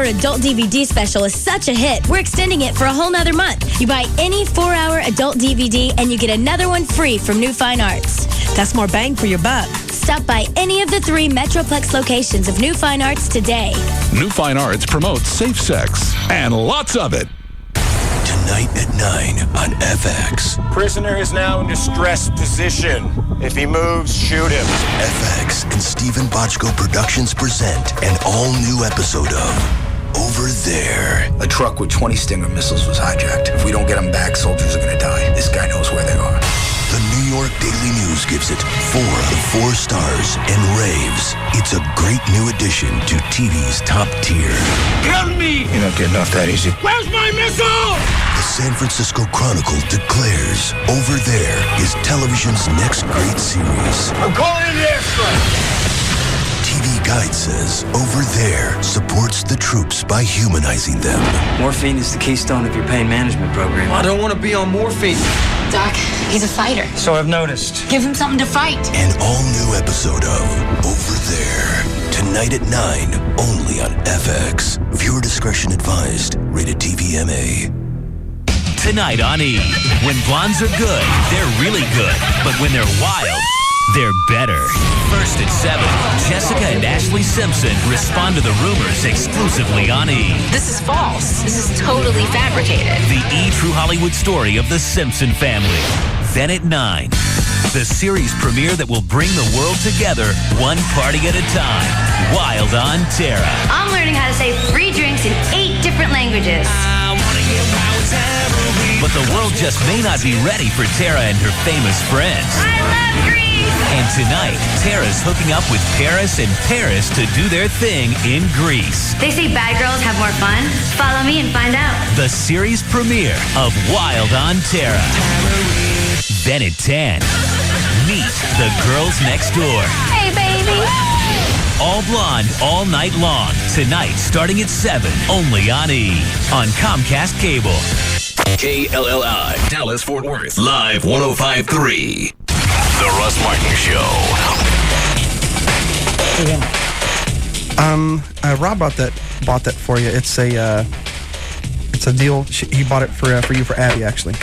adult DVD special is such a hit, we're extending it for a whole nother month. You buy any 4-hour adult DVD and you get another one free from New Fine Arts. That's more bang for your buck. Stop by any of the 3 Metroplex locations of New Fine Arts today. New Fine Arts promotes safe sex and lots of it. Tonight at 9 on FX. Prisoner is now in distress position. If he moves, shoot him. FX and Stephen Bochco Productions present an all-new episode of Over There. A truck with 20 Stinger missiles was hijacked. If we don't get them back, soldiers are going to die. This guy knows where they are. The New York Daily News gives it 4 out of 4 stars and raves. It's a great new addition to TV's top tier. Help me! You're not getting off that easy. Where's my missile? The San Francisco Chronicle declares Over There is television's next great series. I'm calling in the airstrike. TV Guide says Over There supports the troops by humanizing them. Morphine is the keystone of your pain management program. I don't want to be on morphine. Doc, he's a fighter. So I've noticed. Give him something to fight. An all-new episode of Over There. Tonight at 9, only on FX. Viewer discretion advised. Rated TVMA. Tonight on E! When blondes are good, they're really good. But when they're wild, they're better. First at 7, Jessica and Ashley Simpson respond to the rumors exclusively on E! This is false. This is totally fabricated. The E! True Hollywood story of the Simpson family. Then at 9, the series premiere that will bring the world together one party at a time. Wild on Terra. I'm learning how to say free drinks in 8 different languages. But the world just may not be ready for Tara and her famous friends. I love Greece! And tonight, Tara's hooking up with Paris and Paris to do their thing in Greece. They say bad girls have more fun. Follow me and find out. The series premiere of Wild on Tara. Then at 10, meet the girls next door. Hey, baby! All blonde, all night long. Tonight, starting at 7, only on E! On Comcast Cable. KLLI, Dallas, Fort Worth. Live 105.3. The Russ Martin Show. Rob bought that for you. It's a deal. He bought it for you for Abby, actually.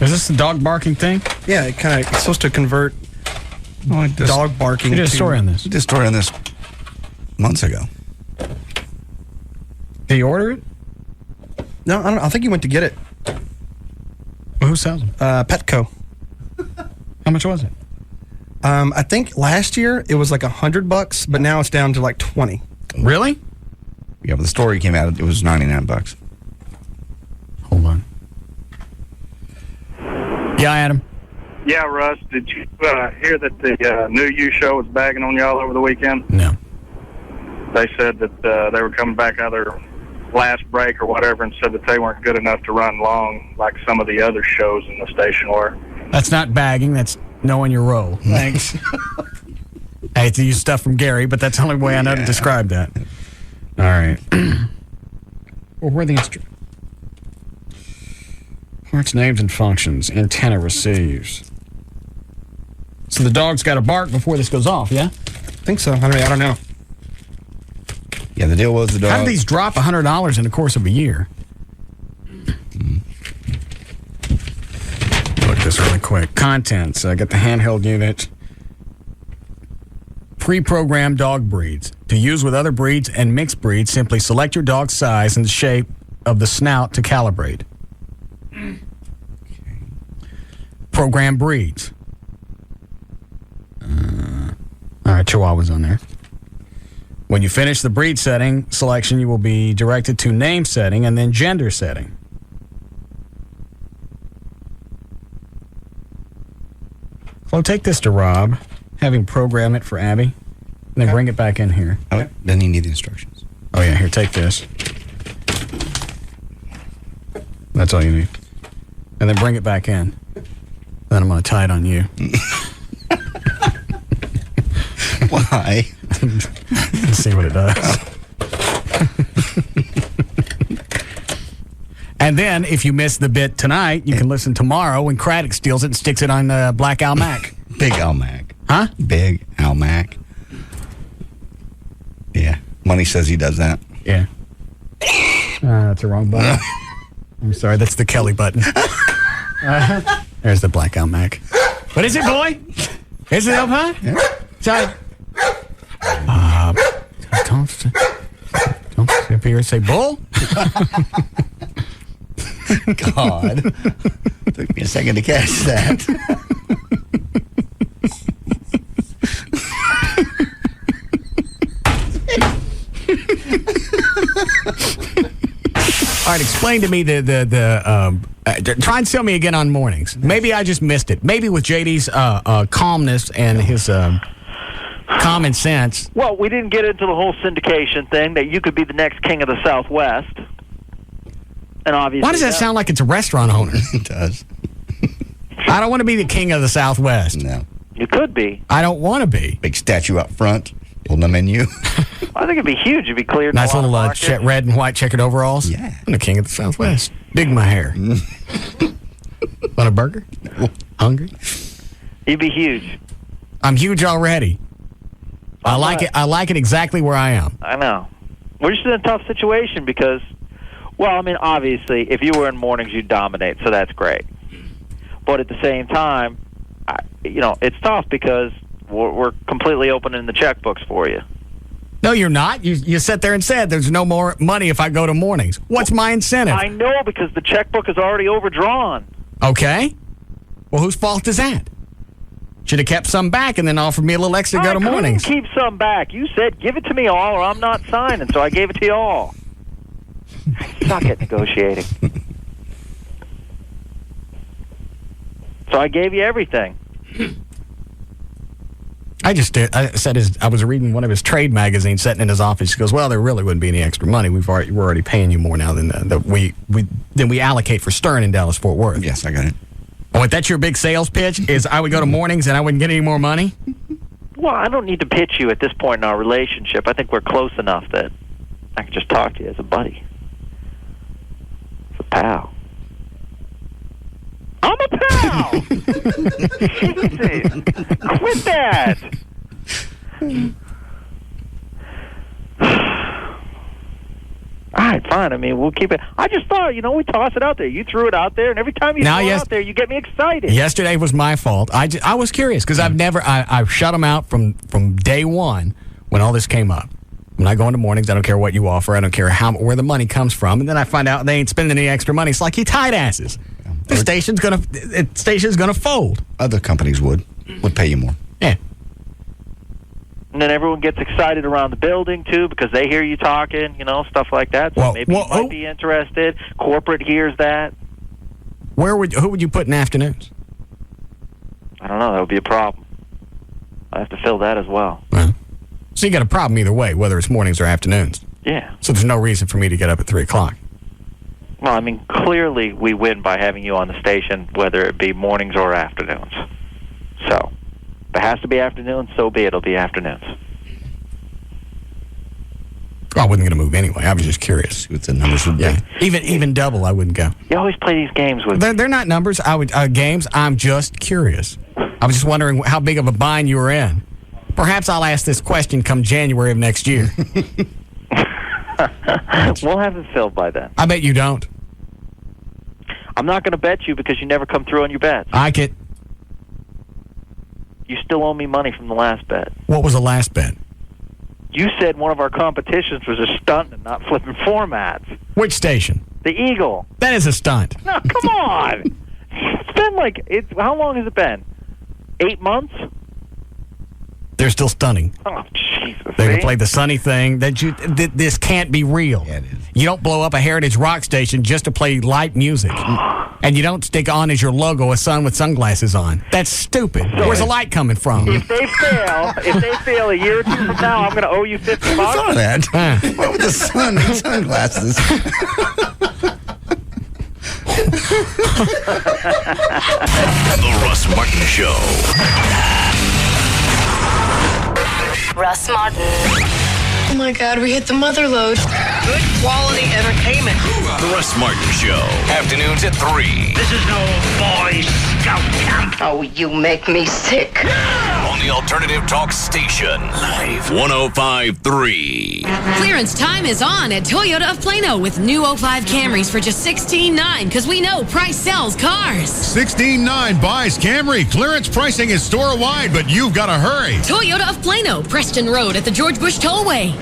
Is this the dog barking thing? Yeah, it's supposed to convert dog barking. You did a story on this. You did a story on this months ago. Did you order it? No, I don't. I think he went to get it. Well, who sells them? Petco. How much was it? I think last year it was like $100, but now it's down to like 20. Really? Yeah, but the story came out, it was $99. Hold on. Yeah, Adam. Yeah, Russ, did you hear that the New You show was bagging on y'all over the weekend? No. They said that they were coming back out of their last break or whatever and said that they weren't good enough to run long like some of the other shows in the station were. That's not bagging, that's knowing your role. Thanks. I hate to use stuff from Gary, but that's the only way I know to describe that. All right. Well, where are the instruments? Parts, names, and functions. Antenna receives. So the dog's got to bark before this goes off, yeah? I think so. I don't know. Yeah, the deal was the dog. How do these drop $100 in the course of a year? Look at this really quick. Contents. I got the handheld unit. Pre-programmed dog breeds. To use with other breeds and mixed breeds, simply select your dog's size and the shape of the snout to calibrate. Program breeds. All right, Chihuahua's on there. When you finish the breed setting selection, you will be directed to name setting and then gender setting. Well, take this to Rob, have him program it for Abby, and then bring it back in here. Oh, then you need the instructions. Oh, yeah, here, take this. That's all you need. And then bring it back in. Then I'm going to tie it on you. Why? Let's see what it does. And then, if you miss the bit tonight, you can listen tomorrow when Craddock steals it and sticks it on Black Al Mac. Big Al Mac. Huh? Big Al Mac. Yeah. Money says he does that. Yeah. That's the wrong button. I'm sorry, that's the Kelly button. There's the blackout Mac. What is it, boy? Is it up high? Yeah. Sorry. Don't sit up here and say bull. God. Took me a second to catch that. All right, explain to me try and sell me again on mornings. Maybe I just missed it. Maybe with JD's calmness and his common sense. Well, we didn't get into the whole syndication thing that you could be the next king of the Southwest. And obviously, why does that sound like it's a restaurant owner? It does. I don't want to be the king of the Southwest. No. You could be. I don't want to be. Big statue out front on the menu. I think it'd be huge. It'd be cleared. Nice little red and white checkered overalls. Yeah. I'm the king of the Southwest. Dig my hair. Want a burger? No. Hungry? You'd be huge. I'm huge already. I like it. I like it exactly where I am. I know. We're just in a tough situation because, well, I mean, obviously, if you were in mornings, you'd dominate, so that's great. But at the same time, it's tough because we're completely opening the checkbooks for you. No, you're not. You sat there and said there's no more money if I go to mornings. What's my incentive? I know, because the checkbook is already overdrawn. Okay. Well, whose fault is that? Should have kept some back and then offered me a little extra to go to mornings. I couldn't keep some back. You said, give it to me all or I'm not signing, so I gave it to you all. I suck at negotiating. So I gave you everything. I was reading one of his trade magazines sitting in his office. He goes, well, there really wouldn't be any extra money. We're already paying you more now than we allocate for Stern in Dallas-Fort Worth. Yes, I got it. Oh, that's your big sales pitch? Is I would go to mornings and I wouldn't get any more money? Well, I don't need to pitch you at this point in our relationship. I think we're close enough that I can just talk to you as a buddy. As a pal. I'm a pal! Jesus! Quit that! All right, fine. I mean, we'll keep it. I just thought, we toss it out there. You threw it out there, and every time you throw it out there, you get me excited. Yesterday was my fault. I was curious because I've shut them out from day one when all this came up. I'm not going to mornings. I don't care what you offer. I don't care where the money comes from. And then I find out they ain't spending any extra money. It's like you tight asses. The station's gonna fold. Other companies would pay you more. Yeah. And then everyone gets excited around the building, too, because they hear you talking, stuff like that. So maybe you might be interested. Corporate hears that. Who would you put in afternoons? I don't know. That would be a problem. I have to fill that as well. So you got a problem either way, whether it's mornings or afternoons. Yeah. So there's no reason for me to get up at 3 o'clock. Well, I mean, clearly we win by having you on the station, whether it be mornings or afternoons. So, if it has to be afternoons, so be it. It'll be afternoons. I wasn't going to move anyway. I was just curious. See what the numbers would be. Yeah. Even double, I wouldn't go. You always play these games with me. They're not numbers. Games. I'm just curious. I was just wondering how big of a bind you were in. Perhaps I'll ask this question come January of next year. We'll have it filled by then. I bet you don't. I'm not going to bet you because you never come through on your bets. I could. You still owe me money from the last bet. What was the last bet? You said one of our competitions was a stunt and not flipping formats. Which station? The Eagle. That is a stunt. No, come on. It's been how long has it been? 8 months? They're still stunning. Oh, Jesus. They can play the sunny thing. This can't be real. Yeah, it is. You don't blow up a heritage rock station just to play light music. And you don't stick on as your logo a sun with sunglasses on. That's stupid. Where's the light coming from? If they fail a year or two from now, I'm going to owe you $50. I saw that. What with the sun and sunglasses? The Russ Martin Show. Russ Martin. Oh my God, we hit the mother lode. Good quality entertainment. The Russ Martin Show. Afternoons at 3. This is no Boy Scout camp. Oh, you make me sick. On only alternative talk station. Live 105.3. Clearance time is on at Toyota of Plano with new 05 Camrys for just $16,900 because we know price sells cars. $16,900 buys Camry. Clearance pricing is store-wide, but you've got to hurry. Toyota of Plano, Preston Road at the George Bush Tollway.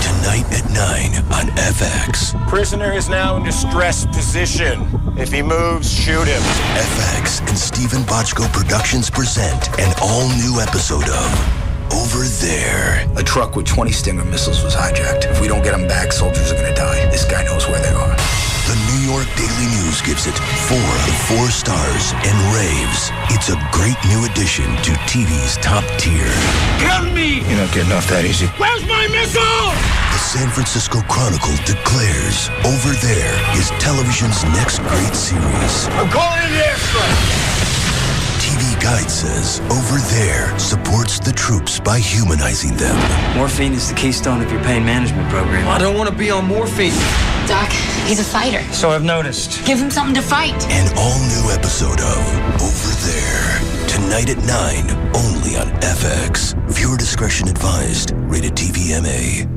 Tonight at 9 on FX. Prisoner is now in distress position. If he moves, shoot him. FX and Stephen Bochco Productions present an all-new episode of Over There. A truck with 20 Stinger missiles was hijacked. If we don't get them back, soldiers are going to die. This guy knows where they are. The New York Daily News gives it 4 out of 4 stars and raves. It's a great new addition to TV's top tier. Kill me! You're not getting off that easy. Where's my missile? The San Francisco Chronicle declares Over There is television's next great series. I'm calling in the airstrike. TV Guide says Over There supports the troops by humanizing them. Morphine is the keystone of your pain management program. I don't want to be on morphine. Doc, he's a fighter. So I've noticed. Give him something to fight. An all-new episode of Over There. Tonight at 9, only on FX. Viewer discretion advised. Rated TVMA.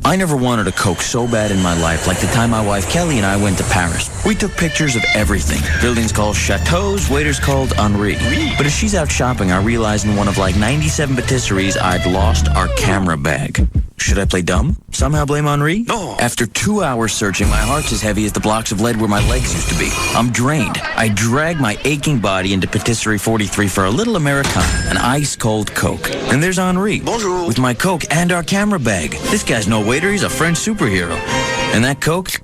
I never wanted a Coke so bad in my life like the time my wife Kelly and I went to Paris. We took pictures of everything. Buildings called chateaus, waiters called Henri. But as she's out shopping, I realized in one of like 97 patisseries I'd lost our camera bag. Should I play dumb? Somehow blame Henri? No. After 2 hours searching, my heart's as heavy as the blocks of lead where my legs used to be. I'm drained. I drag my aching body into Patisserie 43 for a little Americano, an ice-cold Coke. And there's Henri. Bonjour. With my Coke and our camera bag. This guy's no waiter, he's a French superhero. And that Coke?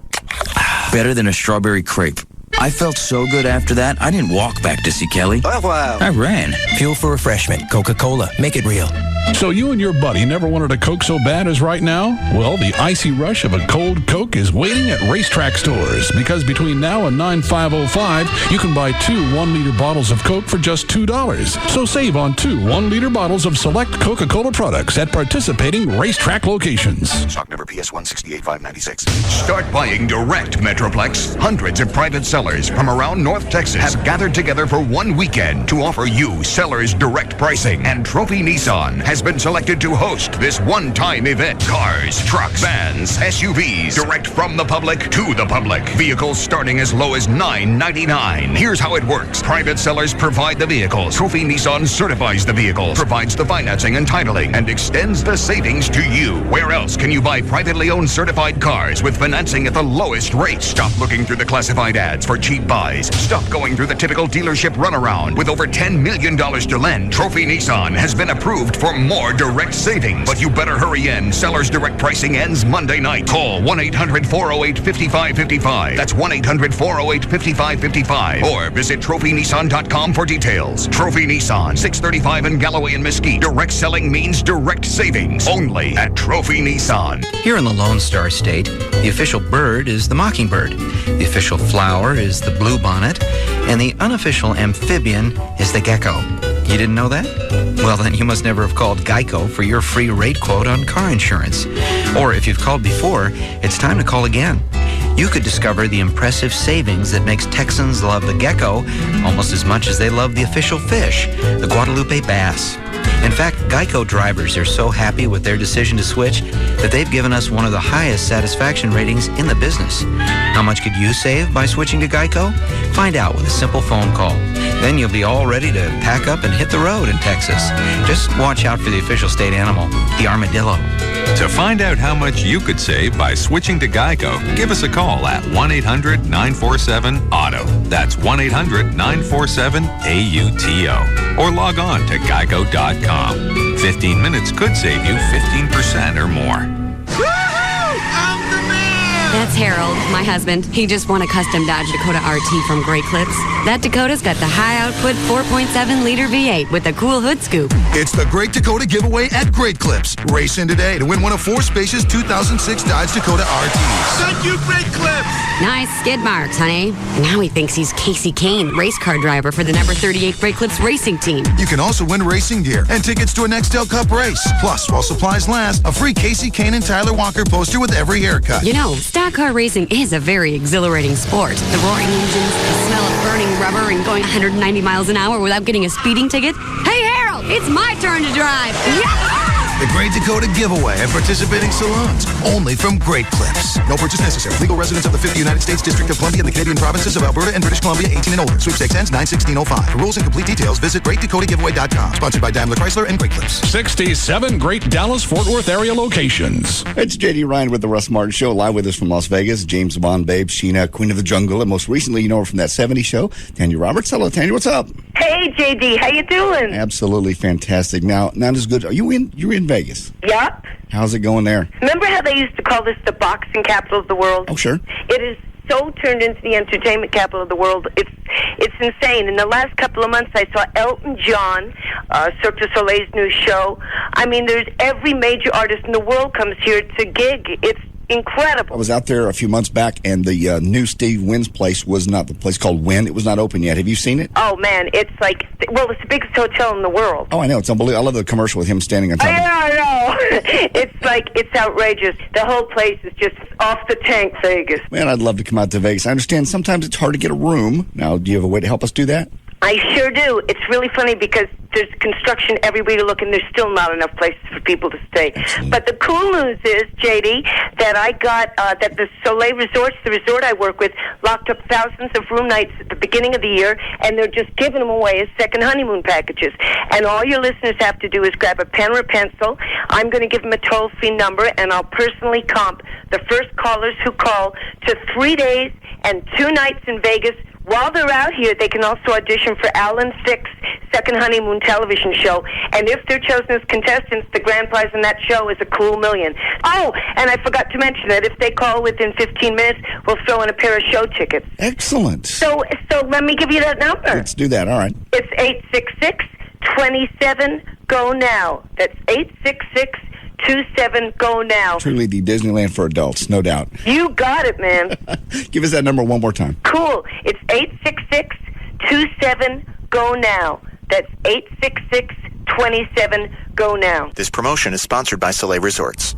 Better than a strawberry crepe. I felt so good after that, I didn't walk back to see Kelly. Au revoir. I ran. Fuel for refreshment. Coca-Cola. Make it real. So you and your buddy never wanted a Coke so bad as right now? Well, the icy rush of a cold Coke is waiting at racetrack stores because between now and 9/5/05, you can buy 2 1-liter bottles of Coke for just $2. So save on 2 1-liter bottles of select Coca-Cola products at participating racetrack locations. Stock number PS1 68596. Start buying direct, Metroplex. Hundreds of private sellers from around North Texas have gathered together for one weekend to offer you sellers direct pricing. And Trophy Nissan has been selected to host this one-time event. Cars, trucks, vans, SUVs, direct from the public to the public. Vehicles starting as low as $999. Here's how it works. Private sellers provide the vehicles. Trophy Nissan certifies the vehicles, provides the financing and titling, and extends the savings to you. Where else can you buy privately owned certified cars with financing at the lowest rates? Stop looking through the classified ads for cheap buys. Stop going through the typical dealership runaround. With over $10 million to lend, Trophy Nissan has been approved for more direct savings. But you better hurry in. Seller's direct pricing ends Monday night. Call 1-800-408-5555. That's 1-800-408-5555. Or visit trophynissan.com for details. Trophy Nissan, 635 in Galloway and Mesquite. Direct selling means direct savings. Only at Trophy Nissan. Here in the Lone Star State, the official bird is the mockingbird. The official flower is the bluebonnet. And the unofficial amphibian is the gecko. You didn't know that? Well, then you must never have called Geico for your free rate quote on car insurance. Or if you've called before, it's time to call again. You could discover the impressive savings that makes Texans love the gecko almost as much as they love the official fish, the Guadalupe bass. In fact, Geico drivers are so happy with their decision to switch that they've given us one of the highest satisfaction ratings in the business. How much could you save by switching to Geico? Find out with a simple phone call. Then you'll be all ready to pack up and hit the road in Texas. Just watch out for the official state animal, the armadillo. To find out how much you could save by switching to Geico, give us a call at 1-800-947-AUTO. That's 1-800-947-AUTO. Or log on to geico.com. 15 minutes could save you 15% or more. That's Harold, my husband. He just won a custom Dodge Dakota RT from Great Clips. That Dakota's got the high-output 4.7-liter V8 with a cool hood scoop. It's the Great Dakota giveaway at Great Clips. Race in today to win one of 4 spacious 2006 Dodge Dakota RTs. Thank you, Great Clips! Nice skid marks, honey. And now he thinks he's Casey Kane, race car driver for the number 38 Great Clips racing team. You can also win racing gear and tickets to a Nextel Cup race. Plus, while supplies last, a free Casey Kane and Tyler Walker poster with every haircut. You know, stock car racing is a very exhilarating sport. The roaring engines, the smell of burning rubber, and going 190 miles an hour without getting a speeding ticket. Hey, Harold! It's my turn to drive. The Great Dakota Giveaway at participating salons. Only from Great Clips. No purchase necessary. Legal residents of the 50th United States District of Columbia and the Canadian provinces of Alberta and British Columbia, 18 and older. Sweepstakes ends 9/16/05. For rules and complete details, visit GreatDakotaGiveaway.com. Sponsored by Daimler Chrysler and Great Clips. 67 great Dallas-Fort Worth area locations. It's J.D. Ryan with the Russ Martin Show, live with us from Las Vegas. James Bond, Babe, Sheena, Queen of the Jungle, and most recently, you know her from that 70s show, Tanya Roberts. Hello, Tanya. What's up? Hey, JD. How you doing? Absolutely fantastic. Now, not as good. You're in Vegas. Yeah. How's it going there? Remember how they used to call this the boxing capital of the world? Oh, sure. It is so turned into the entertainment capital of the world. It's insane. In the last couple of months, I saw Elton John, Cirque du Soleil's new show. I mean, there's every major artist in the world comes here to gig. It's incredible. I was out there a few months back, and the new Steve Wynn's place was not the place called Wynn. It was not open yet. Have you seen it? Oh, man. It's like, well, it's the biggest hotel in the world. Oh, I know. It's unbelievable. I love the commercial with him standing on top. I know. It's like, it's outrageous. The whole place is just off the tank, Vegas. Man, I'd love to come out to Vegas. I understand sometimes it's hard to get a room. Now, do you have a way to help us do that? I sure do. It's really funny because there's construction everywhere you look, and there's still not enough places for people to stay. Absolutely. But the cool news is, JD, that I got that the Soleil Resorts, the resort I work with, locked up thousands of room nights at the beginning of the year, and they're just giving them away as second honeymoon packages. And all your listeners have to do is grab a pen or a pencil. I'm going to give them a toll-free number, and I'll personally comp the first callers who call to 3 days and 2 nights in Vegas. While they're out here, they can also audition for Alan Thicke's Second Honeymoon television show. And if they're chosen as contestants, the grand prize in that show is a cool $1 million. Oh, and I forgot to mention that if they call within 15 minutes, we'll throw in a pair of show tickets. Excellent. So let me give you that number. Let's do that. All right. It's 866-27-GO-NOW. That's 866-27-GO-NOW. Truly the Disneyland for adults, no doubt. You got it, man. Give us that number one more time. Cool. It's 866-27-GO-NOW. That's 866-27-GO-NOW. This promotion is sponsored by Soleil Resorts.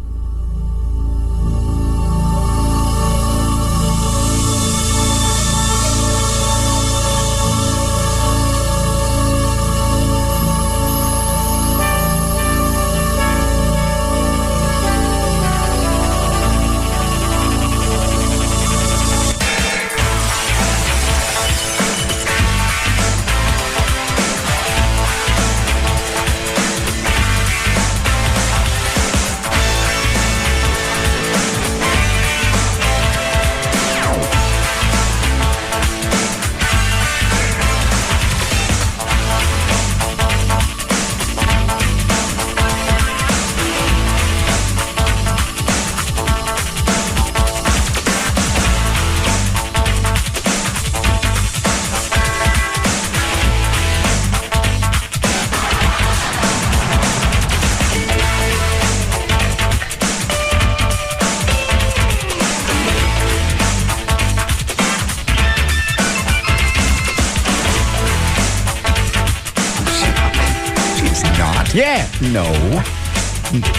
Yeah. No.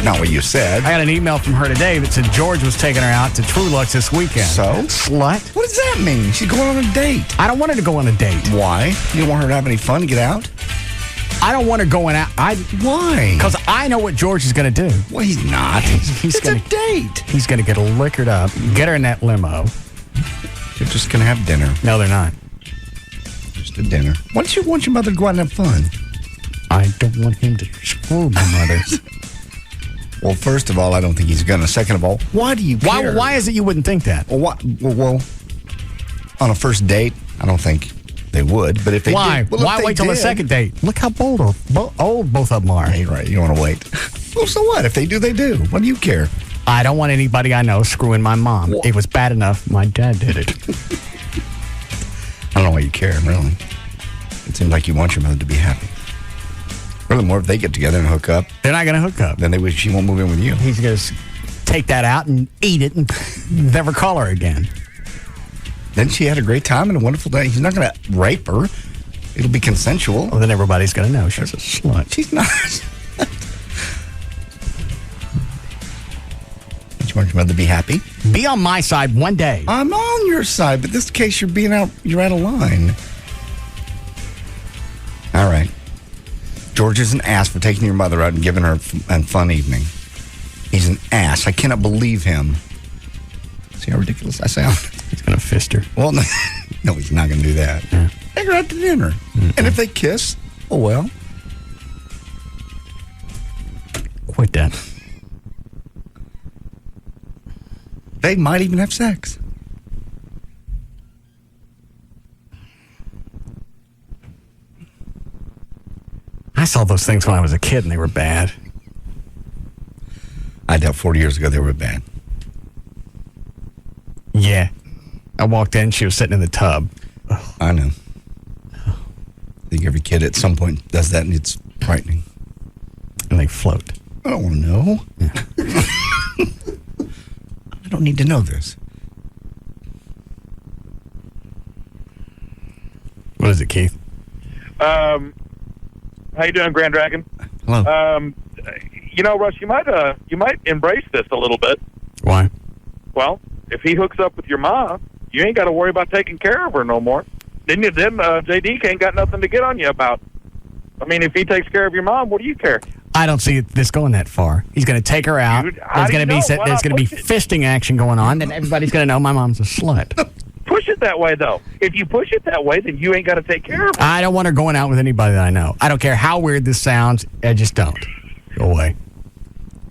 Not what you said. I got an email from her today that said George was taking her out to True Lux this weekend. So? Slut. What does that mean? She's going on a date. I don't want her to go on a date. Why? You don't want her to have any fun to get out? I don't want her going out. Why? Because I know what George is going to do. Well, he's not. It's a date. He's going to get liquored up, get her in that limo. They're just going to have dinner. No, they're not. Just a dinner. Why don't you want your mother to go out and have fun? I don't want him to screw my mother. Well, first of all, I don't think he's going to. Second of all, why do you care? Why is it you wouldn't think that? Well, on a first date, I don't think they would. But if they why? did, well, why wait till the second date? Look how old both of them are. Yeah, you're right. You don't want to wait. Well, so what? If they do, they do. What do you care? I don't want anybody I know screwing my mom. What? It was bad enough my dad did it. I don't know why you care, really. It seems like you want your mother to be happy. Furthermore, if they get together and hook up, they're not going to hook up. Then she won't move in with you. He's going to take that out and eat it and never call her again. Then she had a great time and a wonderful day. He's not going to rape her. It'll be consensual. Well, then everybody's going to know she's a slut. She's not. Don't you want your mother to be happy? Be on my side one day. I'm on your side, but this case you're out of line. All right. George is an ass for taking your mother out and giving her a fun evening. He's an ass. I cannot believe him. See how ridiculous I sound? He's going to fist her. Well, no, he's not going to do that. Yeah. Take her out to dinner. Mm-hmm. And if they kiss, oh well. Quit that. They might even have sex. I saw those things when I was a kid and they were bad. I doubt 40 years ago they were bad. Yeah. I walked in, she was sitting in the tub. Oh. I know. I think every kid at some point does that, and it's frightening. And they float. I don't want to know. Yeah. I don't need to know this. What is it, Keith? How you doing, Grand Dragon? Hello. Russ, you might embrace this a little bit. Why? Well, if he hooks up with your mom, you ain't got to worry about taking care of her no more. Then JD ain't got nothing to get on you about. I mean, if he takes care of your mom, what do you care? I don't see this going that far. He's going to take her out. Dude, there's going to be fisting action going on, and everybody's going to know my mom's a slut. Push it that way, though. If you push it that way, then you ain't got to take care of her. I don't want her going out with anybody that I know. I don't care how weird this sounds. I just don't. Go away.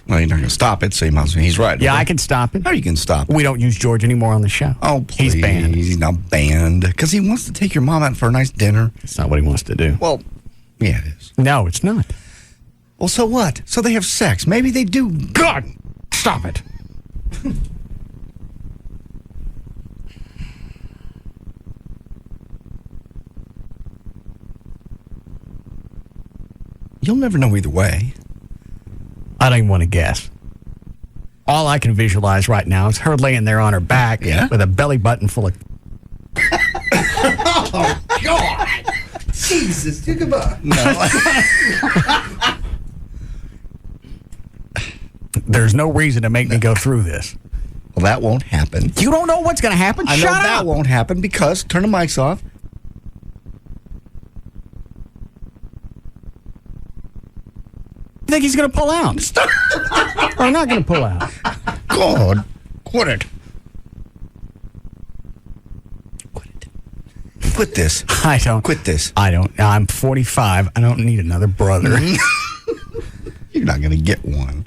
Well, you're not going to stop it, so you might as well. He's right. Yeah, I can stop it. How you can stop it? We don't use George anymore on the show. Oh, please. He's banned. He's not banned. Because he wants to take your mom out for a nice dinner. It's not what he wants to do. Well, yeah, it is. No, it's not. Well, so what? So they have sex. Maybe they do. God, stop it. You'll never know either way. I don't even want to guess. All I can visualize right now is her laying there on her back with a belly button full of... Oh, God. Jesus. Goodbye. No. There's no reason to make me go through this. Well, that won't happen. You don't know what's going to happen? I know Shut that up. won't happen because... Turn the mics off. You think he's going to pull out? Or not going to pull out? God, quit it. Quit this. I don't. Quit this. I don't. I'm 45. I don't need another brother. You're not going to get one.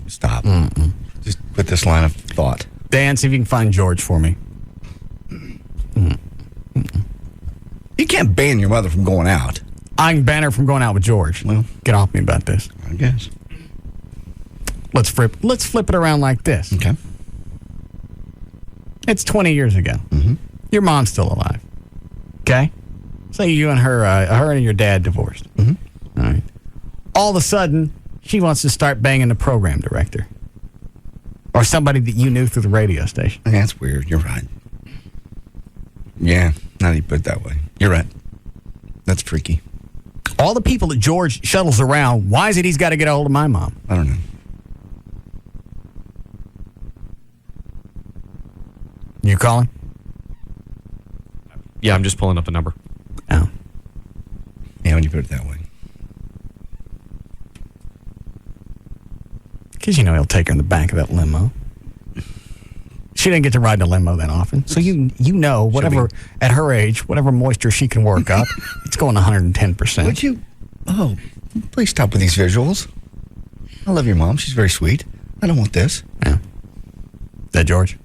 Stop. Just put this line of thought. Dan, see if you can find George for me. You can't ban your mother from going out. I can ban her from going out with George. Well, get off me about this. I guess. Let's flip it around like this. Okay. It's 20 years ago. Mm-hmm. Your mom's still alive. Okay? Say you and her and your dad divorced. Mm-hmm. All right. All of a sudden, she wants to start banging the program director. Or somebody that you knew through the radio station. That's weird. You're right. Yeah, now that you put it that way. You're right. That's freaky. All the people that George shuttles around, why is it he's got to get a hold of my mom? I don't know. You calling? Yeah, I'm just pulling up a number. Oh. Yeah, when you put it that way. Because you know he'll take her in the back of that limo. She didn't get to ride in a limo that often. So you know, whatever, at her age, whatever moisture she can work up, it's going 110%. Would you? Oh, please stop with these visuals. I love your mom. She's very sweet. I don't want this. Yeah. Is that George?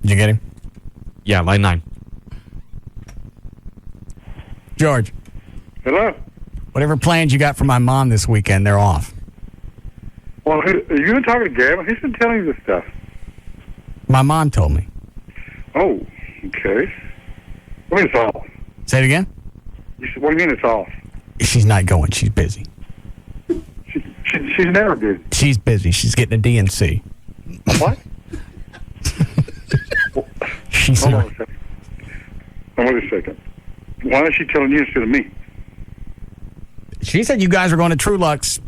Did you get him? Yeah, line 9. George. Hello? Whatever plans you got for my mom this weekend, they're off. Well, are you been talking to Gavin? He's been telling you this stuff. My mom told me. Oh, okay. What do you mean it's off? Say it again? What do you mean it's off? She's not going. She's busy. She's never busy. She's busy. She's getting a DNC. What? She's Hold not. on a second. Wait a second. Why is she telling you instead of me? She said you guys were going to True Luck's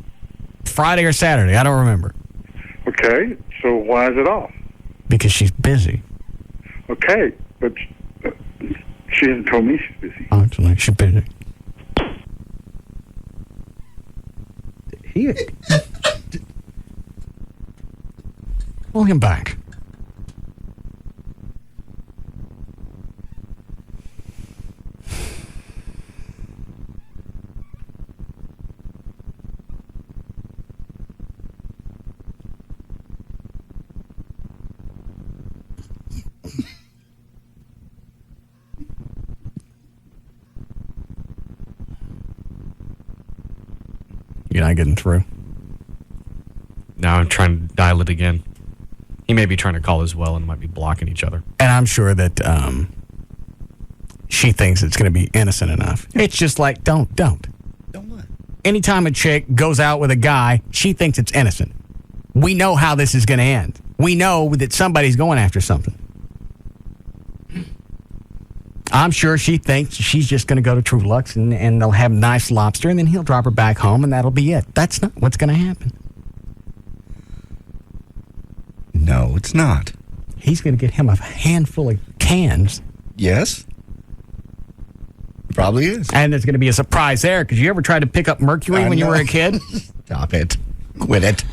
Friday or Saturday. I don't remember. Okay, so So why is it off? Because she's busy. Okay, but she hasn't told me she's busy. Oh, it's like she's busy. Call him back. You're not getting through. Now I'm trying to dial it again. He may be trying to call as well and might be blocking each other. And I'm sure that she thinks it's going to be innocent enough. It's just like, don't. Don't what? Anytime a chick goes out with a guy, she thinks it's innocent. We know how this is going to end. We know that somebody's going after something. I'm sure she thinks she's just going to go to True Lux and they'll have nice lobster and then he'll drop her back home and that'll be it. That's not what's going to happen. No, it's not. He's going to get him a handful of cans. Yes. Probably is. And there's going to be a surprise there because you ever tried to pick up mercury when you were a kid? Stop it. Quit it.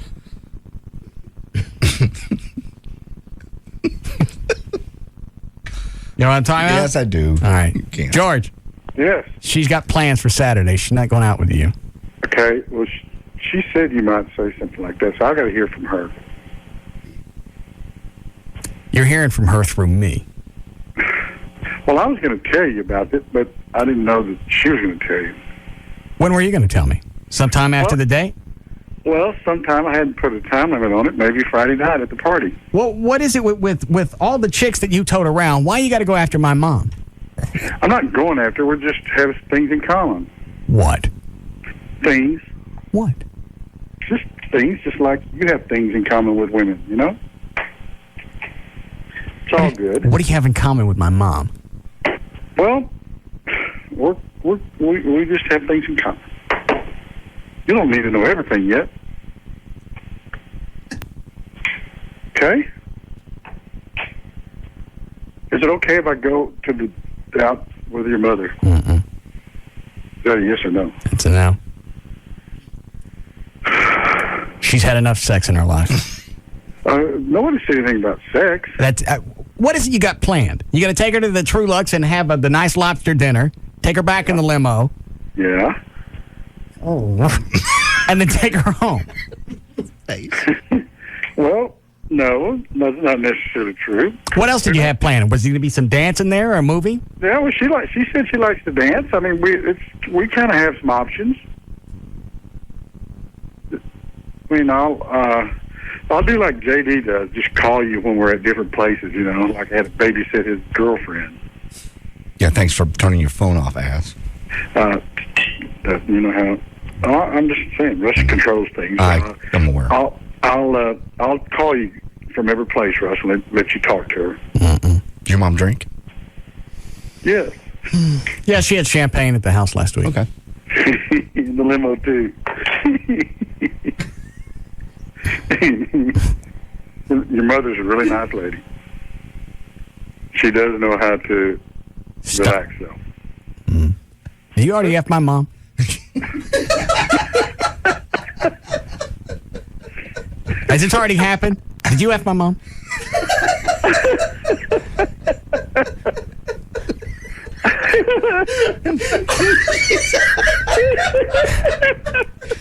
You want a timeout? Yes, I do. All right. George. Yes. She's got plans for Saturday. She's not going out with you. Okay, well, she said you might say something like that, so I got to hear from her. You're hearing from her through me. Well, I was going to tell you about it, but I didn't know that she was going to tell you. When were you going to tell me? Sometime after the date? Well, sometime I hadn't put a time limit on it. Maybe Friday night at the party. Well, what is it with all the chicks that you tote around? Why you got to go after my mom? I'm not going after. We just have things in common. What? Things. What? Just things, just like you have things in common with women, you know? It's all good. What do you have in common with my mom? Well, we just have things in common. You don't need to know everything yet. Okay? Is it okay if I go to out with your mother? Mm-mm. Is that a yes or no? It's a no. She's had enough sex in her life. Nobody said anything about sex. That's what is it you got planned? You going to take her to the True Lux and have the nice lobster dinner, take her back in the limo. Yeah. Oh. And then take her home. Well, no, that's not necessarily true. What else did you have planned? Was there going to be some dancing there or a movie? Yeah, well, she said she likes to dance. I mean, we kind of have some options. I mean, I'll do like JD does, just call you when we're at different places, you know, like I had to babysit his girlfriend. Yeah, thanks for turning your phone off, ass. You know how. I'm just saying, Russ controls things. I'm aware. I'll call you from every place, Russ, and let you talk to her. Mm-mm. Did your mom drink? Yes. Yeah, she had champagne at the house last week. Okay. In the limo too. Your mother's a really nice lady. She does know how to relax, though. Mm. You already F my mom. Has it already happened? Did you F my mom?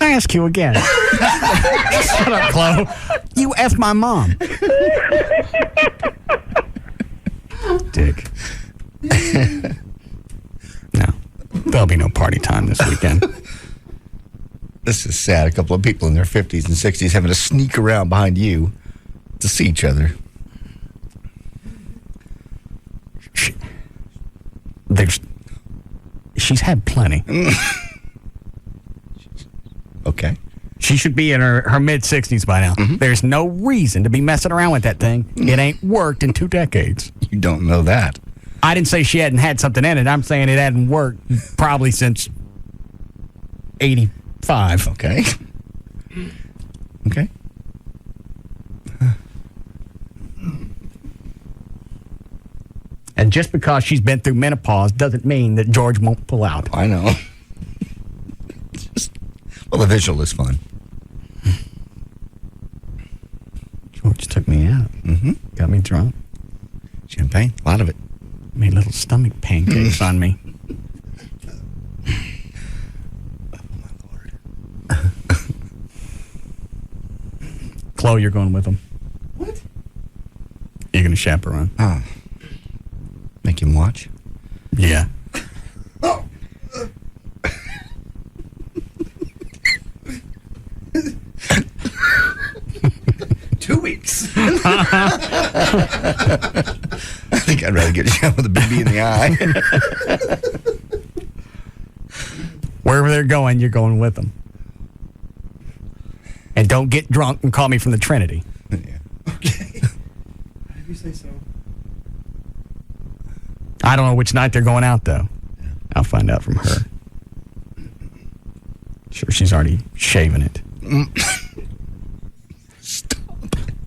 I ask you again. Shut up, Chloe. You F my mom. Dick. No. There'll be no party time this weekend. This is sad. A couple of people in their 50s and 60s having to sneak around behind you to see each other. She's had plenty. Okay. She should be in her mid-60s by now. Mm-hmm. There's no reason to be messing around with that thing. It ain't worked in 2 decades. You don't know that. I didn't say she hadn't had something in it. I'm saying it hadn't worked probably since 85. Okay. Okay. And just because she's been through menopause doesn't mean that George won't pull out. I know. Well, the visual is fun. George took me out. Mm-hmm. Got me drunk. Champagne, a lot of it. Made little stomach pancakes on me. Chloe, you're going with him. What? You're going to chaperone. Oh. Make him watch? Yeah. Oh. 2 weeks. I think I'd rather get shot with a BB in the eye. Wherever they're going, you're going with them. And don't get drunk and call me from the Trinity. Yeah. Okay. How did you say so? I don't know which night they're going out, though. Yeah. I'll find out from her. Sure, she's already shaving it.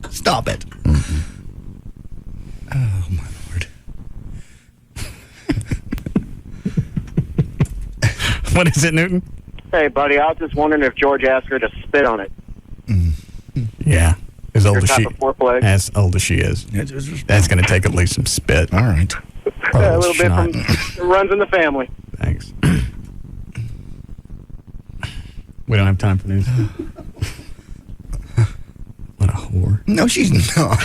Stop it. Mm-hmm. Oh, my Lord. What is it, Newton? Hey, buddy, I was just wondering if George asked her to spit on it. Yeah. As old as she, foreplay. as old as she is. That's going to take at least some spit. All right. A little bit from runs in the family. Thanks. We don't have time for news. What a whore. No, she's not.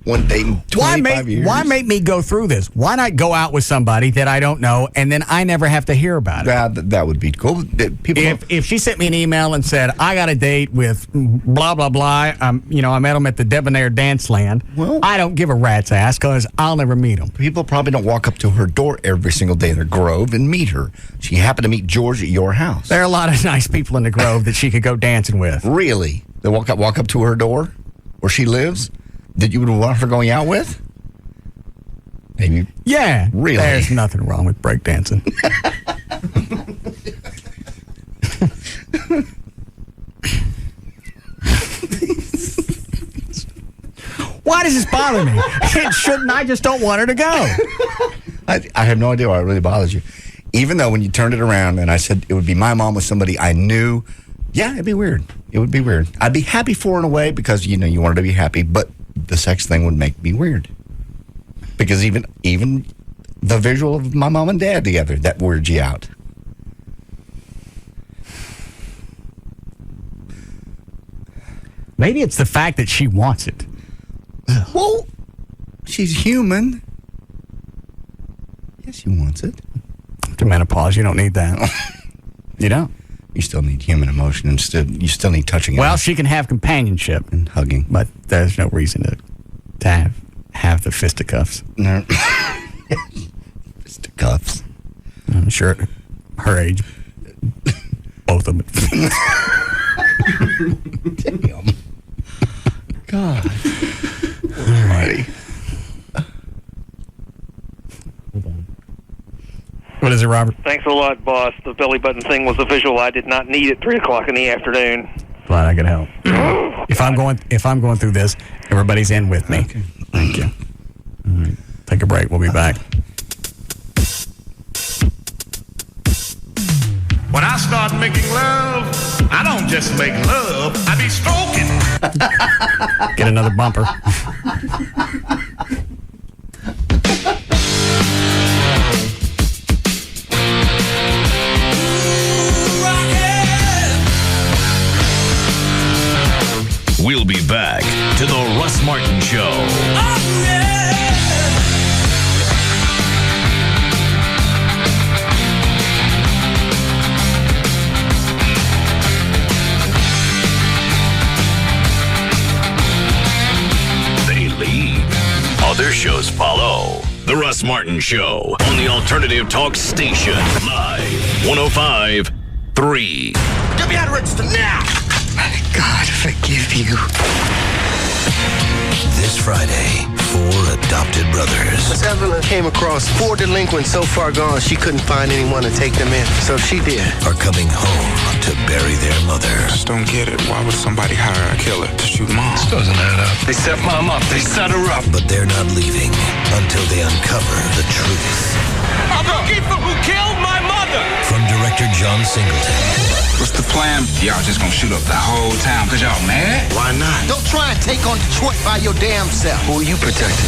One date in 25 years. Why make me go through this? Why not go out with somebody that I don't know and then I never have to hear about it? That would be cool. If she sent me an email and said, I got a date with blah, blah, blah, I met him at the Debonair Dance Land, well, I don't give a rat's ass because I'll never meet him. People probably don't walk up to her door every single day in the Grove and meet her. She happened to meet George at your house. There are a lot of nice people in the Grove that she could go dancing with. Really? They walk up to her door where she lives? That you would want her going out with? Maybe. Yeah. Really? There's nothing wrong with breakdancing. Why does this bother me? It shouldn't. I just don't want her to go. I have no idea why it really bothers you. Even though when you turned it around and I said it would be my mom with somebody I knew, yeah, it'd be weird. It would be weird. I'd be happy for her in a way because, you wanted to be happy, but the sex thing would make me weird. Because even the visual of my mom and dad together, that weirds you out. Maybe it's the fact that she wants it. Well, she's human. Yes, she wants it. After menopause, you don't need that. You don't. You still need human emotion and you still need touching. Well, she can have companionship and hugging, but there's no reason to have the fisticuffs. No. Fisticuffs. I'm sure at her age, both of them. Damn. God. Alrighty. Hold on. What is it, Robert? Thanks a lot, boss. The belly button thing was a visual I did not need at 3 o'clock in the afternoon. Glad I could help. If I'm going through this, everybody's in with me. Okay. Thank you. All right. Take a break. We'll be back. When I start making love, I don't just make love, I be stroking. Get another bumper. We'll be back to the Russ Martin Show. Oh, yeah. They lead. Other shows follow. The Russ Martin Show on the Alternative Talk Station. Live 105.3. Get me out of register now! God forgive you. This Friday, 4 adopted brothers. Miss Evelyn came across 4 delinquents so far gone she couldn't find anyone to take them in. So she did. Are coming home to bury their mother. Just don't get it. Why would somebody hire a killer to shoot mom? This doesn't add up. They set mom up. They set her up. But they're not leaving until they uncover the truth. I'm looking for who killed my mother. From director John Singleton. What's the plan? Y'all just gonna shoot up the whole town because y'all mad? Why not? Don't try and take on Detroit by your damn self. Who are you protecting?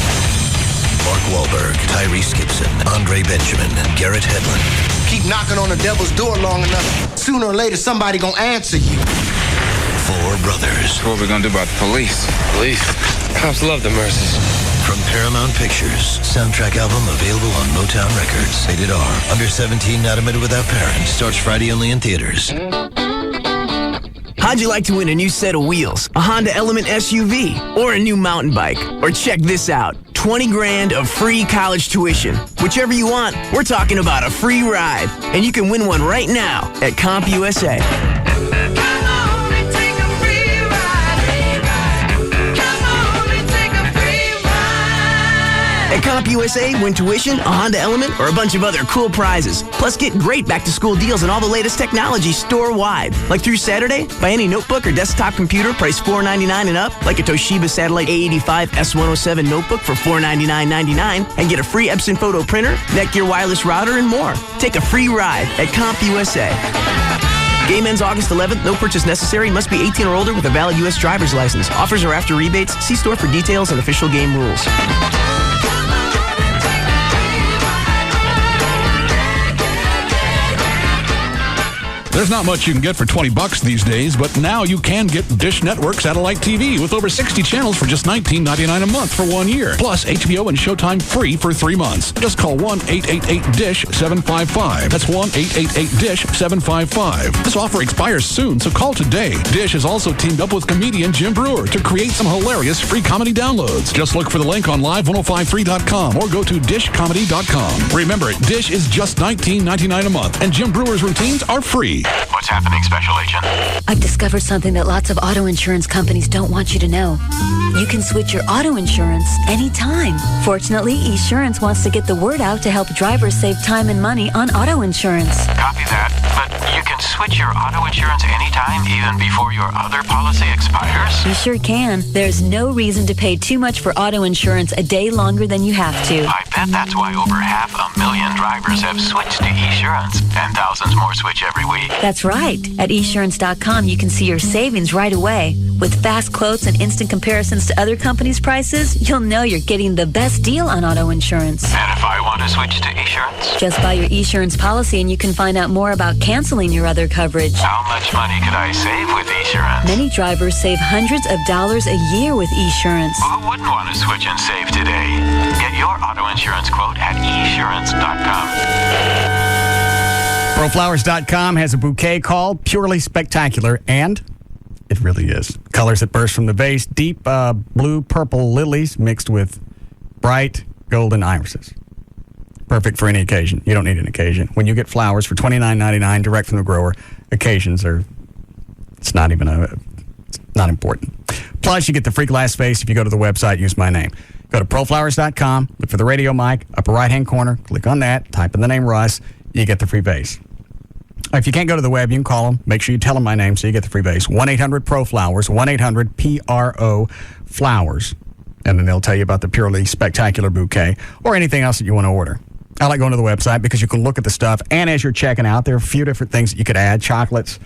Mark Wahlberg, Tyrese Gibson, Andre Benjamin, and Garrett Hedlund. Keep knocking on the devil's door long enough. Sooner or later, somebody gonna answer you. 4 brothers. What are we gonna do about the police? Police? Cops love the Mercies. From Paramount Pictures. Soundtrack album available on Motown Records. Rated R. Under 17, not admitted without parents. Starts Friday only in theaters. How'd you like to win a new set of wheels, a Honda Element SUV, or a new mountain bike? Or check this out, 20 grand of free college tuition. Whichever you want, we're talking about a free ride. And you can win one right now at CompUSA. At CompUSA, win tuition, a Honda Element, or a bunch of other cool prizes. Plus, get great back-to-school deals on all the latest technology store-wide. Like through Saturday, buy any notebook or desktop computer priced $499 and up, like a Toshiba Satellite A85 S107 notebook for $499.99, and get a free Epson photo printer, Netgear wireless router, and more. Take a free ride at CompUSA. Game ends August 11th. No purchase necessary. Must be 18 or older with a valid U.S. driver's license. Offers are after rebates. See store for details and official game rules. There's not much you can get for $20 these days, but now you can get Dish Network satellite TV with over 60 channels for just $19.99 a month for 1 year. Plus HBO and Showtime free for 3 months. Just call 1-888-DISH-755. That's 1-888-DISH-755. This offer expires soon, so call today. Dish has also teamed up with comedian Jim Brewer to create some hilarious free comedy downloads. Just look for the link on live1053.com or go to dishcomedy.com. Remember, Dish is just $19.99 a month, and Jim Brewer's routines are free. What's happening, Special Agent? I've discovered something that lots of auto insurance companies don't want you to know. You can switch your auto insurance anytime. Fortunately, Esurance wants to get the word out to help drivers save time and money on auto insurance. Copy that. But you can switch your auto insurance anytime, even before your other policy expires? You sure can. There's no reason to pay too much for auto insurance a day longer than you have to. I bet that's why over 500,000 drivers have switched to Esurance, and thousands more switch every week. That's right. At Esurance.com, you can see your savings right away. With fast quotes and instant comparisons to other companies' prices, you'll know you're getting the best deal on auto insurance. And if I want to switch to Esurance? Just buy your Esurance policy and you can find out more about canceling your other coverage. How much money could I save with Esurance? Many drivers save hundreds of dollars a year with Esurance. Who wouldn't want to switch and save today? Get your auto insurance quote at Esurance.com. ProFlowers.com has a bouquet called Purely Spectacular, and it really is. Colors that burst from the vase, deep blue-purple lilies mixed with bright golden irises. Perfect for any occasion. You don't need an occasion. When you get flowers for $29.99 direct from the grower, occasions are, it's not important. Plus, you get the free glass vase if you go to the website, use my name. Go to ProFlowers.com, look for the radio mic, upper right-hand corner, click on that, type in the name Russ, you get the free vase. If you can't go to the web, you can call them. Make sure you tell them my name so you get the free vase. 1-800-PRO-FLOWERS, 1-800-PRO-FLOWERS. And then they'll tell you about the Purely Spectacular bouquet or anything else that you want to order. I like going to the website because you can look at the stuff, and as you're checking out, there are a few different things that you could add. Chocolates,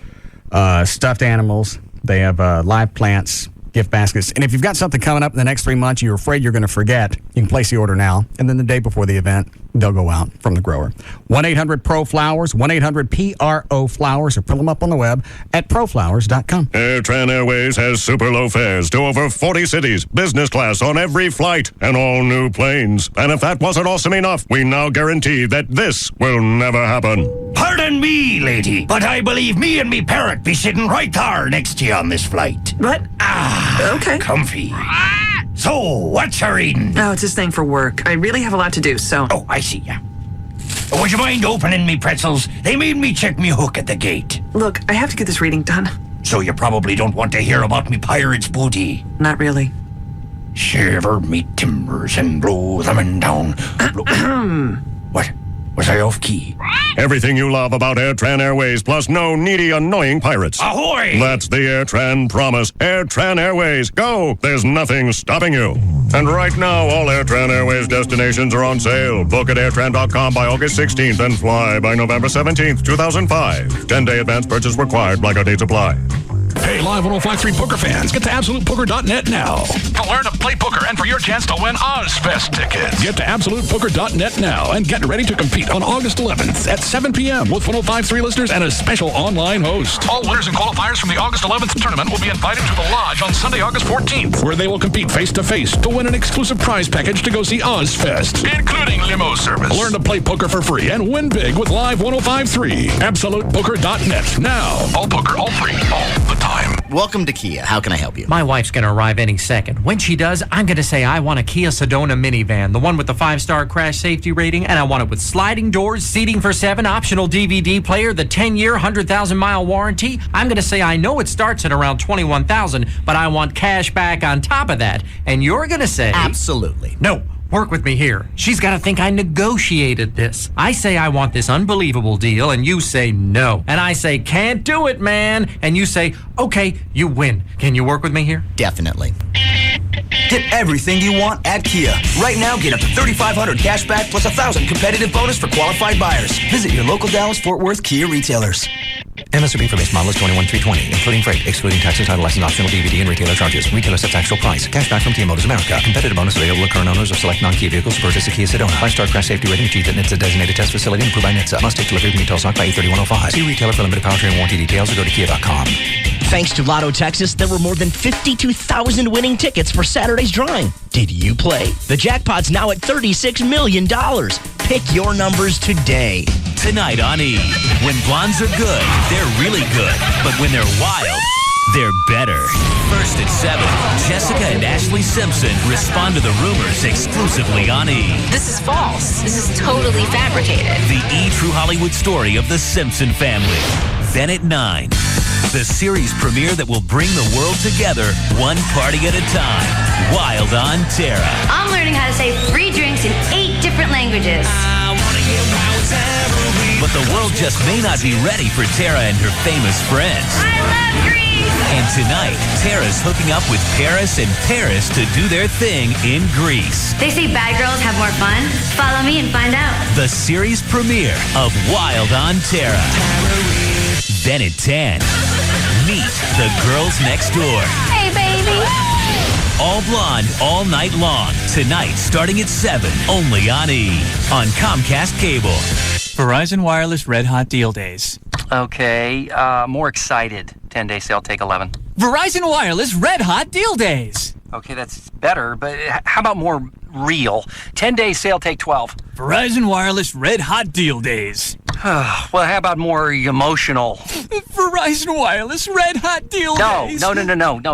stuffed animals. They have live plants, gift baskets. And if you've got something coming up in the next 3 months you're afraid you're going to forget, you can place the order now, and then the day before the event, they'll go out from the grower. 1-800-PRO-FLOWERS, 1-800-PRO-FLOWERS, or pull them up on the web at proflowers.com. AirTran Airways has super low fares to over 40 cities, business class on every flight, and all new planes. And if that wasn't awesome enough, we now guarantee that this will never happen. Pardon me, lady, but I believe me and me parrot be sitting right there next to you on this flight. What? Okay. Comfy. So, what's your reading? Oh, it's this thing for work. I really have a lot to do, so... Oh, I see ya. Would you mind opening me pretzels? They made me check me hook at the gate. Look, I have to get this reading done. So you probably don't want to hear about me pirate's booty. Not really. Shiver me timbers and blow them in down. What? Was I off key? Everything you love about AirTran Airways, plus no needy, annoying pirates. Ahoy! That's the AirTran promise. AirTran Airways, go! There's nothing stopping you. And right now, all AirTran Airways destinations are on sale. Book at airtran.com by August 16th and fly by November 17th, 2005. 10-day advance purchase required. Blackout dates apply. Hey, Live 105.3 poker fans, get to AbsolutePoker.net now to learn to play poker and for your chance to win Ozfest tickets. Get to AbsolutePoker.net now and get ready to compete on August 11th at 7 p.m. with 105.3 listeners and a special online host. All winners and qualifiers from the August 11th tournament will be invited to the Lodge on Sunday, August 14th, where they will compete face-to-face to win an exclusive prize package to go see Ozfest, including limo service. Learn to play poker for free and win big with Live 105.3. AbsolutePoker.net now. All poker, all free, all the time. Welcome to Kia. How can I help you? My wife's going to arrive any second. When she does, I'm going to say I want a Kia Sedona minivan, the one with the 5-star crash safety rating, and I want it with sliding doors, seating for 7, optional DVD player, the 10-year, 100,000-mile warranty. I'm going to say I know it starts at around $21,000, but I want cash back on top of that. And you're going to say... Absolutely. No. Work with me here. She's got to think I negotiated this. I say I want this unbelievable deal, and you say no. And I say, can't do it, man. And you say, okay, you win. Can you work with me here? Definitely. Get everything you want at Kia. Right now, get up to $3,500 cash back plus $1,000 competitive bonus for qualified buyers. Visit your local Dallas-Fort Worth Kia retailers. MSRP for base model is $21,320, including freight, excluding taxes, title, license, optional DVD, and retailer charges. Retailer sets actual price. Cash back from Kia Motors America. Competitive bonus available to current owners of select non-Kia vehicles to purchase a Kia Sedona. 5-star crash safety rating achieved at NHTSA designated test facility and approved by NHTSA. Must take delivery from retail stock by 8/31/05. See retailer for limited powertrain warranty details or go to kia.com. Thanks to Lotto Texas, there were more than 52,000 winning tickets for Saturday's drawing. Did you play? The jackpot's now at $36 million. Pick your numbers today. Tonight on E! When blondes are good, they're really good. But when they're wild, they're better. First at 7, Jessica and Ashley Simpson respond to the rumors exclusively on E! This is false. This is totally fabricated. The E! True Hollywood story of the Simpson family. Then at 9, the series premiere that will bring the world together one party at a time. Wild on Terra. I'm learning how to say free drinks in 8 different languages. I want to get wild every But the world just may not be ready for Tara and her famous friends. I love Greece! And tonight, Tara's hooking up with Paris and Paris to do their thing in Greece. They say bad girls have more fun. Follow me and find out. The series premiere of Wild on Tara. Then at 10, meet the girls next door. Hey, baby! All blonde, all night long. Tonight, starting at 7, only on E! On Comcast Cable. Verizon Wireless Red Hot Deal Days. Okay, more excited. 10-day sale, take 11. Verizon Wireless Red Hot Deal Days. Okay, that's better, but how about more real? 10-day sale, take 12. Verizon Wireless Red Hot Deal Days. Well, how about more emotional? Verizon Wireless Red Hot Deal Days. No,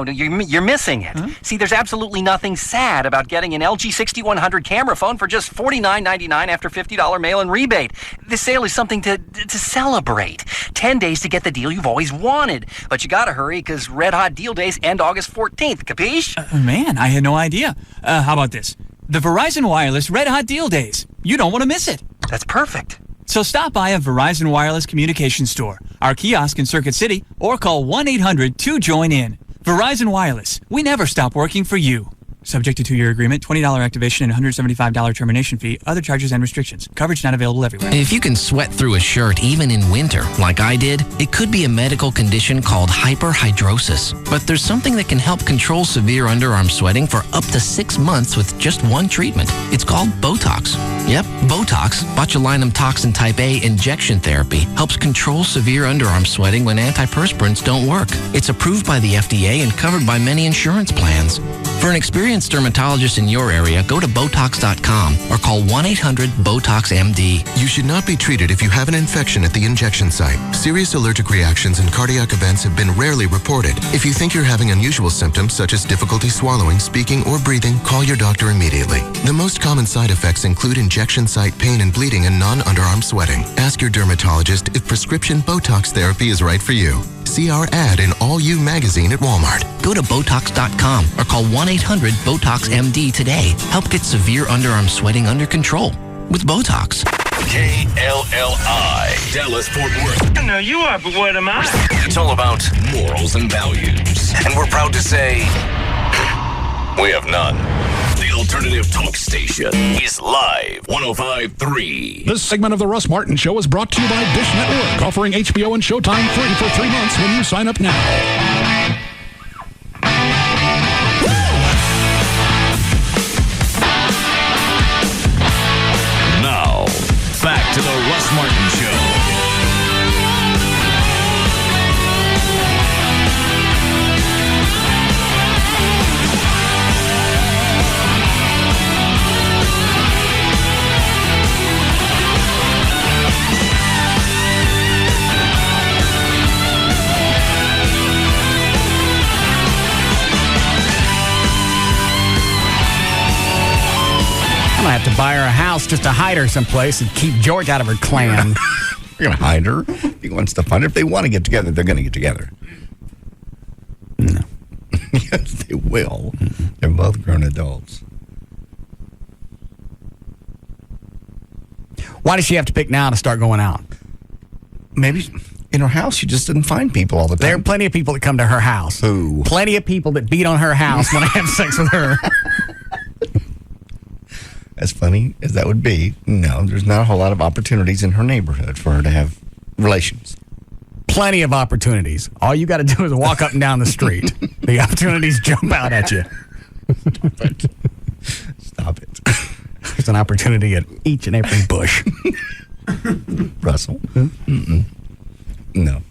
you're missing it. Huh? See, there's absolutely nothing sad about getting an LG 6100 camera phone for just $49.99 after $50 mail-in rebate. This sale is something to celebrate. 10 days to get the deal you've always wanted. But you gotta hurry, because Red Hot Deal Days end August 14th. Capiche? Man, I had no idea. How about this? The Verizon Wireless Red Hot Deal Days. You don't want to miss it. That's perfect. So stop by a Verizon Wireless Communications store, our kiosk in Circuit City, or call 1-800-2-JOIN-IN. Verizon Wireless. We never stop working for you. Subject to 2-year agreement, $20 activation, and $175 termination fee. Other charges and restrictions. Coverage not available everywhere. If you can sweat through a shirt even in winter, like I did, it could be a medical condition called hyperhidrosis. But there's something that can help control severe underarm sweating for up to 6 months with just one treatment. It's called Botox. Yep, Botox, botulinum toxin type A injection therapy, helps control severe underarm sweating when antiperspirants don't work. It's approved by the FDA and covered by many insurance plans. For an experienced dermatologist in your area, go to Botox.com or call 1-800-BOTOX-MD. You should not be treated if you have an infection at the injection site. Serious allergic reactions and cardiac events have been rarely reported. If you think you're having unusual symptoms such as difficulty swallowing, speaking, or breathing, call your doctor immediately. The most common side effects include injection site pain and bleeding and non-underarm sweating. Ask your dermatologist if prescription Botox therapy is right for you. See our ad in All You magazine at Walmart. Go to Botox.com or call 1-800-BOTOX-MD today. Help get severe underarm sweating under control with Botox. KLLI, Dallas, Fort Worth. I know you are, but what am I? It's all about morals and values. And we're proud to say, we have none. The alternative talk station is live 105.3. This segment of the Russ Martin Show is brought to you by Dish Network, offering HBO and Showtime free for 3 months when you sign up now. Now, back to the Russ Martin Show. I'm going to have to buy her a house just to hide her someplace and keep George out of her clan. You're going to hide her? He wants to find her. If they want to get together, they're going to get together. No. Yes, they will. They're both grown adults. Why does she have to pick now to start going out? Maybe in her house, she just didn't find people all the time. There are plenty of people that come to her house. Who? Plenty of people that beat on her house when I have sex with her. As funny as that would be, no, there's not a whole lot of opportunities in her neighborhood for her to have relations. Plenty of opportunities. All you got to do is walk up and down the street. The opportunities jump out at you. Stop it. There's an opportunity at each and every bush. Russell? Mm-mm. No.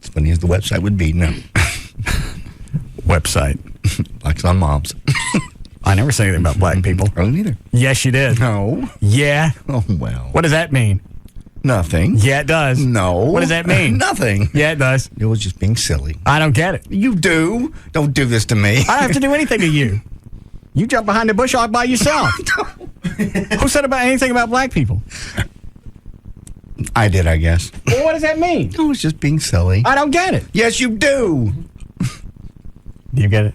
As funny as the website would be, no. Website. Blacks on Moms. I never say anything about black people. I don't either. Yes, you did. No. Yeah. Oh, well. What does that mean? Nothing. Yeah, it does. No. What does that mean? Nothing. Yeah, it does. It was just being silly. I don't get it. You do. Don't do this to me. I don't have to do anything to you. You jump behind the bush all by yourself. Who said about anything about black people? I did, I guess. Well, what does that mean? I was just being silly. I don't get it. Yes, you do. Do you get it?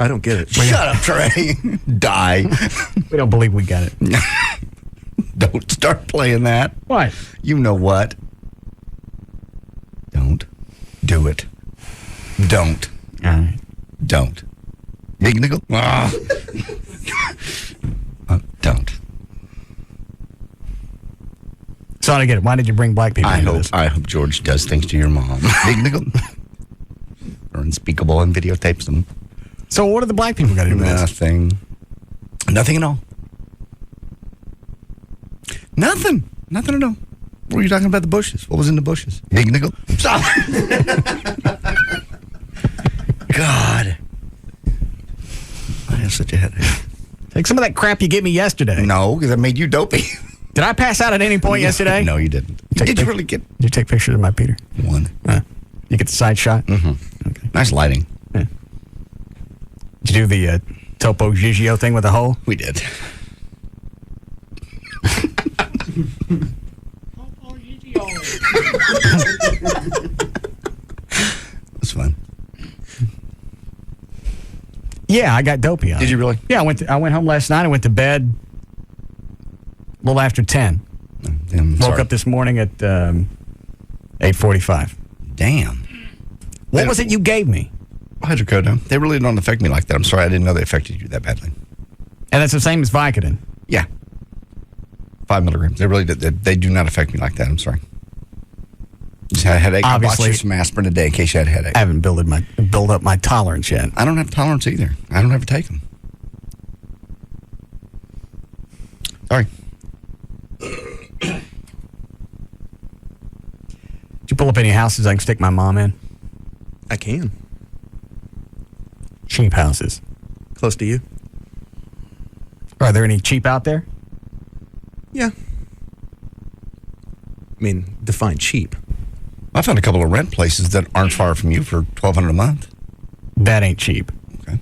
I don't get it. Shut up, Trey. Die. We don't believe we got it. Don't start playing that. What? You know what? Don't do it. Don't. All right. Don't. Big nickel. Don't. So I get it. Why did you bring black people into this? I hope George does things to your mom. Big nickel. Or unspeakable and videotapes them. So what do the black people got to do with this? Nothing. Nothing at all. Nothing. Nothing at all. What were you talking about the bushes? What was in the bushes? Big nickel. Stop. God. I have such a headache. Take some of that crap you gave me yesterday. No, because I made you dopey. Did I pass out at any point yesterday? No, you didn't. Did you really get... Did you take pictures of my Peter? One. You get the side shot? Mm-hmm. Okay. Nice lighting. Yeah. Did you do the Topo Gigio thing with the hole? We did. That's fun. Yeah, I got dopey on it. Did you really? Yeah, I went home last night. I went to bed a little after 10. Woke up this morning at 8:45. Damn. What was it you gave me? Hydrocodone. They really don't affect me like that. I'm sorry, I didn't know they affected you that badly. And that's the same as Vicodin? Yeah. 5 milligrams. They really they do not affect me like that. I'm sorry. Just had a headache. Obviously, I bought you some aspirin a day in case you had a headache. I haven't built up my tolerance yet. I don't have tolerance either. I don't ever take them. Sorry. Did you pull up any houses I can stick my mom in? I can. Cheap houses. Close to you? Are there any cheap out there? Yeah. I mean, define cheap. I found a couple of rent places that aren't far from you for $1,200 a month. That ain't cheap. Okay.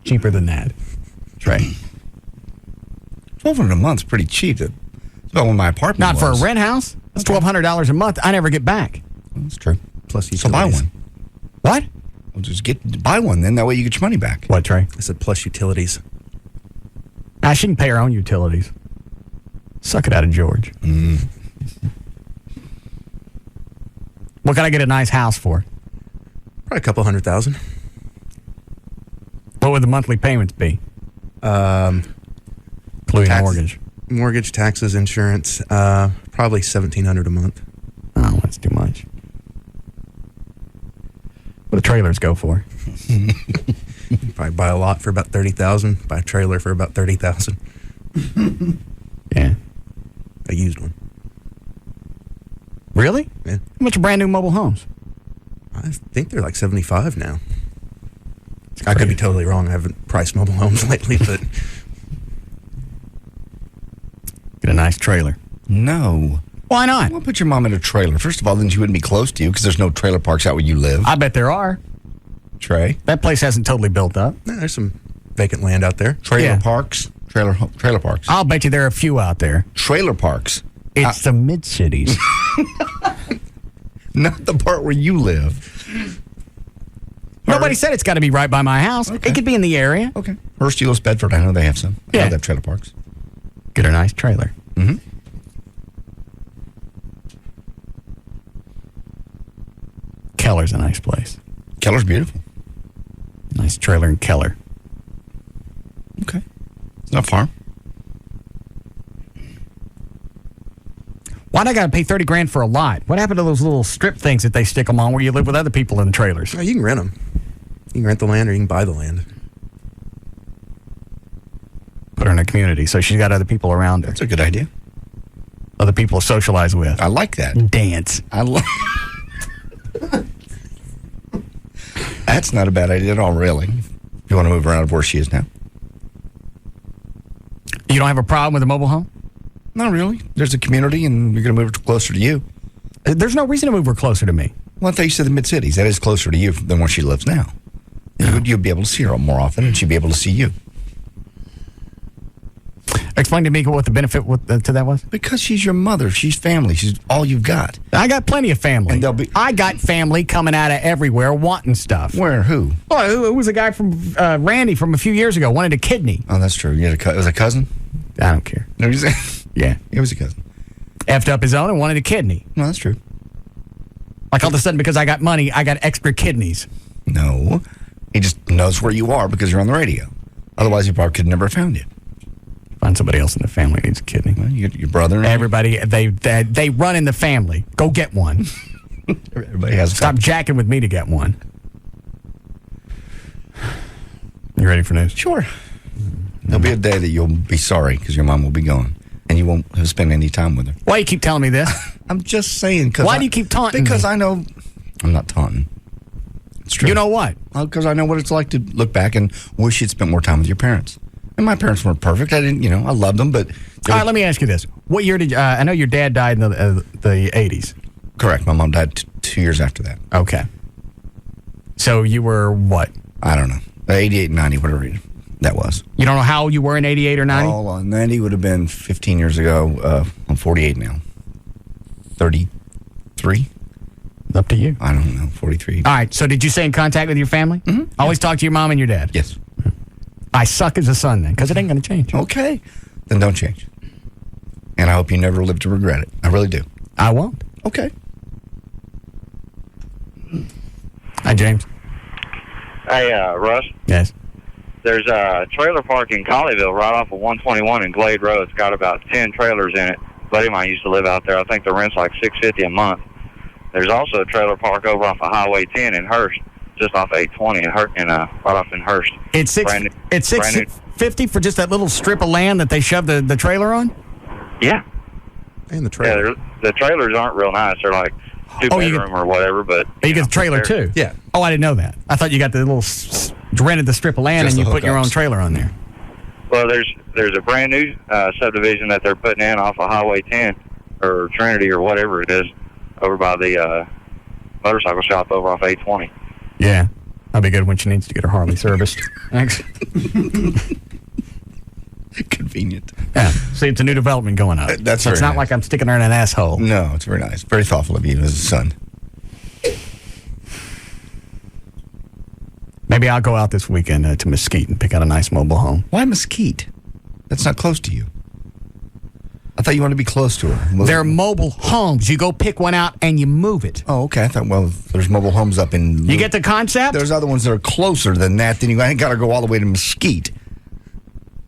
Cheaper than that. That's right. $1,200 a month's pretty cheap. That's about what my apartment Not was. for a rent house. That's $1,200 a month. I never get back. That's true. Plus So buy utilities. one. What? Well, just buy one, then that way you get your money back. What, Trey? I said plus utilities. She can pay her own utilities. Suck it out of George. What can I get a nice house for? Probably a couple $100,000. What would the monthly payments be? Including mortgage. Mortgage, taxes, insurance, probably $1,700 a month. Oh, that's too much. What do trailers go for? Probably buy a lot for about $30,000. Buy a trailer for about $30,000. Yeah. I used one. Really? Yeah. How much are brand new mobile homes? I think they're like 75 now. I could be totally wrong. I haven't priced mobile homes lately, but get a nice trailer. No. Why not? Well, put your mom in a trailer. First of all, then she wouldn't be close to you because there's no trailer parks out where you live. I bet there are. Trey? That place hasn't totally built up. yeah, there's some vacant land out there. Trailer parks? Trailer parks. I'll bet you there are a few out there. Trailer parks. It's the mid-cities. Not the part where you live. Nobody said it's got to be right by my house. Okay. It could be in the area. Okay. Hurst, Elos, Bedford, I know they have some. I know they have trailer parks. Get a nice trailer. Mm-hmm. Keller's a nice place. Keller's beautiful. Nice trailer in Keller. Okay. It's not far. Why'd I got to pay $30,000 for a lot? What happened to those little strip things that they stick them on where you live with other people in trailers? Oh, you can rent them. You can rent the land or you can buy the land. Put her in a community so she's got other people around her. That's a good idea. Other people to socialize with. I like that. Dance. I like. That's not a bad idea at all, really. You want to move around where she is now? You don't have a problem with a mobile home? Not really. There's a community, and you're going to move it closer to you. There's no reason to move her closer to me. Well, I thought you said the mid-cities. That is closer to you than where she lives now. You'd be able to see her more often, and she'd be able to see you. Explain to me what the benefit to that was. Because she's your mother. She's family. She's all you've got. I got plenty of family. And I got family coming out of everywhere wanting stuff. Where? Who? Oh, it was a guy from Randy from a few years ago. Wanted a kidney. Oh, that's true. You had it was a cousin? I don't care. No, you said? Yeah. It was a cousin. Effed up his own and wanted a kidney. No, that's true. Like all of a sudden, because I got money, I got extra kidneys. No. He just knows where you are because you're on the radio. Otherwise, he probably could never have found you. Find somebody else in the family needs a kidney. Well, you get your brother. And everybody, they run in the family. Go get one. Everybody has. Stop jacking with me to get one. You ready for news? Sure. There'll be a day that you'll be sorry because your mom will be gone and you won't have spent any time with her. Why do you keep telling me this? I'm just saying. Why do you keep taunting Because me? I know. I'm not taunting. It's true. You know what? Because I know what it's like to look back and wish you'd spent more time with your parents. And my parents weren't perfect. I didn't, I loved them, but... All right, let me ask you this. What year did I know your dad died in the 80s? Correct. My mom died 2 years after that. Okay. So you were what? I don't know. 88, 90, whatever that was. You don't know how old you were in 88 or 90? Oh, 90 would have been 15 years ago. I'm 48 now. 33? Up to you. I don't know. 43. All right, so did you stay in contact with your family? Mm-hmm. Always talk to your mom and your dad? Yes. I suck as a son then, because it ain't going to change. Okay. Then don't change. And I hope you never live to regret it. I really do. I won't. Okay. Hi, James. Hey, Russ. Yes. There's a trailer park in Colleyville right off of 121 in Glade Road. It's got about 10 trailers in it. A buddy of mine used to live out there. I think the rent's like $650 a month. There's also a trailer park over off of Highway 10 in Hurst, just off 820 right off in Hurst. It's $650 for just that little strip of land that they shoved the trailer on? Yeah. And the trailer. Yeah, the trailers aren't real nice. They're like two-bedroom or whatever, but... You get the trailer, too? Yeah. Oh, I didn't know that. I thought you got the little... rented the strip of land Just and you the put your own trailer on there. Well, there's a brand new subdivision that they're putting in off of Highway 10, or Trinity, or whatever it is, over by the motorcycle shop over off 820. Yeah. That'd be good when she needs to get her Harley serviced. Thanks. Convenient. Yeah. See, it's a new development going up. That's so it's very not nice. like I'm sticking her in an asshole. No, it's very nice. Very thoughtful of you as a son. Maybe I'll go out this weekend to Mesquite and pick out a nice mobile home. Why Mesquite? That's not close to you. I thought you wanted to be close to her. They're mobile homes. You go pick one out and you move it. Oh, okay. I thought, well, there's mobile homes up in... You get the concept? There's other ones that are closer than that. Then you ain't got to go all the way to Mesquite.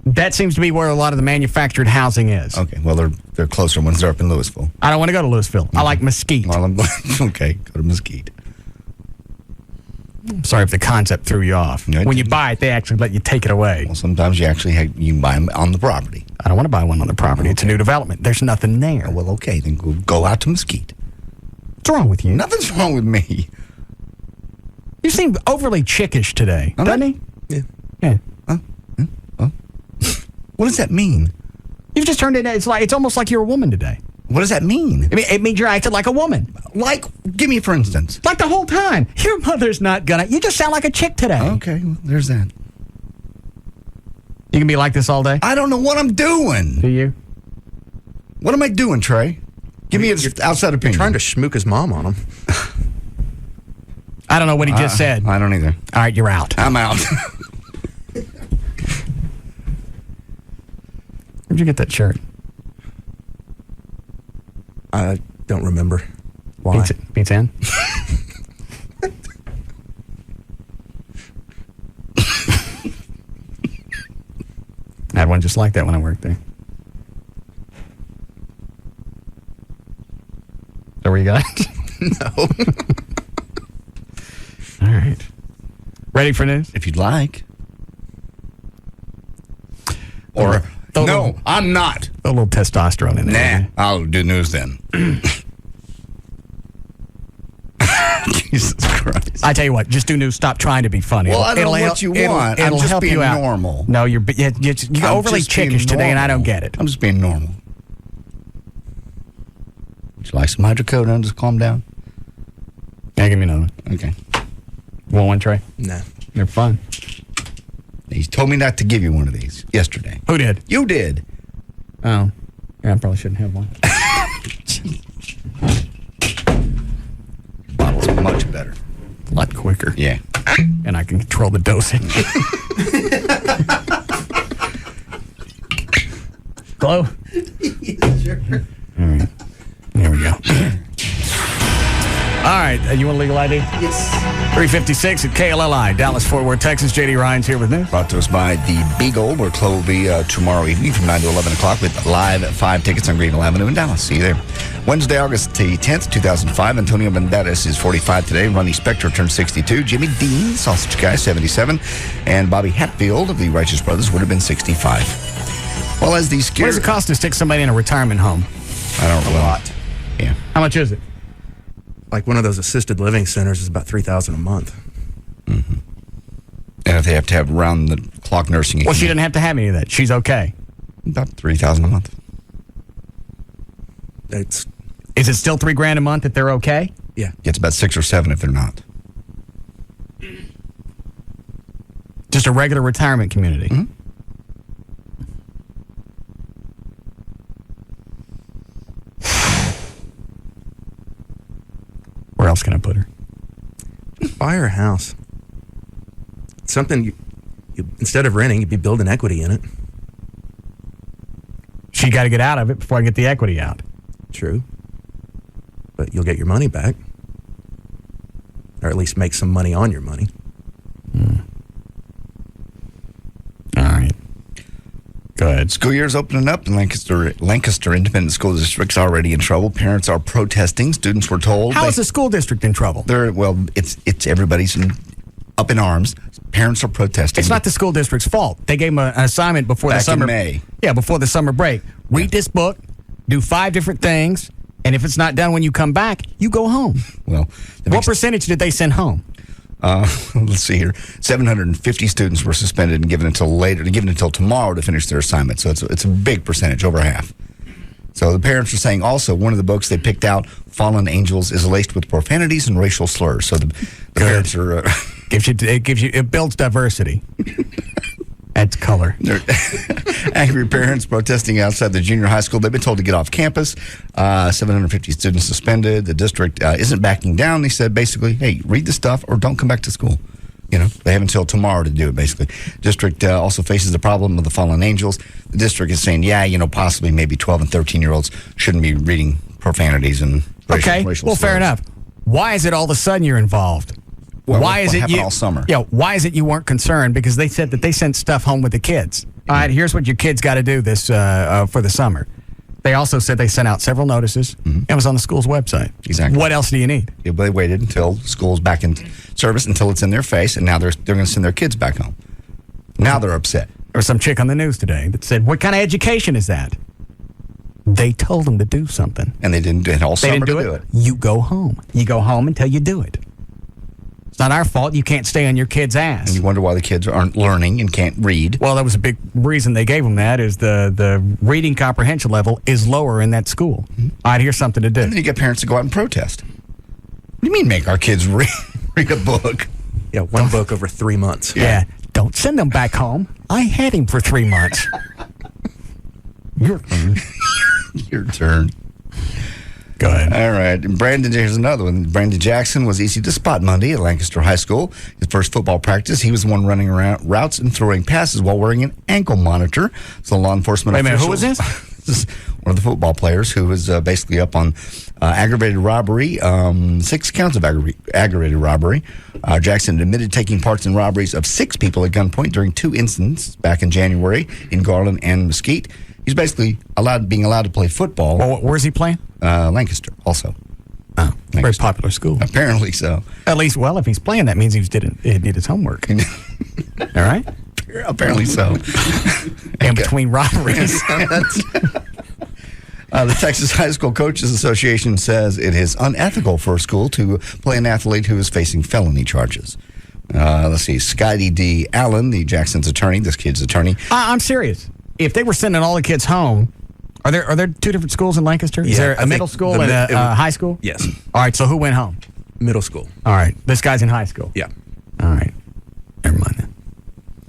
That seems to be where a lot of the manufactured housing is. Okay, well, they're closer ones. They're up in Louisville. I don't want to go to Louisville. I like Mesquite. Well, okay, go to Mesquite. Sorry if the concept threw you off. No, when you buy it, they actually let you take it away. Well, sometimes you actually you can buy them on the property. I don't want to buy one on the property. Okay. It's a new development. There's nothing there. Oh, well, okay, then go out to Mesquite. What's wrong with you? Nothing's wrong with me. You seem overly chickish today, doesn't he? Yeah. Yeah. What does that mean? You've just turned it. It's almost like you're a woman today. What does that mean? It means you're acting like a woman. Like, give me for instance. Like the whole time. Your mother's not gonna. You just sound like a chick today. Okay, well, there's that. You can be like this all day? I don't know what I'm doing. Do you? What am I doing, Trey? Give me an outside opinion. You're trying to schmook his mom on him. I don't know what he just said. I don't either. All right, you're out. I'm out. Where'd you get that shirt? I don't remember. Why? Pizza Inn? I had one just like that when I worked there. Is that where you got it? No. All right. Ready for news? If you'd like. Or... No, I'm not. A little testosterone in there. Nah, I'll do news then. Jesus Christ. I tell you what, just do news. Stop trying to be funny. Well, I don't know what you want. I'm just help being you out. normal. No, you're overly chickish today, and I don't get it. I'm just being normal. Would you like some hydrocodone? Just calm down. Yeah, give me another one. Okay. Want one, Trey? No. They're fun. He told me not to give you one of these yesterday. Who did? You did. Oh. Yeah, I probably shouldn't have one. Bottle's much better. A lot quicker. Yeah. And I can control the dosage. Glow? Sure. All right. There we go. All right. You want a legal ID? Yes. 356 at KLLI, Dallas, Fort Worth, Texas. J.D. Ryan's here with news. Brought to us by the Beagle, where Chloe will be tomorrow evening from 9 to 11 o'clock with live 5 tickets on Greenville Avenue in Dallas. See you there. Wednesday, August the 10th, 2005. Antonio Banderas is 45 today. Ronnie Spector turned 62. Jimmy Dean, Sausage Guy, 77. And Bobby Hatfield of the Righteous Brothers would have been 65. Well, as these What does it cost to stick somebody in a retirement home? I don't know. A lot. Yeah. How much is it? Like one of those assisted living centers is about $3,000 a month. Mm-hmm. And if they have to have round-the-clock nursing... Well, she didn't have to have any of that. She's okay. About $3,000 a month. Is it still $3,000 a month if they're okay? Yeah. It's about 6 or 7 if they're not. Just a regular retirement community. Mm-hmm. Where else can I put her? Just buy her a house. Something you instead of renting, you'd be building equity in it. She got to get out of it before I get the equity out. True. But you'll get your money back. Or at least make some money on your money. All right. Go ahead. School year's opening up in Lancaster Independent School District's already in trouble. Parents are protesting. Students were told. How is the school district in trouble? It's everybody's up in arms. Parents are protesting. It's not the school district's fault. They gave them an assignment before the summer. Back in May. Yeah, before the summer break. Read this book, do 5 different things, and if it's not done when you come back, you go home. Well, what percentage did they send home? Let's see here. 750 students were suspended and given until tomorrow to finish their assignment. So it's a big percentage, over half. So the parents are saying also one of the books they picked out, Fallen Angels, is laced with profanities and racial slurs. So the parents are it builds diversity. Adds color. Angry parents protesting outside the junior high school. They've been told to get off campus. 750 students suspended. The district isn't backing down. They said basically, hey, read the stuff or don't come back to school. They have until tomorrow to do it, basically. District also faces the problem of the fallen angels. The district is saying, possibly maybe 12 and 13-year-olds shouldn't be reading profanities and racial slurs. Fair enough. Why is it all of a sudden you're involved? Well, why is it happened all summer? Yeah, why is it you weren't concerned? Because they said that they sent stuff home with the kids. All right, here's what your kids got to do this for the summer. They also said they sent out several notices. It was on the school's website. Exactly. What else do you need? Yeah, they waited until school's back in service, until it's in their face, and now they're going to send their kids back home. Now they're upset. There was some chick on the news today that said, "What kind of education is that?" They told them to do something, and they didn't do it all summer to do it. You go home. You go home until you do it. It's not our fault you can't stay on your kid's ass. And you wonder why the kids aren't learning and can't read. Well, that was a big reason they gave them that, is the reading comprehension level is lower in that school. All right, here's something to do. And then you get parents to go out and protest. What do you mean make our kids read a book? Yeah, one book over 3 months. Yeah. Don't send them back home. I had him for 3 months. Your turn. Your turn. Go ahead. All right. And Brandon, here's another one. Brandon Jackson was easy to spot Monday at Lancaster High School. His first football practice, he was the one running around routes and throwing passes while wearing an ankle monitor. So law enforcement officials... Wait a minute, who was this? This is one of the football players who was basically up on aggravated robbery, 6 counts of aggravated robbery. Jackson admitted taking parts in robberies of 6 people at gunpoint during 2 incidents back in January in Garland and Mesquite. He's basically being allowed to play football. Well, where's he playing? Lancaster, also. Oh, very popular school. Apparently so. At least, well, if he's playing, that means he did his homework. All right? Apparently so. And between robberies. The Texas High School Coaches Association says it is unethical for a school to play an athlete who is facing felony charges. Let's see. Scotty D. Allen, the Jackson's attorney, this kid's attorney. I'm serious. If they were sending all the kids home, are there 2 different schools in Lancaster? Is there a middle school and a high school? Yes. All right, so who went home? Middle school. All right, this guy's in high school. Yeah. All right. Never mind then.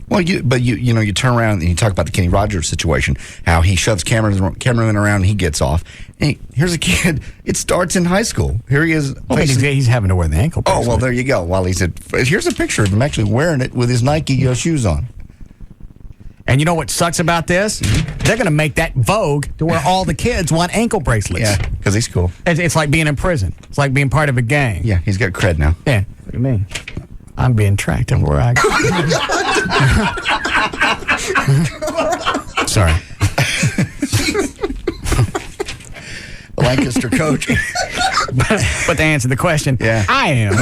Well, you turn around and you talk about the Kenny Rogers situation, how he shoves cameramen around and he gets off. Hey, here's a kid. It starts in high school. Here he is. He's having to wear the ankle bracelet. Oh, well, there you go. While he's here's a picture of him actually wearing it with his Nike shoes on. And you know what sucks about this? They're going to make that vogue to where all the kids want ankle bracelets. Yeah, because he's cool. It's like being in prison. It's like being part of a gang. Yeah, he's got cred now. Yeah, look at me. I'm being tracked everywhere I go. Sorry. The Lancaster coach. But to answer the question, I am.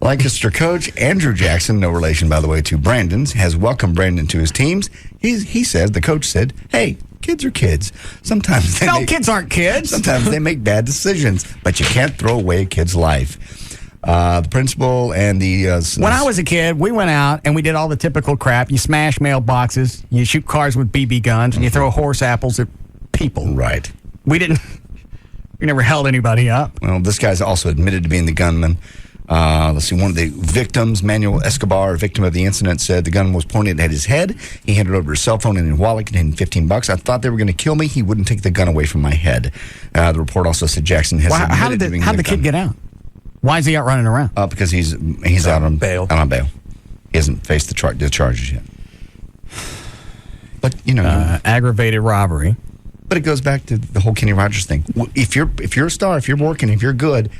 Lancaster coach Andrew Jackson, no relation, by the way, to Brandon's, has welcomed Brandon to his teams. The coach said, hey, kids are kids. Sometimes kids aren't kids. Sometimes they make bad decisions, but you can't throw away a kid's life. The principal and the... when I was a kid, we went out and we did all the typical crap. You smash mailboxes, you shoot cars with BB guns, and you throw horse apples at people. Right. We never held anybody up. Well, this guy's also admitted to being the gunman. Let's see, one of the victims, Manuel Escobar, a victim of the incident, said the gun was pointed at his head. He handed over his cell phone and his wallet containing $15. I thought they were going to kill me. He wouldn't take the gun away from my head. The report also said Jackson has admitted to being How did the kid get out? Why is he out running around? Because he's out on bail. Out on bail. He hasn't faced the charges yet. But aggravated robbery. But it goes back to the whole Kenny Rogers thing. If you're a star, if you're working, if you're good.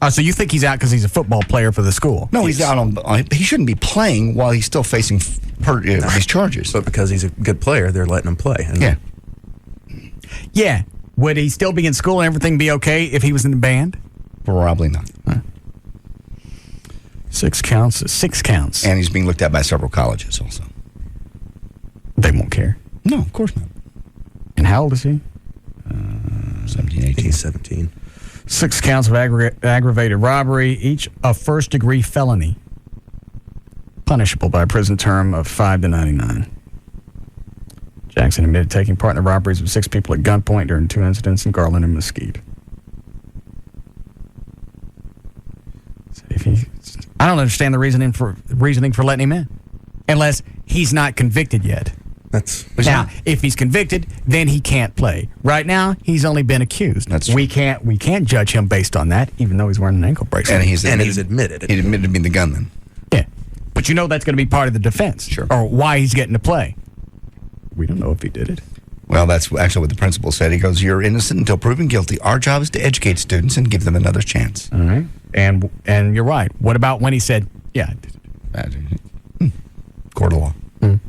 So you think he's out because he's a football player for the school? No, he's out on. He shouldn't be playing while he's still facing these charges. But because he's a good player, they're letting him play. Yeah. Yeah. Would he still be in school and everything be okay if he was in the band? Probably not. 6 counts. 6 counts. And he's being looked at by several colleges also. They won't care. No, of course not. And how old is he? 17, 18. He's 17. 6 counts of aggravated robbery, each a first-degree felony, punishable by a prison term of 5 to 99. Jackson admitted taking part in the robberies of 6 people at gunpoint during 2 incidents in Garland and Mesquite. I don't understand the reasoning for letting him in, unless he's not convicted yet. Now, if he's convicted, then he can't play. Right now, he's only been accused. We can't judge him based on that, even though he's wearing an ankle bracelet. And he's admitted it. He admitted to being the gunman. Yeah. But that's going to be part of the defense. Sure. Or why he's getting to play. We don't know if he did it. Well, that's actually what the principal said. He goes, "You're innocent until proven guilty. Our job is to educate students and give them another chance." All right. And you're right. What about when he said, yeah. Court of law. Okay.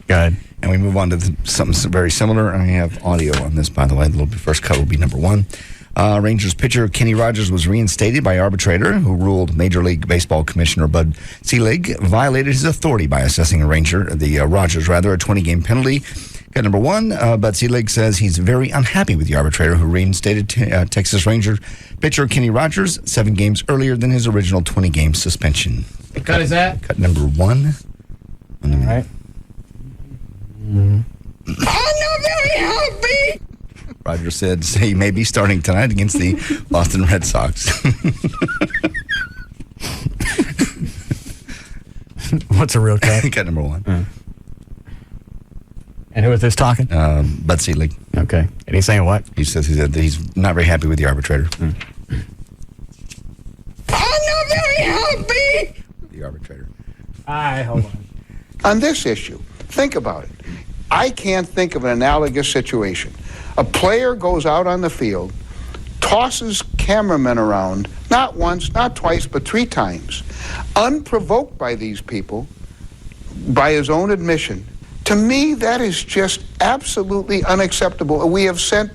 Good. And we move on to something very similar. I have audio on this, by the way. The first cut will be number 1. Rangers pitcher Kenny Rogers was reinstated by arbitrator who ruled Major League Baseball Commissioner Bud Selig violated his authority by assessing Rogers a 20-game penalty. Cut number 1, Bud Selig says he's very unhappy with the arbitrator who reinstated Texas Ranger pitcher Kenny Rogers 7 games earlier than his original 20-game suspension. What cut is that? Cut number 1. All right. I'm not very happy. Rogers said he may be starting tonight against the Boston Red Sox. What's a real cut? Cut number 1. And who is this talking? Bud Selig. Okay. And he's saying what? He said he's not very happy with the arbitrator. I'm not very happy. The arbitrator. Hold on. On this issue, think about it. I can't think of an analogous situation. A player goes out on the field, tosses cameramen around, not once, not twice, but 3 times, unprovoked by these people, by his own admission. To me, that is just absolutely unacceptable. We have sent,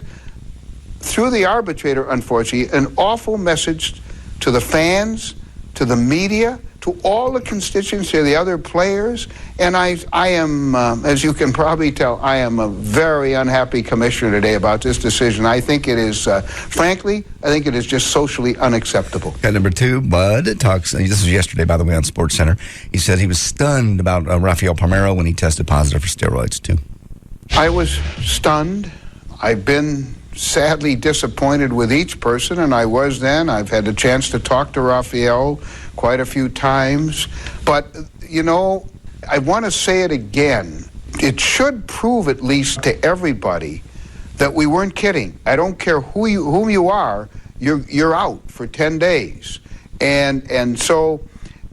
through the arbitrator, unfortunately, an awful message to the fans, to the media, to all the constituents, to the other players, and I am, as you can probably tell, I am a very unhappy commissioner today about this decision. I think it is, frankly, I think it is just socially unacceptable. Cut number 2, Bud talks, this was yesterday, by the way, on SportsCenter. He said he was stunned about Rafael Palmeiro when he tested positive for steroids, too. I was stunned. I've been sadly disappointed with each person, and I was then. I've had a chance to talk to Rafael quite a few times. But, I want to say it again. It should prove, at least to everybody, that we weren't kidding. I don't care whom you are, you're out for 10 days. And so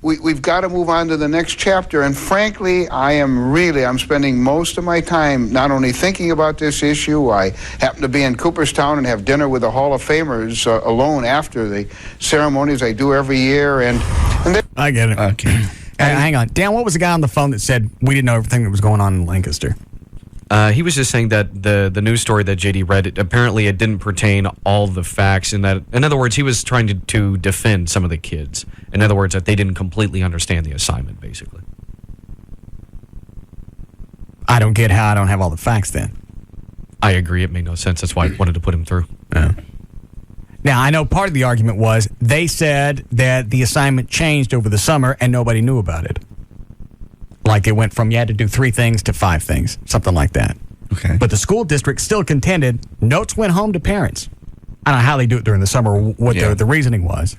we've got to move on to the next chapter. And frankly, I'm spending most of my time not only thinking about this issue. I happen to be in Cooperstown and have dinner with the Hall of Famers alone after the ceremonies I do every year. And I get it. Okay. Hang on. Dan, what was the guy on the phone that said we didn't know everything that was going on in Lancaster? He was just saying that the news story that JD read, apparently it didn't pertain all the facts, and that, in other words, he was trying to defend some of the kids. In other words, that they didn't completely understand the assignment, basically. I don't get how I don't have all the facts then. I agree. It made no sense. That's why I wanted to put him through. Yeah. Now, I know part of the argument was they said that the assignment changed over the summer and nobody knew about it. Like it went from you had to do 3 things to 5 things, something like that. Okay. But the school district still contended notes went home to parents. I don't know how they do it during the summer, what the reasoning was.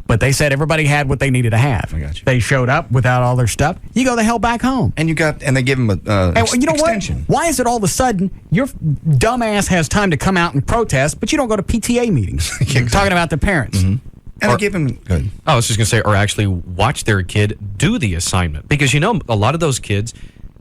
But they said everybody had what they needed to have. I got you. They showed up without all their stuff. You go the hell back home. And they give them extension. What? Why is it all of a sudden your dumbass has time to come out and protest, but you don't go to PTA meetings? Exactly. Talking about the parents. Mm-hmm. And I give them good. I was just going to say, or actually watch their kid do the assignment. Because, a lot of those kids,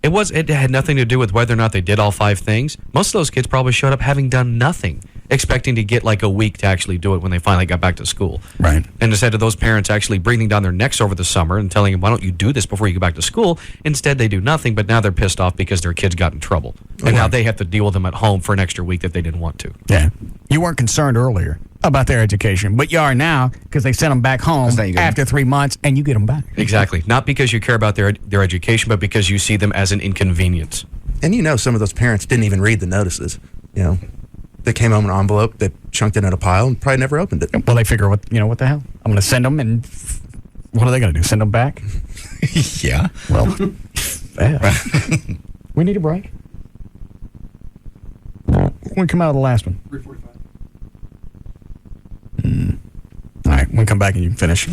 it had nothing to do with whether or not they did all 5 things. Most of those kids probably showed up having done nothing, expecting to get like a week to actually do it when they finally got back to school. Right. And instead of those parents actually breathing down their necks over the summer and telling them, why don't you do this before you go back to school? Instead, they do nothing, but now they're pissed off because their kids got in trouble. And now they have to deal with them at home for an extra week that they didn't want to. Yeah. You weren't concerned earlier about their education, but you are now because they sent them back home after 3 months and you get them back. Exactly. Not because you care about their education, but because you see them as an inconvenience. And some of those parents didn't even read the notices. They came home in an envelope, they chunked it in a pile, and probably never opened it. Well, they figure, what the hell? I'm going to send them, and what are they going to do? Send them back? Yeah. Well, we need a break. When we come out of the last one. 3:45. All right, when we come back and you can finish.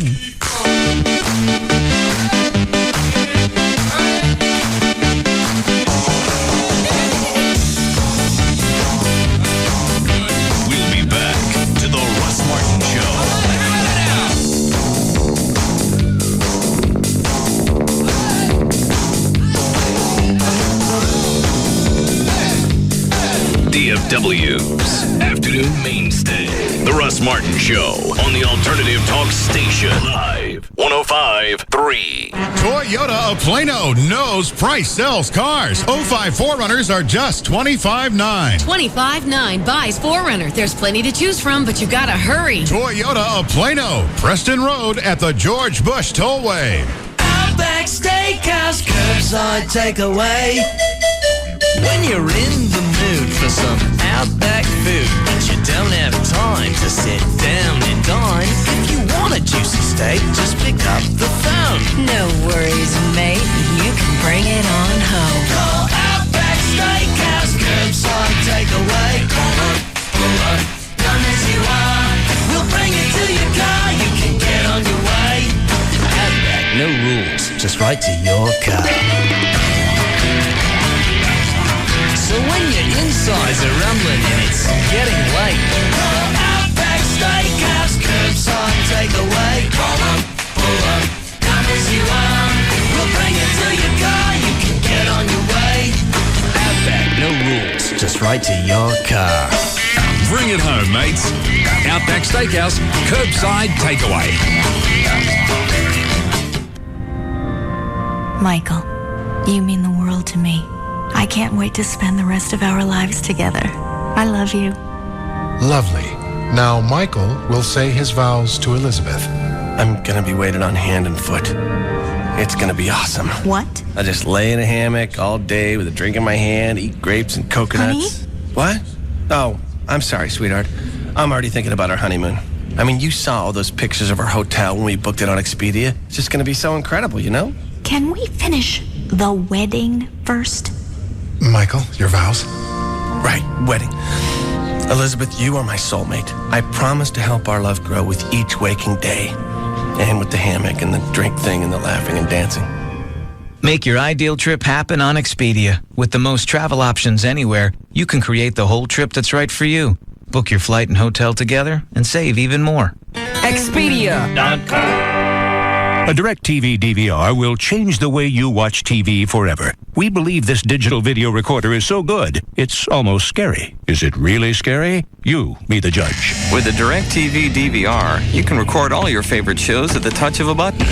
DFW's afternoon mainstay. The Russ Martin Show on the Alternative Talk Station. Live 105.3. Toyota of Plano knows price sells cars. 05 4Runners are just $25,900. $25,900 buys 4Runner. There's plenty to choose from, but you gotta hurry. Toyota of Plano, Preston Road at the George Bush Tollway. Outback Steakhouse, curbside takeaway. When you're in the mood for some Outback food, but you don't have time to sit down and dine, if you want a juicy steak, just pick up the phone. No worries, mate. You can bring it on home. Call Outback Steakhouse, curbside takeaway. Pull up, come as you are. We'll bring it to your car. You can get on your way. Outback, no rules, just right to your car. So when your insides are rumbling and it's getting late, call Outback Steakhouse, curbside takeaway. Pull up, come as you are. We'll bring it to your car. You can get on your way. Outback, no rules, just right to your car. Bring it home, mates. Outback Steakhouse, curbside takeaway. Michael, you mean the world to me. I can't wait to spend the rest of our lives together. I love you. Lovely. Now, Michael will say his vows to Elizabeth. I'm gonna be waited on hand and foot. It's gonna be awesome. What? I just lay in a hammock all day with a drink in my hand, eat grapes and coconuts. Honey? What? Oh, I'm sorry, sweetheart. I'm already thinking about our honeymoon. I mean, you saw all those pictures of our hotel when we booked it on Expedia. It's just gonna be so incredible, you know? Can we finish the wedding first? Michael, your vows? Right, wedding. Elizabeth, you are my soulmate. I promise to help our love grow with each waking day. And with the hammock and the drink thing and the laughing and dancing. Make your ideal trip happen on Expedia. With the most travel options anywhere, you can create the whole trip that's right for you. Book your flight and hotel together and save even more. Expedia.com. A DirecTV DVR will change the way you watch TV forever. We believe this digital video recorder is so good, it's almost scary. Is it really scary? You be the judge. With a DirecTV DVR, you can record all your favorite shows at the touch of a button.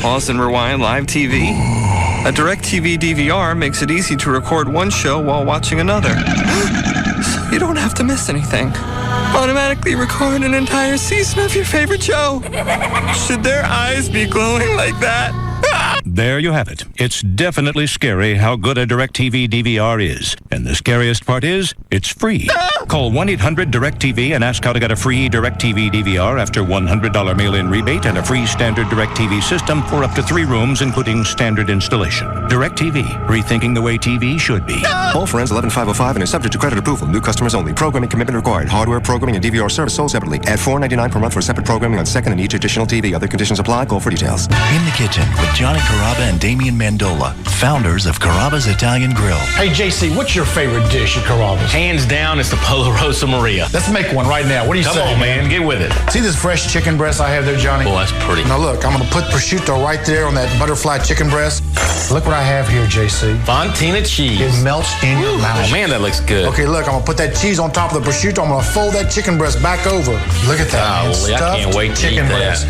Pause and rewind live TV. A DirecTV DVR makes it easy to record one show while watching another. So you don't have to miss anything. Automatically record an entire season of your favorite show. Should their eyes be glowing like that? There you have it. It's definitely scary how good a DirecTV DVR is. And the scariest part is, it's free. Call 1-800-DirecTV and ask how to get a free DirecTV DVR after $100 mail-in rebate and a free standard DirecTV system for up to 3 rooms, including standard installation. DirecTV, rethinking the way TV should be. All friends 11505 and is subject to credit approval. New customers only. Programming commitment required. Hardware, programming, and DVR service sold separately. Add $4.99 per month for separate programming on second and each additional TV. Other conditions apply. Call for details. In the kitchen with Johnny Carrabba and Damian Mandola, founders of Carrabba's Italian Grill. Hey, JC, what's your favorite dish at Carrabba's? Hands down, it's the Polo Rosa Maria. Let's make one right now. What do you say? Come on, man. Get with it. See this fresh chicken breast I have there, Johnny? Oh, that's pretty. Now, look, I'm going to put prosciutto right there on that butterfly chicken breast. Look what I have here, JC. Fontina cheese. It melts in your mouth. Oh, man, that looks good. Okay, look, I'm going to put that cheese on top of the prosciutto. I'm going to fold that chicken breast back over. Look at that, man. I can't wait to eat that.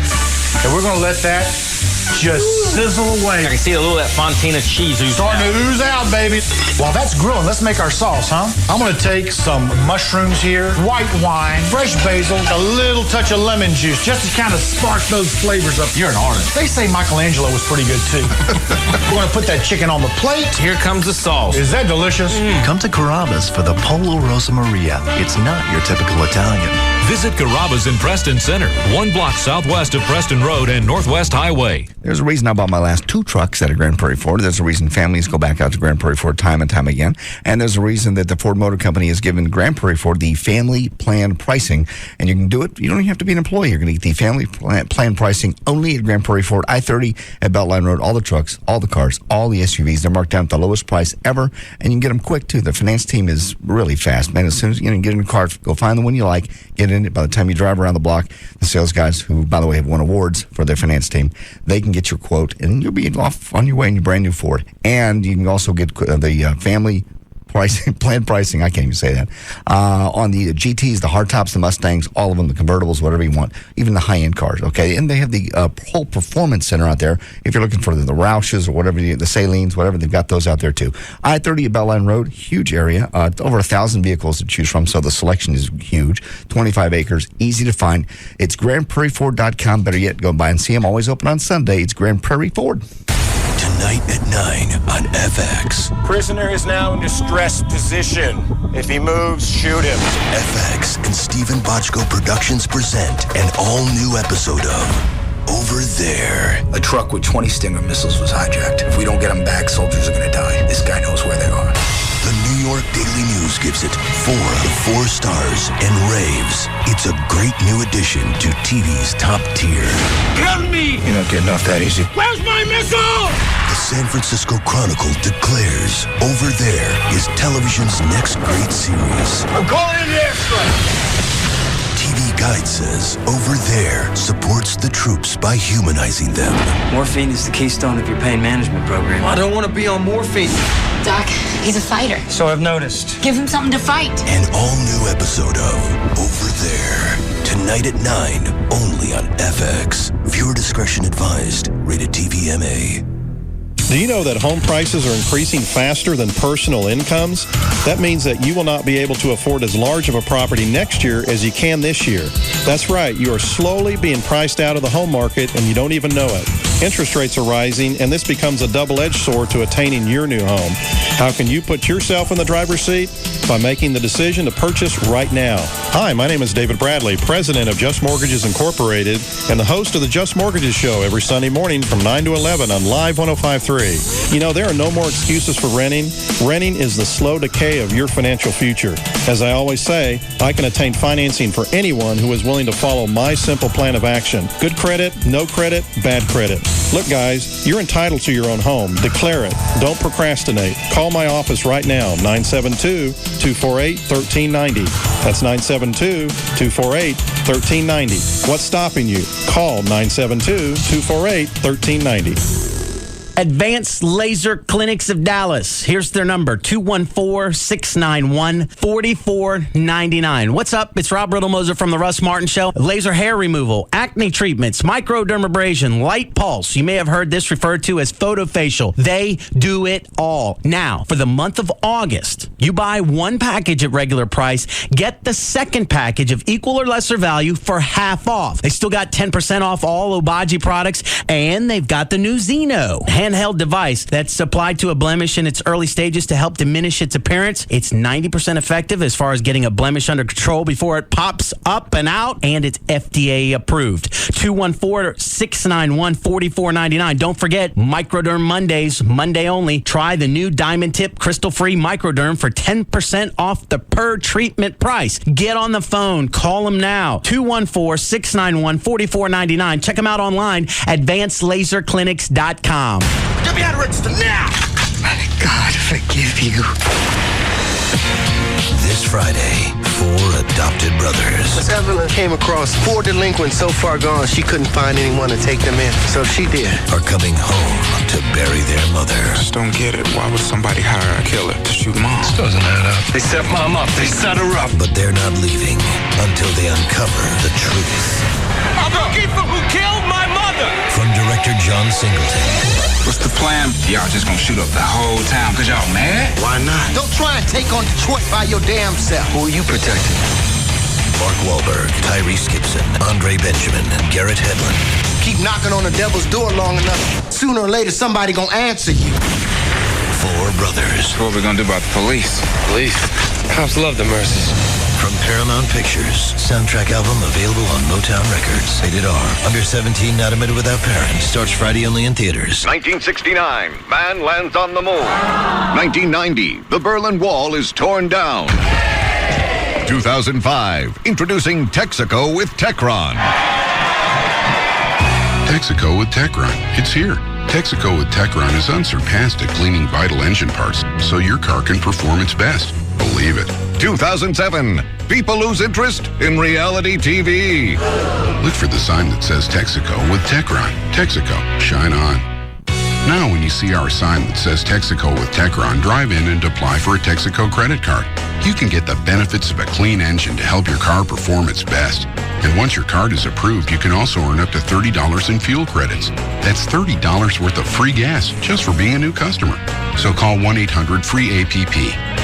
And we're going to let that just sizzle away. I can see a little of that Fontina cheese ooze starting to ooze out, baby. While that's grilling, let's make our sauce, huh? I'm going to take some mushrooms here, white wine, fresh basil, a little touch of lemon juice, just to kind of spark those flavors up. You're an artist. They say Michelangelo was pretty good, too. We're going to put that chicken on the plate. Here comes the sauce. Is that delicious? Come to Carrabba's for the Polo Rosa Maria. It's not your typical Italian. Visit Carrabba's in Preston Center, 1 block southwest of Preston Road and Northwest Highway. There's a reason I bought my last 2 trucks at a Grand Prairie Ford. There's a reason families go back out to Grand Prairie Ford time and time again. And there's a reason that the Ford Motor Company has given Grand Prairie Ford the family plan pricing. And you can do it. You don't even have to be an employee. You're going to get the family plan pricing only at Grand Prairie Ford, I-30 at Beltline Road. All the trucks, all the cars, all the SUVs. They're marked down at the lowest price ever. And you can get them quick, too. The finance team is really fast, man. As soon as you get in the car, go find the one you like, get in it. By the time you drive around the block, the sales guys, who, by the way, have won awards for their finance team, they can get your quote, and you'll be off on your way in your brand new Ford. And you can also get the family planned pricing. I can't even say that. On the GTs, the hardtops, the Mustangs, all of them, the convertibles, whatever you want, even the high-end cars, okay? And they have the whole performance center out there. If you're looking for the Roushes or whatever, the Salines, whatever, they've got those out there too. I-30 at Belline Road, huge area, over 1,000 vehicles to choose from, so the selection is huge. 25 acres, easy to find. It's GrandPrairieFord.com. Better yet, go by and see them. Always open on Sunday. It's Grand Prairie Ford. Tonight at 9 on FX. Prisoner is now in distress position. If he moves, shoot him. FX and Stephen Bochco Productions present an all-new episode of Over There. A truck with 20 Stinger missiles was hijacked. If we don't get them back, soldiers are going to die. This guy knows where they are. The New York Daily News gives it 4 out of 4 stars and raves. It's a great new addition to TV's top tier. Help me! You're not getting off that easy. Where's my missile? The San Francisco Chronicle declares Over There is television's next great series. I'm calling in the airstrike! TV Guide says Over There supports the troops by humanizing them. Morphine is the keystone of your pain management program. I don't want to be on morphine. Doc, he's a fighter. So I've noticed. Give him something to fight. An all-new episode of Over There. Tonight at 9, only on FX. Viewer discretion advised. Rated TV MA. Do you know that home prices are increasing faster than personal incomes? That means that you will not be able to afford as large of a property next year as you can this year. That's right, you are slowly being priced out of the home market and you don't even know it. Interest rates are rising, and this becomes a double-edged sword to attaining your new home. How can you put yourself in the driver's seat? By making the decision to purchase right now. Hi, my name is David Bradley, president of Just Mortgages Incorporated, and the host of the Just Mortgages Show every Sunday morning from 9 to 11 on Live 105.3. You know, there are no more excuses for renting. Renting is the slow decay of your financial future. As I always say, I can attain financing for anyone who is willing to follow my simple plan of action. Good credit, no credit, bad credit. Look, guys, you're entitled to your own home. Declare it. Don't procrastinate. Call my office right now, 972-248-1390. That's 972-248-1390. What's stopping you? Call 972-248-1390. Advanced Laser Clinics of Dallas. Here's their number, 214-691-4499. What's up? It's Rob Riddlemoser from the Russ Martin Show. Laser hair removal, acne treatments, microdermabrasion, light pulse. You may have heard this referred to as photofacial. They do it all. Now, for the month of August, you buy one package at regular price, get the second package of equal or lesser value for half off. They still got 10% off all Obagi products, and they've got the new Zeno handheld device that's applied to a blemish in its early stages to help diminish its appearance. It's 90% effective as far as getting a blemish under control before it pops up and out, and it's FDA approved. 214-691-4499. Don't forget, Microderm Mondays, Monday only. Try the new Diamond Tip Crystal Free Microderm for 10% off the per treatment price. Get on the phone. Call them now. 214-691-4499. Check them out online, advancedlaserclinics.com. Get me out of register now! God forgive you. This Friday, 4 adopted brothers. Miss Evelyn came across 4 delinquents so far gone she couldn't find anyone to take them in. So she did. Are coming home to bury their mother. I just don't get it. Why would somebody hire a killer to shoot mom? This doesn't add up. They set mom up. They set her up. But they're not leaving until they uncover the truth. I'm looking for who killed my mother! From director John Singleton. What's the plan? Y'all just gonna shoot up the whole town because y'all mad? Why not? Don't try and take on Detroit by your damn self. Who are you protecting? Mark Wahlberg, Tyrese Gibson, Andre Benjamin, and Garrett Hedlund. Keep knocking on the devil's door long enough, sooner or later somebody gonna answer you. 4 brothers. What we gonna do about the police? Police? Cops love the Mercies. From Paramount Pictures. Soundtrack album available on Motown Records. Rated R. Under 17, not admitted without parent. Starts Friday only in theaters. 1969, man lands on the moon. 1990, the Berlin Wall is torn down. 2005, introducing Texaco with Techron. Texaco with Techron. It's here. Texaco with Techron is unsurpassed at cleaning vital engine parts, so your car can perform its best. Believe it. 2007, people lose interest in reality TV. Look for the sign that says Texaco with Techron. Texaco, shine on. Now, when you see our sign that says Texaco with Techron, drive in and apply for a Texaco credit card. You can get the benefits of a clean engine to help your car perform its best. And once your card is approved, you can also earn up to $30 in fuel credits. That's $30 worth of free gas just for being a new customer. So call 1-800-FREE-APP.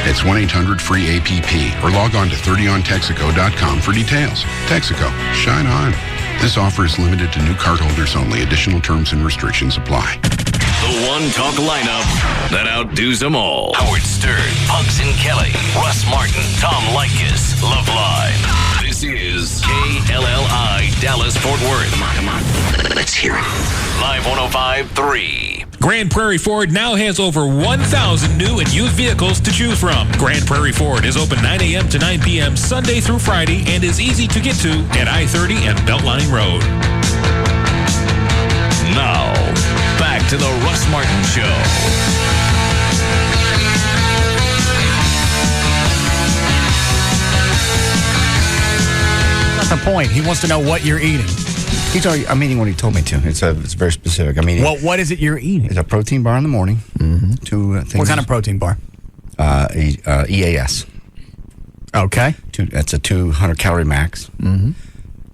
It's 1-800-FREE-APP or log on to 30ontexaco.com for details. Texaco, shine on. This offer is limited to new cardholders only. Additional terms and restrictions apply. The one talk lineup that outdoes them all. Howard Stern, Pugs and Kelly, Russ Martin, Tom Likas, Love Line. This is KLLI Dallas Fort Worth. Come on. Let's hear it. Live 105.3. Grand Prairie Ford now has over 1,000 new and used vehicles to choose from. Grand Prairie Ford is open 9 a.m. to 9 p.m. Sunday through Friday and is easy to get to at I-30 and Beltline Road. Now, back to the Russ Martin Show. That's the point. He wants to know what you're eating. I'm eating what he told me to. It's very specific. I'm eating. Well, what is it you're eating? It's a protein bar in the morning. Mm-hmm. Two things. What kind of protein bar? EAS. Okay. That's a 200 calorie max. Mm-hmm.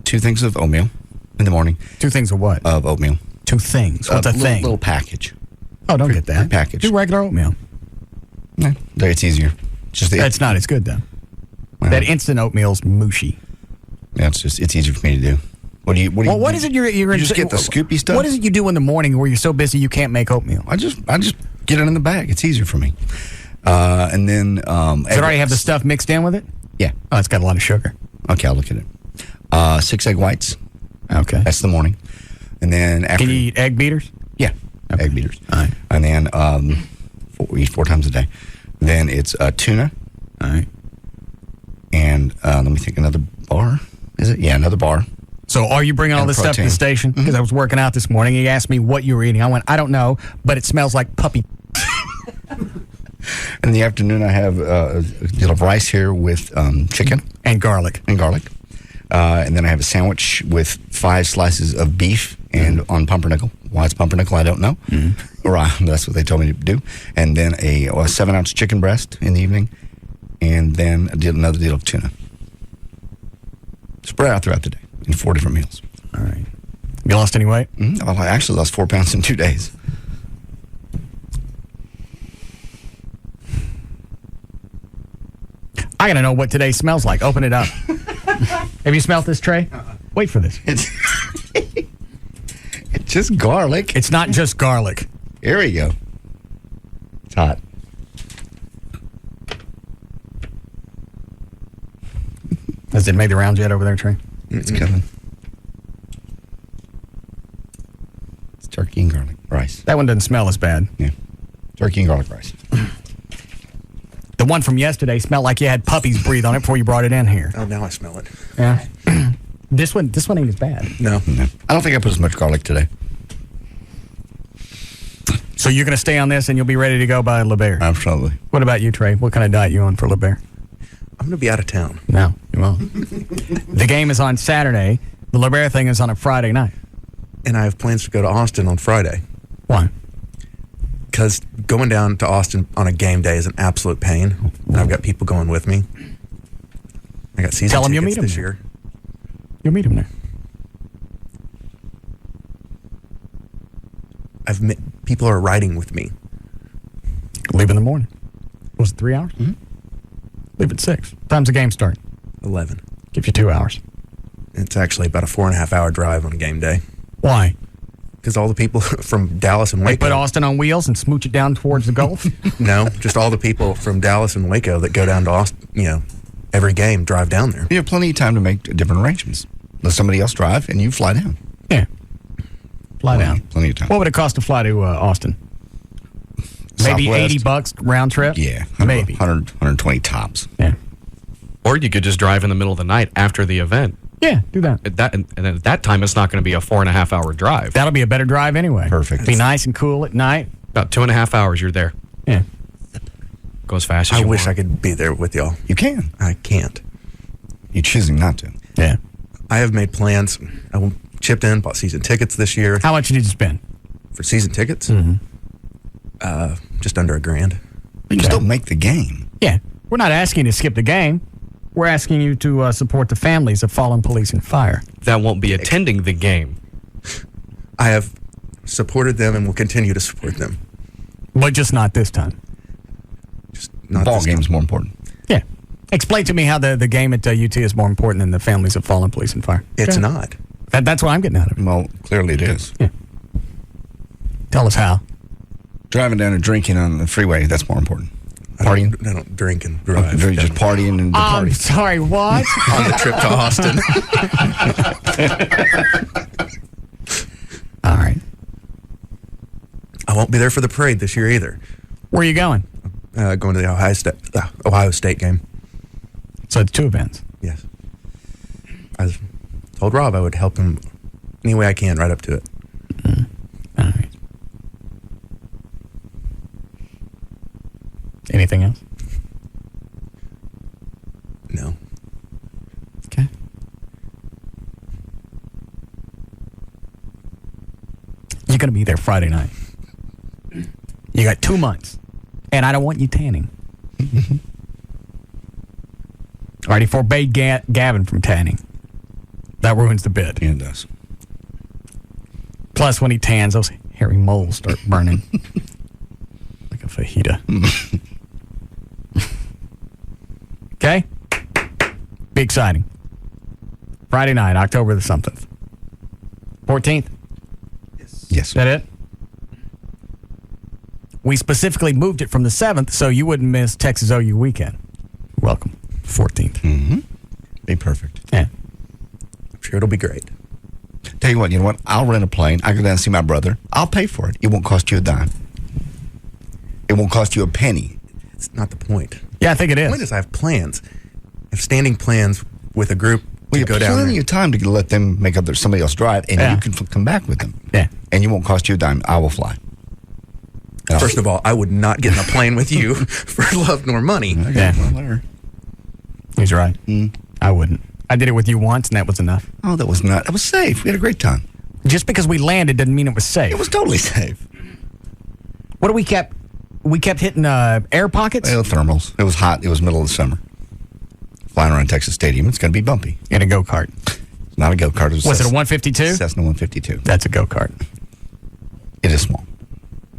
2 things of oatmeal in the morning. 2 things of what? Of oatmeal. 2 things. What's a thing? Little package. Oh, don't get that. Package. Do regular oatmeal. No, it's easier. That's not as good though. Well, that instant oatmeal's mushy. Yeah, it's easier for me to do. What is it you're just get the scoopy stuff? What is it you do in the morning where you're so busy you can't make oatmeal? I just get it in the bag. It's easier for me. And then does it already have the stuff mixed in with it? Yeah. Oh, it's got a lot of sugar. Okay, I'll look at it. 6 egg whites. Okay. That's the morning. And then after. Can you eat egg beaters? Yeah. Okay. Egg beaters. All right. And then we eat 4 times a day. Then it's tuna. All right. And let me think, another bar. Is it? Yeah, another bar. So are you bringing all this stuff to the station? Because I was working out this morning. He asked me what you were eating. I went, I don't know, but it smells like puppy. In the afternoon, I have a deal of rice here with chicken. And garlic. And then I have a sandwich with 5 slices of beef and on pumpernickel. Why it's pumpernickel, I don't know. Mm-hmm. That's what they told me to do. And then a 7-ounce chicken breast in the evening. And then another deal of tuna. Spread out throughout the day in 4 different meals. All right. You lost any weight? Mm-hmm. Well, I actually lost 4 pounds in 2 days. I got to know what today smells like. Open it up. Have you smelled this tray? Wait for this. It's just garlic. It's not just garlic. Here we go. It's hot. Has it made the rounds yet over there, Trey? It's coming. It's turkey and garlic rice. That one doesn't smell as bad. Yeah. Turkey and garlic rice. The one from yesterday smelled like you had puppies breathe on it before you brought it in here. Oh, now I smell it. Yeah. This one ain't as bad. No. I don't think I put as much garlic today. So you're going to stay on this and you'll be ready to go by LeBaire? Absolutely. What about you, Trey? What kind of diet you on for LeBaire? I'm going to be out of town. No, you won't. The game is on Saturday. The LeBaire thing is on a Friday night. And I have plans to go to Austin on Friday. Why? Because going down to Austin on a game day is an absolute pain. And I've got people going with me. I got season tickets this year. You'll meet them there. People are riding with me. Leave in the morning. Was it 3 hours? Mm-hmm. Leave at 6. Time's the game start? 11. Give you 2 hours. It's actually about a 4.5 hour drive on a game day. Why? Because all the people from Dallas and Waco. They put Austin on wheels and smooch it down towards the Gulf? No, just all the people from Dallas and Waco that go down to Austin, every game drive down there. You have plenty of time to make different arrangements. Let somebody else drive and you fly down. Yeah. Fly down. Plenty of time. What would it cost to fly to Austin? Maybe Southwest. $80 round trip? Yeah. Maybe. 120 tops. Yeah. Or you could just drive in the middle of the night after the event. Yeah, do that. And at that time, it's not going to be a 4.5 hour drive. That'll be a better drive anyway. Perfect. Be nice and cool at night. About 2.5 hours, you're there. Yeah. Go as fast as you I wish want. I could be there with y'all. You can. I can't. You're choosing not to. Yeah. I have made plans. I chipped in, bought season tickets this year. How much did you spend? For season tickets? Mm-hmm. Just under $1,000. You can still make the game. Yeah. We're not asking you to skip the game. We're asking you to support the families of fallen police and fire. That won't be attending the game. I have supported them and will continue to support them. But just not this time. Not Ball this game's time. more important. Yeah. Explain to me how the game at UT is more important than the families of fallen police and fire. It's not. That's what I'm getting out of it. Well, clearly it is. Yeah. Tell us how. Driving down and drinking on the freeway, that's more important. Partying? I don't drink and drive. You're just partying and I'm sorry, what? On the trip to Austin. All right. I won't be there for the parade this year either. Where are you going? Going to the Ohio State game. So it's 2 events. Yes. I told Rob I would help him any way I can right up to it. All right. Anything else? No. Okay. You're going to be there Friday night. You got 2 months. And I don't want you tanning. Already forbade Gavin from tanning. That ruins the bid. Yeah, it does. Plus, when he tans, those hairy moles start burning. Like a fajita. Okay? Be exciting. Friday night, October the something. 14th? Yes. Is that it? We specifically moved it from the 7th so you wouldn't miss Texas OU weekend. Welcome. 14th. Mm-hmm. Be perfect. Yeah. I'm sure it'll be great. Tell you what? I'll rent a plane. I go down and see my brother. I'll pay for it. It won't cost you a dime. It won't cost you a penny. It's not the point. Yeah, I think it is. The point is I have plans. I have standing plans with a group to go down there. Plenty of time to let them make up somebody else drive, and you can come back with them. Yeah. And it won't cost you a dime. I will fly. First of all, I would not get in a plane with you for love nor money. Yeah. Well, he's right. I wouldn't. I did it with you once, and that was enough. Oh, that was not. It was safe. We had a great time. Just because we landed didn't mean it was safe. It was totally safe. What do we kept? We kept hitting air pockets? Well, thermals. It was hot. It was middle of the summer. Flying around Texas Stadium. It's going to be bumpy. In a go-kart. It's not a go-kart. Was it a 152? Cessna 152. That's a go-kart. It is small.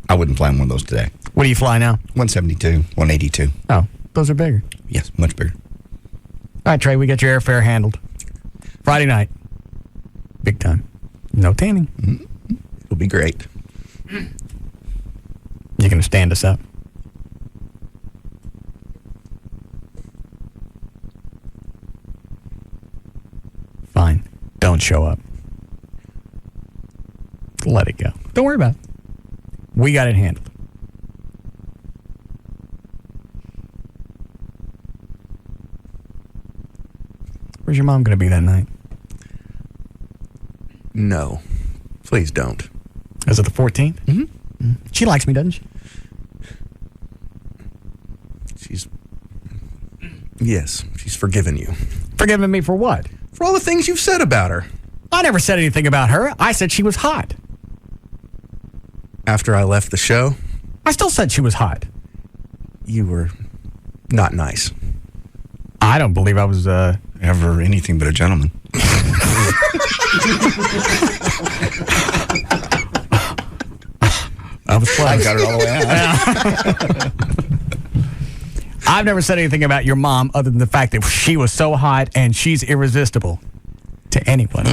I wouldn't fly one of those today. What do you fly now? 172, 182. Oh, those are bigger. Yes, much bigger. All right, Trey, we got your airfare handled. Friday night. Big time. No tanning. Mm-hmm. It'll be great. You going to stand us up? Fine. Don't show up. Let it go. Don't worry about it. We got it handled. Where's your mom going to be that night? No. Please don't. Is it the 14th? Mm-hmm. She likes me, doesn't she? Yes, she's forgiven you. Forgiven me for what? For all the things you've said about her. I never said anything about her. I said she was hot. After I left the show? I still said she was hot. You were not nice. I don't believe I was ever anything but a gentleman. I was close. I got it all the way out. I've never said anything about your mom other than the fact that she was so hot and she's irresistible to anyone.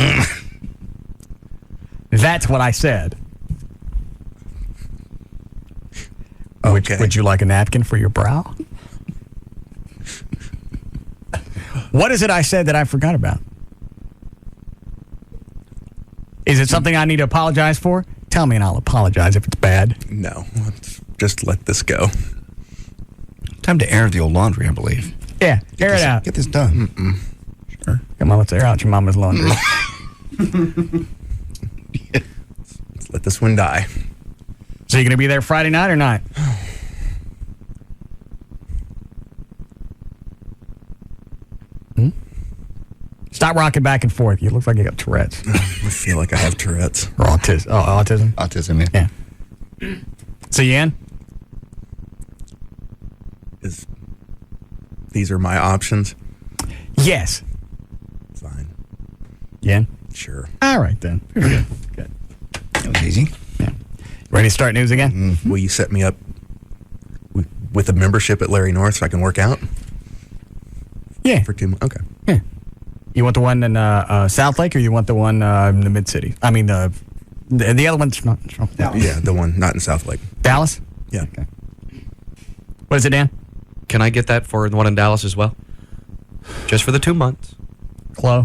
That's what I said. Okay. Would you like a napkin for your brow? What is it I said that I forgot about? Is it something I need to apologize for? Tell me and I'll apologize if it's bad. No. Let's just let this go. Time to air the old laundry, I believe. Yeah, air it out. Get this done. Mm-mm. Sure. Come on, let's air out your mama's laundry. Let's let this one die. So you going to be there Friday night or not? Stop rocking back and forth. You look like you got Tourette's. I feel like I have Tourette's. Or autism. Oh, autism? Autism, yeah. Yeah. So you in? these are my options. Yes. Fine. Yeah? Sure. All right, then. Good. That was easy. Yeah. Ready to start news again? Mm-hmm. Will you set me up with a membership at Larry North so I can work out? Yeah. For 2 months? Okay. Yeah. You want the one in South Lake, or you want the one in the Mid-City? I mean, the other one's not. Yeah, the one not in South Lake. Dallas? Yeah. Okay. What is it, Dan? Can I get that for the one in Dallas as well? Just for the 2 months. Chloe?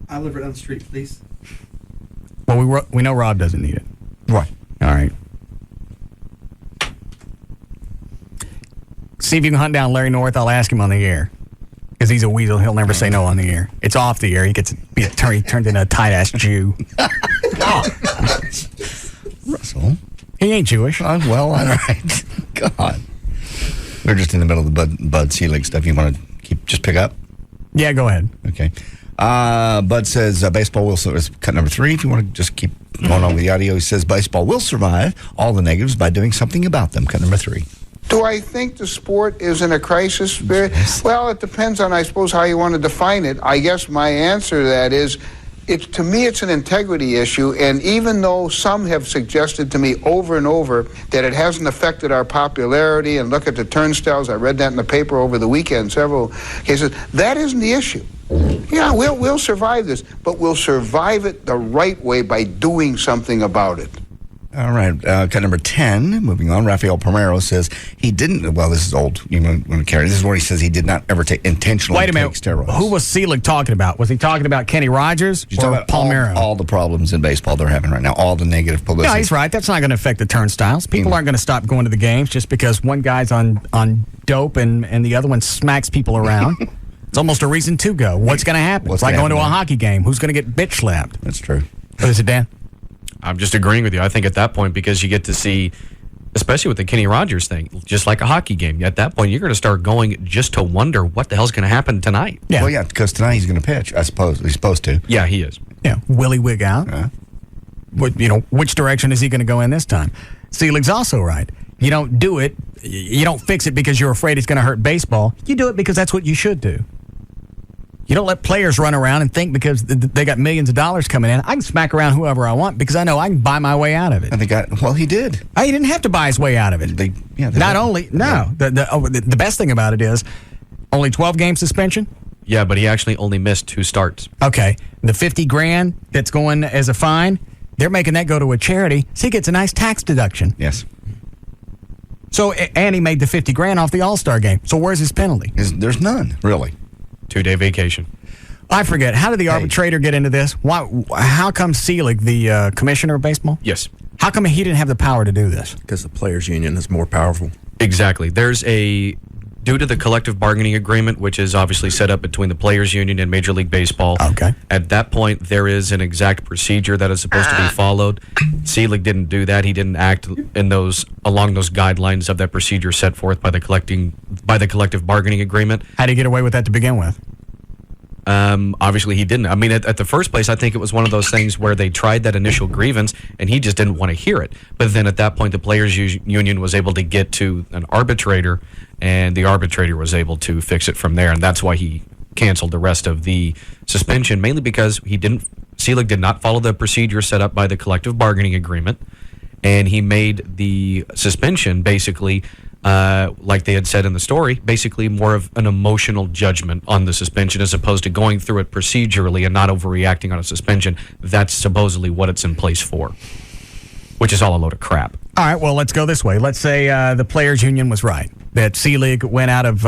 I live right down the street, please. Well, we know Rob doesn't need it. Right. All right. See if you can hunt down Larry North. I'll ask him on the air. Because he's a weasel. He'll never say no on the air. It's off the air. He gets he turned into a tight-ass Jew. Russell. He ain't Jewish. Well, all right. God. We're just in the middle of the Bud Selig stuff. You want to just pick up? Yeah, go ahead. Okay. Bud says baseball will is cut number 3. If you want to just keep going on with the audio, he says baseball will survive all the negatives by doing something about them. Cut number 3. Do I think the sport is in a crisis? Yes. Well, it depends on, I suppose, how you want to define it. I guess my answer to that is, to me, it's an integrity issue, and even though some have suggested to me over and over that it hasn't affected our popularity, and look at the turnstiles, I read that in the paper over the weekend, several cases, that isn't the issue. Yeah, we'll survive this, but we'll survive it the right way by doing something about it. All right, cut number 10. Moving on, Rafael Primero says he didn't. Well, this is old. You want to carry. This is where he says he did not ever intentionally take steroids. Who was Selig talking about? Was he talking about Kenny Rogers or Palmeiro? All the problems in baseball they're having right now. All the negative publicity. No, he's right. That's not going to affect the turnstiles. People aren't going to stop going to the games just because one guy's on dope and the other one smacks people around. It's almost a reason to go. What's going to happen? It's like going to a hockey game. Who's going to get bitch slapped? That's true. What is it, Dan? I'm just agreeing with you. I think at that point, because you get to see, especially with the Kenny Rogers thing, just like a hockey game, at that point, you're going to start going just to wonder what the hell's going to happen tonight. Yeah. Well, yeah, because tonight he's going to pitch, I suppose. He's supposed to. Yeah, he is. Yeah. Will he wig out? Which direction is he going to go in this time? Selig's also right. You don't do it, you don't fix it because you're afraid it's going to hurt baseball. You do it because that's what you should do. You don't let players run around and think because they got millions of dollars coming in, I can smack around whoever I want because I know I can buy my way out of it. And he did. He didn't have to buy his way out of it. The best thing about it is only 12-game suspension. Yeah, but he actually only missed 2 starts. Okay. The $50,000 that's going as a fine, they're making that go to a charity, so he gets a nice tax deduction. Yes. So, and he made the $50,000 off the All-Star game. So where's his penalty? There's none, really. 2-day vacation. I forget. How did the arbitrator get into this? How come Selig, the commissioner of baseball? Yes. How come he didn't have the power to do this? Because the players' union is more powerful. Exactly. Due to the collective bargaining agreement, which is obviously set up between the players' union and Major League Baseball. Okay. At that point, there is an exact procedure that is supposed to be followed. Selig didn't do that. He didn't act along those guidelines of that procedure set forth by the collective bargaining agreement. How did he get away with that to begin with? Obviously, he didn't. I mean, at the first place, I think it was one of those things where they tried that initial grievance, and he just didn't want to hear it. But then at that point, the players' union was able to get to an arbitrator, and the arbitrator was able to fix it from there. And that's why he canceled the rest of the suspension, mainly because Selig did not follow the procedure set up by the collective bargaining agreement, and he made the suspension basically, like they had said in the story, basically more of an emotional judgment on the suspension as opposed to going through it procedurally and not overreacting on a suspension. That's supposedly what it's in place for, which is all a load of crap. All right, well, let's go this way. Let's say the players' union was right, that Selig went out of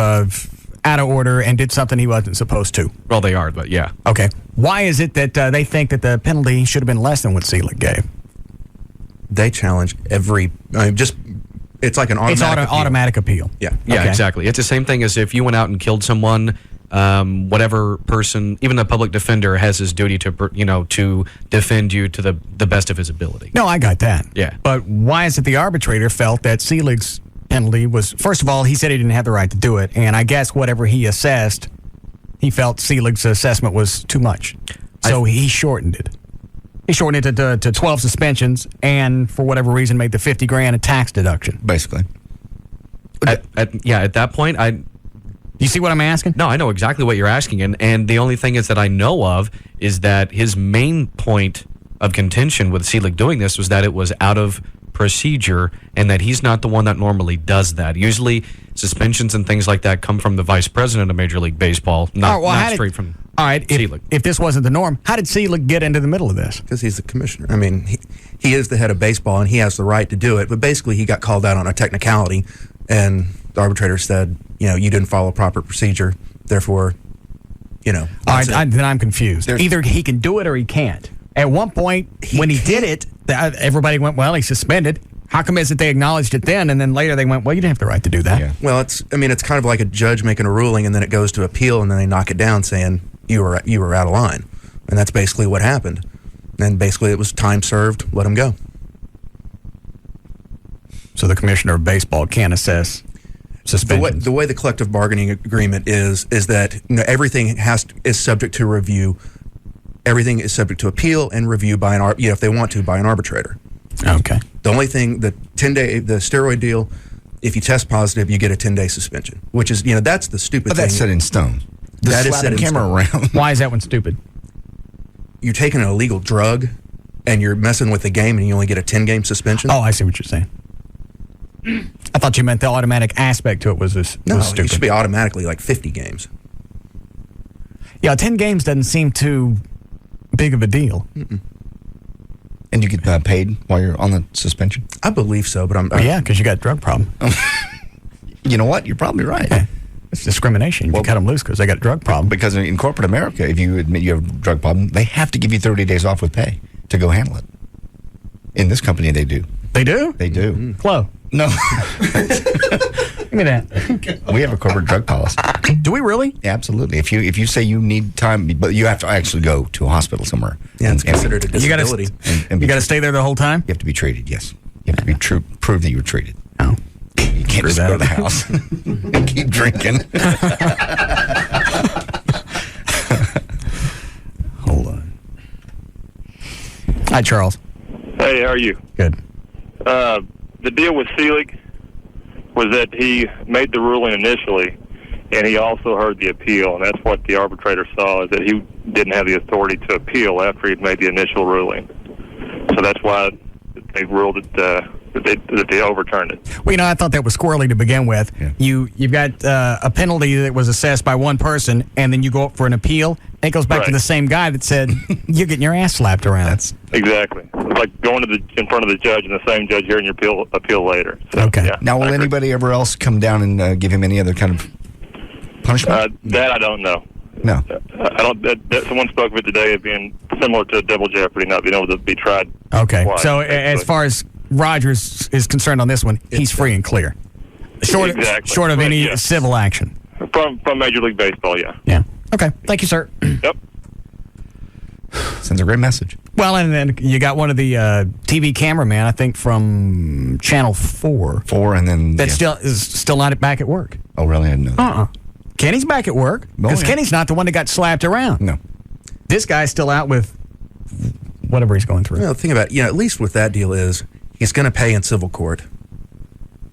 order and did something he wasn't supposed to. Well, they are, but yeah. Okay. Why is it that they think that the penalty should have been less than what Selig gave? They challenge it's like an automatic appeal. Yeah. Yeah, Okay. exactly. It's the same thing as if you went out and killed someone. Whatever person, even a public defender, has his duty to defend you to the best of his ability. No, I got that. Yeah. But why is it the arbitrator felt that Selig's penalty was, first of all, he said he didn't have the right to do it, and I guess whatever he assessed, he felt Selig's assessment was too much. So he shortened it. He shortened it to 12 suspensions and, for whatever reason, made the $50,000 a tax deduction. Basically. At that point, You see what I'm asking? No, I know exactly what you're asking, and the only thing is that I know of is that his main point of contention with Selig doing this was that it was out of procedure and that he's not the one that normally does that. Usually suspensions and things like that come from the vice president of Major League Baseball, not straight from Selig. If this wasn't the norm, how did Selig get into the middle of this? Because he's the commissioner. I mean, he is the head of baseball, and he has the right to do it. But basically, he got called out on a technicality, and the arbitrator said, you didn't follow proper procedure, therefore, All right, then I'm confused. Either he can do it or he can't. At one point, when he did it, everybody went, well, he's suspended. How come is it they acknowledged it then, and then later they went, well, you didn't have the right to do that? Yeah. Well, it's kind of like a judge making a ruling, and then it goes to appeal, and then they knock it down saying you were out of line. And that's basically what happened. And basically it was time served, let him go. So the commissioner of baseball can't assess suspensions. The way the collective bargaining agreement is that everything is subject to review. Everything is subject to appeal and review by if they want to, by an arbitrator. Okay. The only thing, the steroid deal, if you test positive, you get a 10-day suspension, which is, that's the stupid thing. But that's set in stone. That is set in stone. Around. Why is that one stupid? You're taking an illegal drug and you're messing with the game and you only get a 10-game suspension. Oh, I see what you're saying. I thought you meant the automatic aspect to it was stupid. It should be automatically like 50 games. Yeah, 10 games doesn't seem too big of a deal. Mm-mm. And you get paid while you're on the suspension? I believe so, but yeah, because you got a drug problem. You know what? You're probably right. Yeah. It's discrimination. You cut them loose because they got a drug problem. Because in corporate America, if you admit you have a drug problem, they have to give you 30 days off with pay to go handle it. In this company, they do. They do? They do. Mm-hmm. Flo. No. Give me that. We have a corporate drug policy. Do we really? Yeah, absolutely. If you say you need time, but you have to actually go to a hospital somewhere. Yeah, it's considered a disability. You got to stay there the whole time? You have to be treated, yes. You have to be prove that you were treated. Oh. You can't just go to the house and keep drinking. Hold on. Hi, Charles. Hey, how are you? Good. The deal with Selig was that he made the ruling initially, and he also heard the appeal, and that's what the arbitrator saw, is that he didn't have the authority to appeal after he'd made the initial ruling. So that's why they ruled it, that they overturned it. Well, I thought that was squirrely to begin with. Yeah. You've got a penalty that was assessed by one person, and then you go up for an appeal. It goes back to the same guy that said, you're getting your ass slapped around. Exactly. It's like going in front of the judge and the same judge hearing your appeal later. So, okay. Yeah, now, will anybody ever else come down and give him any other kind of punishment? That I don't know. No. I don't. Someone spoke of it today as being similar to double jeopardy, not being able to be tried. Okay. Twice, so as far as Rogers is concerned on this one, he's free and clear. Short of any civil action. From Major League Baseball, yeah. Yeah. Okay. Thank you, sir. Yep. Sends a great message. Well, and then you got one of the TV cameraman, I think, from Channel 4. And then that is still not back at work. Oh, really? I didn't know that. Kenny's back at work because Kenny's not the one that got slapped around. No. This guy's still out with whatever he's going through. Well, the thing about at least with that deal is he's going to pay in civil court.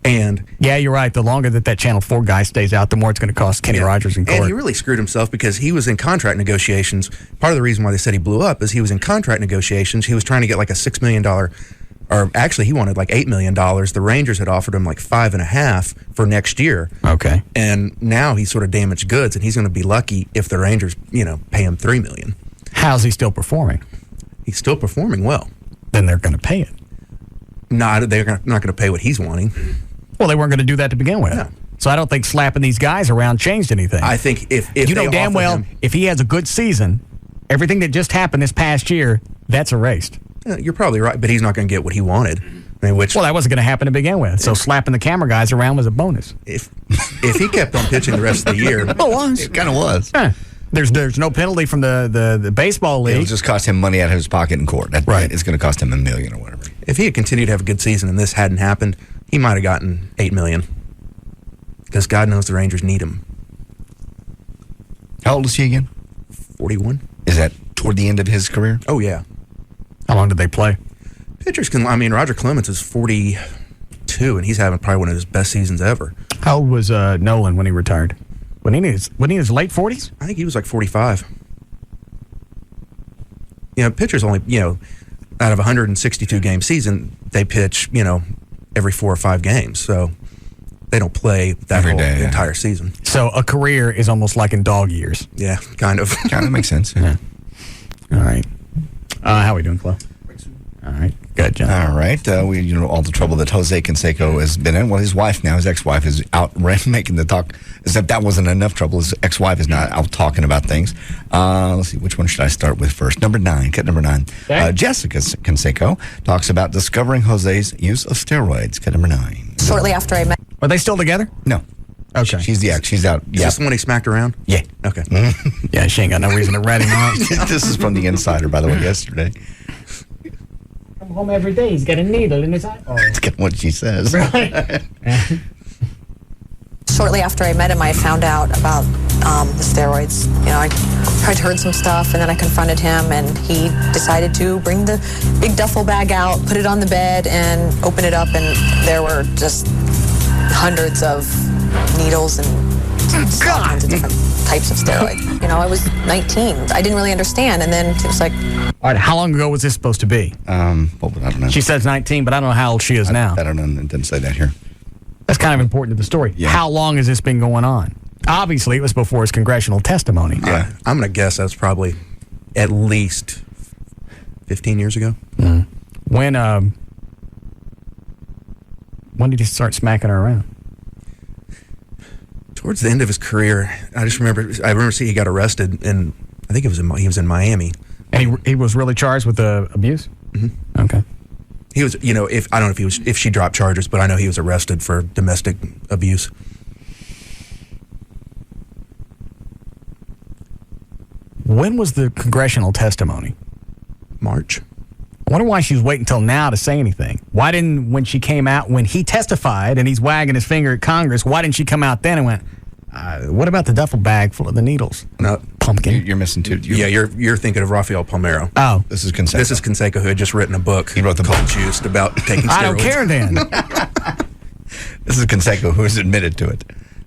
And yeah, you're right. The longer that Channel 4 guy stays out, the more it's going to cost Kenny Rogers in court. And he really screwed himself because he was in contract negotiations. Part of the reason why they said he blew up is he was in contract negotiations. He was trying to get like a $6 million, or actually he wanted like $8 million. The Rangers had offered him like $5.5 million for next year. Okay. And now he's sort of damaged goods, and he's going to be lucky if the Rangers, pay him $3 million. How's he still performing? He's still performing well. Then they're going to pay it. No, they're not going to pay what he's wanting. Well, they weren't going to do that to begin with. No. So I don't think slapping these guys around changed anything. I think if you know damn well, if he has a good season, everything that just happened this past year, that's erased. You're probably right, but he's not going to get what he wanted. Well, that wasn't going to happen to begin with. So slapping the camera guys around was a bonus. If he kept on pitching the rest of the year, it was. It kind of was. There's no penalty from the baseball league. It'll just cost him money out of his pocket in court. Right. It's going to cost him $1 million or whatever. If he had continued to have a good season and this hadn't happened, he might have gotten $8 million. Because God knows the Rangers need him. How old is he again? 41. Is that toward the end of his career? Oh, yeah. How long did they play? Pitchers Roger Clemens is 42, and he's having probably one of his best seasons ever. How old was Nolan when he retired? When he was in his late 40s? I think he was like 45. Pitchers only, out of a 162 game season, they pitch, every 4 or 5 games. So they don't play that entire season. So a career is almost like in dog years. Yeah, kind of. Kind of makes sense. Yeah. All right. How are we doing, Chloe? All right. Good, John. All right. All the trouble that Jose Canseco has been in. Well, his wife now, his ex-wife, is out making the talk. As if that wasn't enough trouble, his ex-wife is not out talking about things. Let's see, which one should I start with first? Number 9. Cut number 9. Okay. Jessica Canseco talks about discovering Jose's use of steroids. Cut number 9. Shortly after I met. Are they still together? No. Okay. She's the ex. She's out. Is this the one he smacked around? Yeah. Okay. Yeah, she ain't got no reason to rat him out. This is from the Insider, by the way, yesterday. Come home every day. He's got a needle in his eye. That's kind of what she says. Shortly after I met him, I found out about the steroids. I'd heard some stuff, and then I confronted him, and he decided to bring the big duffel bag out, put it on the bed, and open it up, and there were just hundreds of needles and all kinds of different types of steroids. I was 19. I didn't really understand, and then it was like... All right, how long ago was this supposed to be? I don't know. She says 19, but I don't know how old she is now. I don't know. It didn't say that here. That's kind of important to the story. Yeah. How long has this been going on? Obviously, it was before his congressional testimony. Yeah. I'm going to guess that's probably at least 15 years ago. Mm. When did he start smacking her around? Towards the end of his career, I remember seeing he got arrested, and I think he was in Miami. And he was really charged with abuse? Mm-hmm. Okay. He was, I don't know if she dropped charges, but I know he was arrested for domestic abuse. When was the congressional testimony? March. I wonder why she was waiting until now to say anything. Why didn't, when she came out, when he testified and he's wagging his finger at Congress, why didn't she come out then and went, what about the duffel bag full of the needles? No, pumpkin. You're missing two. You're thinking of Rafael Palmeiro. Oh, this is Canseco. This is Canseco, who had just written a book. He wrote the called Juiced about taking steroids. I don't care then. This is Canseco, who has admitted to it.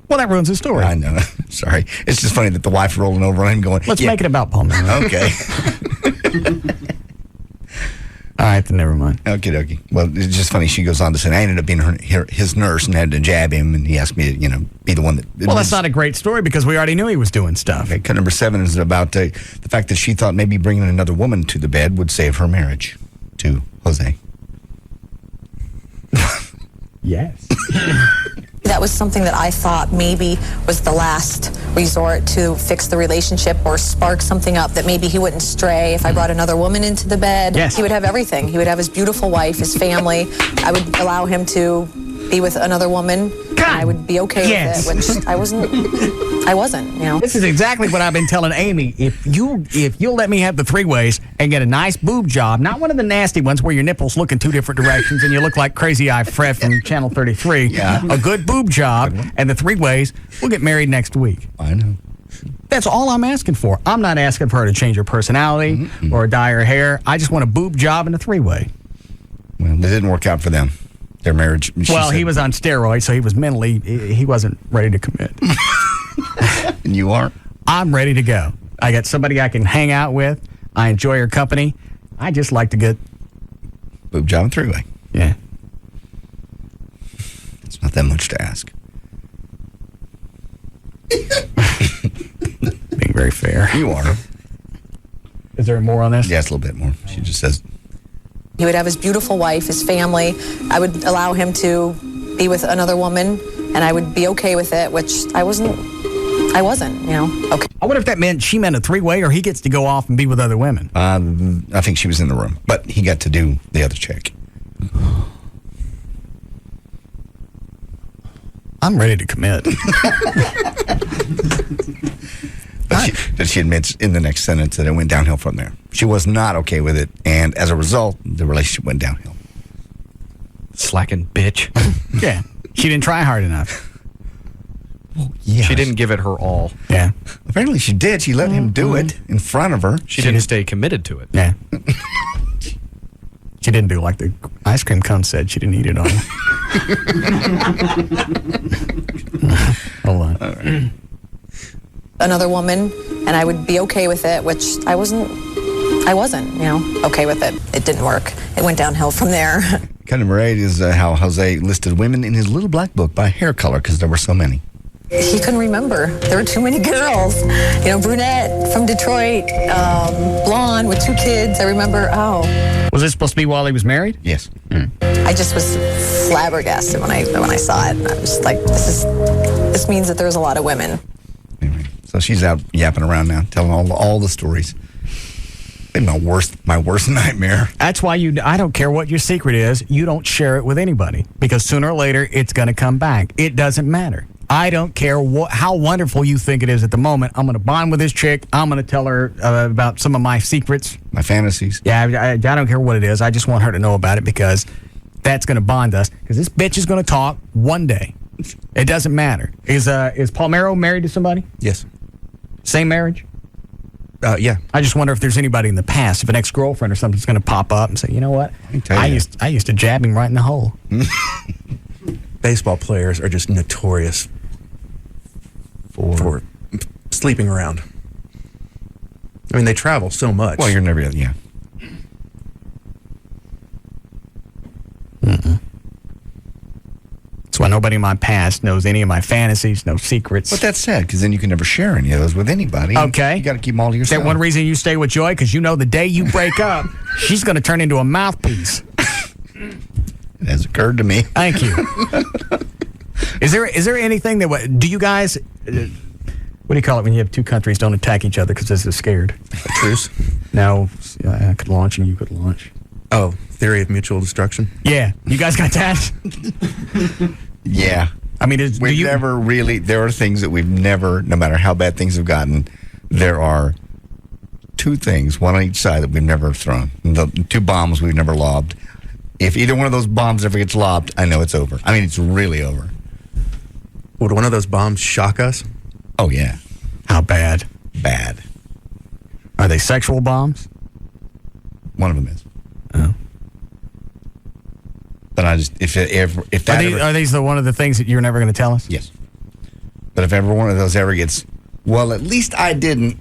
Well, that ruins the story. I know. Sorry. It's just funny that the wife rolling over on him going, let's make it about Palmeiro. Okay. All right, then never mind. Okie dokie. Well, it's just funny. She goes on to say, I ended up being his nurse and had to jab him, and he asked me to, be the one that... Well, that's not a great story because we already knew he was doing stuff. Okay, cut number 7 is about the fact that she thought maybe bringing another woman to the bed would save her marriage to Jose. Yes. That was something that I thought maybe was the last resort to fix the relationship or spark something up, that maybe he wouldn't stray if I brought another woman into the bed. Yes. He would have everything. He would have his beautiful wife, his family. I would allow him to be with another woman. And I would be okay with it, which I wasn't, This is exactly what I've been telling Amy. If you'll let me have the 3-ways and get a nice boob job, not one of the nasty ones where your nipples look in 2 different directions and you look like Crazy Eye Fred from Channel 33. Yeah. A good boob job and the 3-ways, we'll get married next week. I know. That's all I'm asking for. I'm not asking for her to change her personality or dye her hair. I just want a boob job and a 3-way. Well, it didn't work out for them. Their marriage. Well, he was on steroids, so he was mentally, he wasn't ready to commit. And you are? I'm ready to go. I got somebody I can hang out with. I enjoy her company. I just like to get... Boob job and 3-way. Yeah. It's not that much to ask. Being very fair. You are. Is there more on this? Yeah, it's a little bit more. She just says... He would have his beautiful wife, his family. I would allow him to be with another woman, and I would be okay with it, which I wasn't, Okay. I wonder if that meant she meant a 3-way or he gets to go off and be with other women. I think she was in the room, but he got to do the other check. I'm ready to commit. But she admits in the next sentence that it went downhill from there. She was not okay with it, and as a result, the relationship went downhill. Slacking bitch. Yeah. She didn't try hard enough. Well, yeah. She didn't give it her all. Yeah. Apparently she did. She let him do it in front of her. She didn't stay committed to it. Yeah. She didn't do like the ice cream cone said. She didn't eat it all. Hold on. All right. another woman, and I would be okay with it, which I wasn't, okay with it. It didn't work. It went downhill from there. Kind of great is how Jose listed women in his little black book by hair color because there were so many. He couldn't remember. There were too many girls. Brunette from Detroit, blonde with 2 kids. I remember, Was this supposed to be while he was married? Yes. I just was flabbergasted when I saw it. And I was like, this means that there's a lot of women. Anyway, so she's out yapping around now, telling all the stories. It's my worst nightmare. That's why I don't care what your secret is, you don't share it with anybody. Because sooner or later, it's going to come back. It doesn't matter. I don't care how wonderful you think it is at the moment. I'm going to bond with this chick. I'm going to tell her about some of my secrets. My fantasies. Yeah, I don't care what it is. I just want her to know about it because that's going to bond us. Because this bitch is going to talk one day. It doesn't matter. Is Palmero married to somebody? Yes. Same marriage? Yeah. I just wonder if there's anybody in the past, if an ex-girlfriend or something's going to pop up and say, you know what? I used to jab him right in the hole. Baseball players are just notorious for sleeping around. I mean, they travel so much. Well, you're never, yeah. That's why nobody in my past knows any of my fantasies, no secrets. But that's sad, because then you can never share any of those with anybody. Okay. You got to keep them all to Is yourself. that one reason you stay with Joy? Because you know the day you break up, she's going to turn into a mouthpiece. It has occurred to me. Thank you. Is there anything that do you guys? What do you call it when you have 2 countries don't attack each other because they're scared? A truce? No, I could launch and you could launch. Oh, theory of mutual destruction? Yeah, you guys got that? Yeah. I mean, never really. There are things that we've never, no matter how bad things have gotten, there are 2 things, one on each side, that we've never thrown. The 2 bombs we've never lobbed. If either one of those bombs ever gets lobbed, I know it's over. I mean, it's really over. Would one of those bombs shock us? Oh, yeah. How bad? Bad. Are they sexual bombs? One of them is. Oh. But I just, if that are these one of the things that you're never going to tell us? Yes. But if ever one of those ever gets, well, at least I didn't,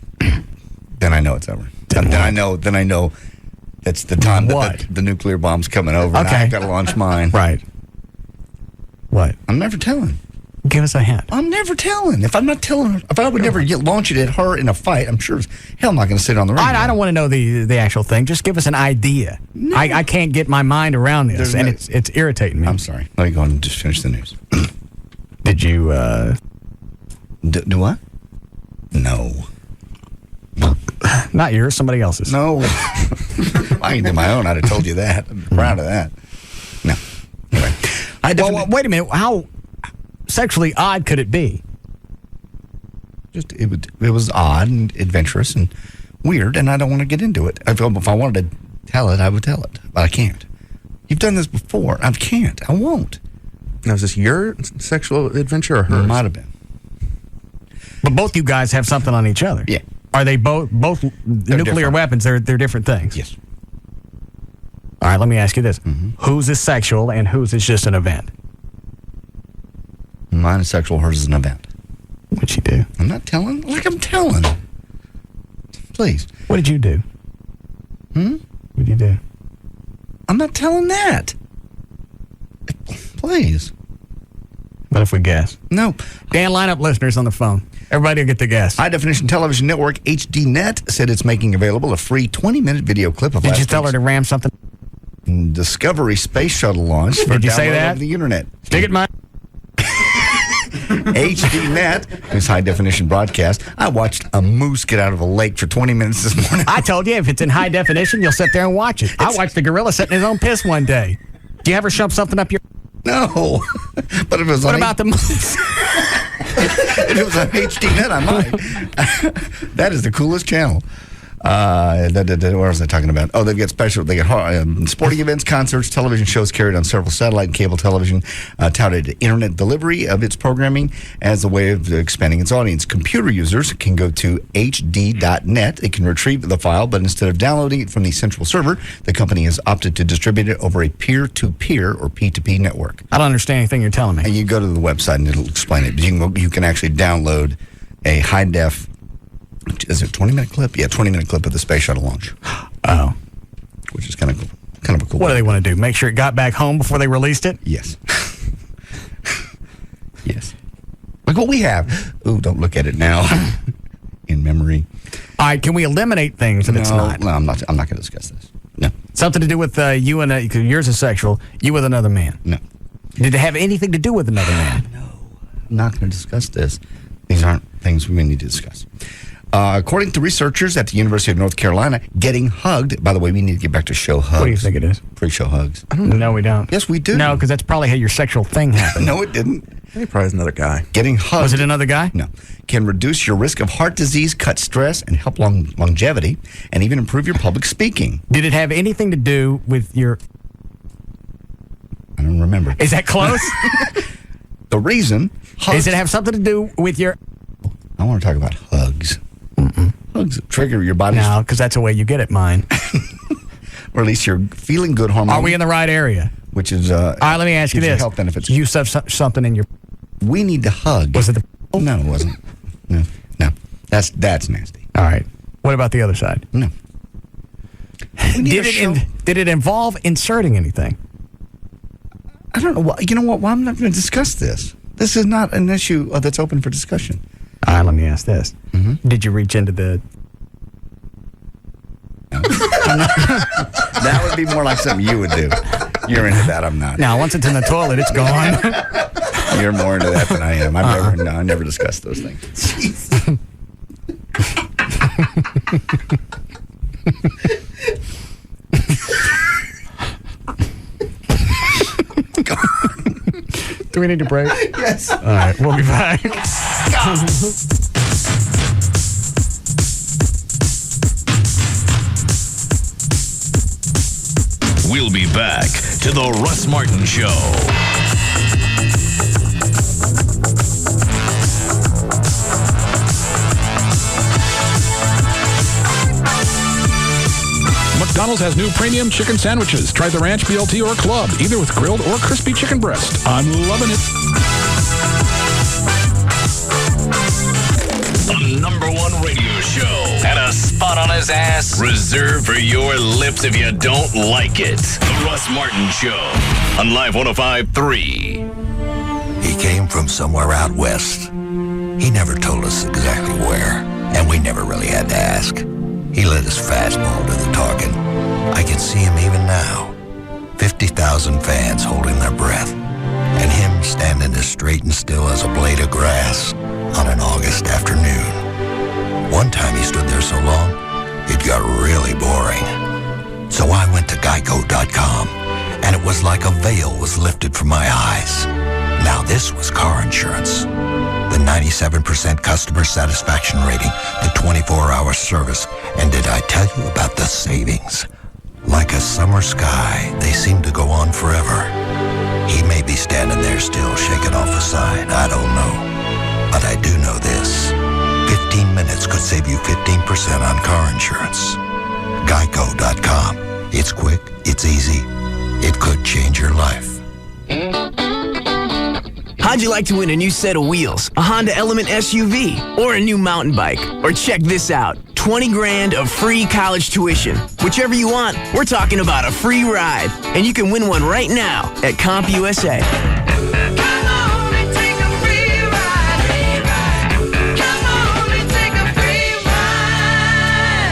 then I know it's over. Then I know that's the time that the nuclear bomb's coming over. Okay. And I've got to launch mine. Right. What? I'm never telling. Give us a hint. I'm never telling. If I'm not telling her, if I would never launch it at her in a fight, I'm sure as hell I'm not going to sit on the ring. I don't want to know the actual thing. Just give us an idea. No. I can't get my mind around this, and it's irritating me. I'm sorry. Let me go and just finish the news. Did you, Do what? No. Not yours, somebody else's. No. I can do my own. I'd have told you that. I'm proud of that. No. Anyway. Well, wait a minute. How sexually odd could it be? Just it was odd and adventurous and weird, and I don't want to get into it. If I wanted to tell it, I would tell it, but I can't. You've done this before. I can't. I won't. Now, is this your sexual adventure or hers? It might have been. But both you guys have something on each other. Yeah. Are they both nuclear different. weapons? They're different things. Yes. All right. Let me ask you this: Whose is sexual and whose is just an event? Mine is sexual. Hers is an event. What'd you do? I'm not telling. Like I'm telling. Please. What did you do? What did you do? I'm not telling that. Please. What if we guess? No. Dan, line up listeners on the phone. Everybody will get the guess. High Definition Television Network, HDNet, said it's making available a free 20-minute video clip of Did you tell her to ram something? Discovery Space Shuttle launch for Did you say download that? over the internet. Stick it, Mike. HDNet, whose high definition broadcast. I watched a moose get out of a lake for 20 minutes this morning. I told you, if it's in high definition, you'll sit there and watch it. I watched the gorilla sit in his own piss one day. Do you ever shove something up your... No. But if it was what about the moose? If it was on HDNet, I might. That is the coolest channel. What was I talking about? Oh, they get sporting events, concerts, television shows carried on several satellite and cable television, touted internet delivery of its programming as a way of expanding its audience. Computer users can go to hd.net. They can retrieve the file, but instead of downloading it from the central server, the company has opted to distribute it over a peer-to-peer or P2P network. I don't understand anything you're telling me. And you go to the website and it'll explain it. But you can actually download a high-def is it a 20-minute clip? Yeah, 20-minute clip of the space shuttle launch. Oh. Which is kind of a cool. What do they want to do? Make sure it got back home before they released it? Yes. Yes. Like what we have. Ooh, don't look at it now. In memory. All right, can we eliminate things that it's not? No, I'm not going to discuss this. No. Something to do with you and cause yours is sexual. You with another man. No. Did it have anything to do with another man? No. I'm not going to discuss this. These aren't things we need to discuss. According to researchers at the University of North Carolina, getting hugged. By the way, we need to get back to show hugs. What do you think it is? Pre-show hugs. No, we don't. Yes, we do. No, because that's probably how your sexual thing happened. No, it didn't. He probably is another guy. Getting hugged. Was it another guy? No. Can reduce your risk of heart disease, cut stress, and help longevity, and even improve your public speaking. Did it have anything to do with your... I don't remember. Is that close? The reason... Does it have something to do with your... I want to talk about hugs. Mm-mm. Hugs trigger your body. No, because that's the way you get it, mine. Or at least you're feeling good hormone. Are we in the right area? Which is... all right, let me ask you this. Health benefits. You said something in your... We need to hug. Was it the... No, it wasn't. No. That's nasty. All right. What about the other side? No. Did it involve inserting anything? I don't know. You know what? Well, I'm not going to discuss this. This is not an issue that's open for discussion. All right, let me ask this. Mm-hmm. Did you reach into the... No. That would be more like something you would do. You're into that. I'm not. Now, once it's in the toilet, it's gone. You're more into that than I am. I never discussed those things. Do we need to break? Yes. All right, we'll be back. We'll be back to the Russ Martin Show. McDonald's has new premium chicken sandwiches. Try the Ranch BLT or Club, either with grilled or crispy chicken breast. I'm loving it. The #1 radio show. And a spot on his ass reserved for your lips if you don't like it. The Russ Martin Show on Live 105.3. He came from somewhere out west. He never told us exactly where, and we never really had to ask. He let his fastball do the talking. I can see him even now. 50,000 fans holding their breath, and him standing as straight and still as a blade of grass on an August afternoon. One time he stood there so long, it got really boring. So I went to Geico.com, and it was like a veil was lifted from my eyes. Now this was car insurance. The 97% customer satisfaction rating, the 24-hour service, and did I tell you about the savings? Like a summer sky, they seem to go on forever. He may be standing there still shaking off a sign, I don't know. But I do know this. 15 minutes could save you 15% on car insurance. Geico.com. It's quick, it's easy. It could change your life. How'd you like to win a new set of wheels, a Honda Element SUV, or a new mountain bike? Or check this out, 20 grand of free college tuition. Whichever you want, we're talking about a free ride. And you can win one right now at CompUSA.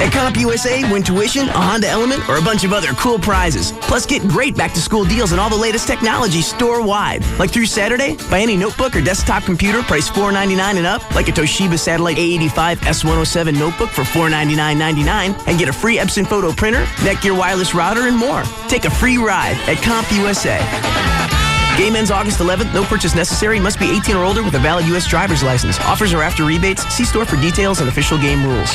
At CompUSA, win tuition, a Honda Element, or a bunch of other cool prizes. Plus, get great back-to-school deals on all the latest technology store-wide. Like through Saturday, buy any notebook or desktop computer priced $499 and up, like a Toshiba Satellite A85 S107 notebook for $499.99, and get a free Epson photo printer, Netgear wireless router, and more. Take a free ride at CompUSA. Game ends August 11th. No purchase necessary. Must be 18 or older with a valid U.S. driver's license. Offers are after rebates. See store for details and official game rules.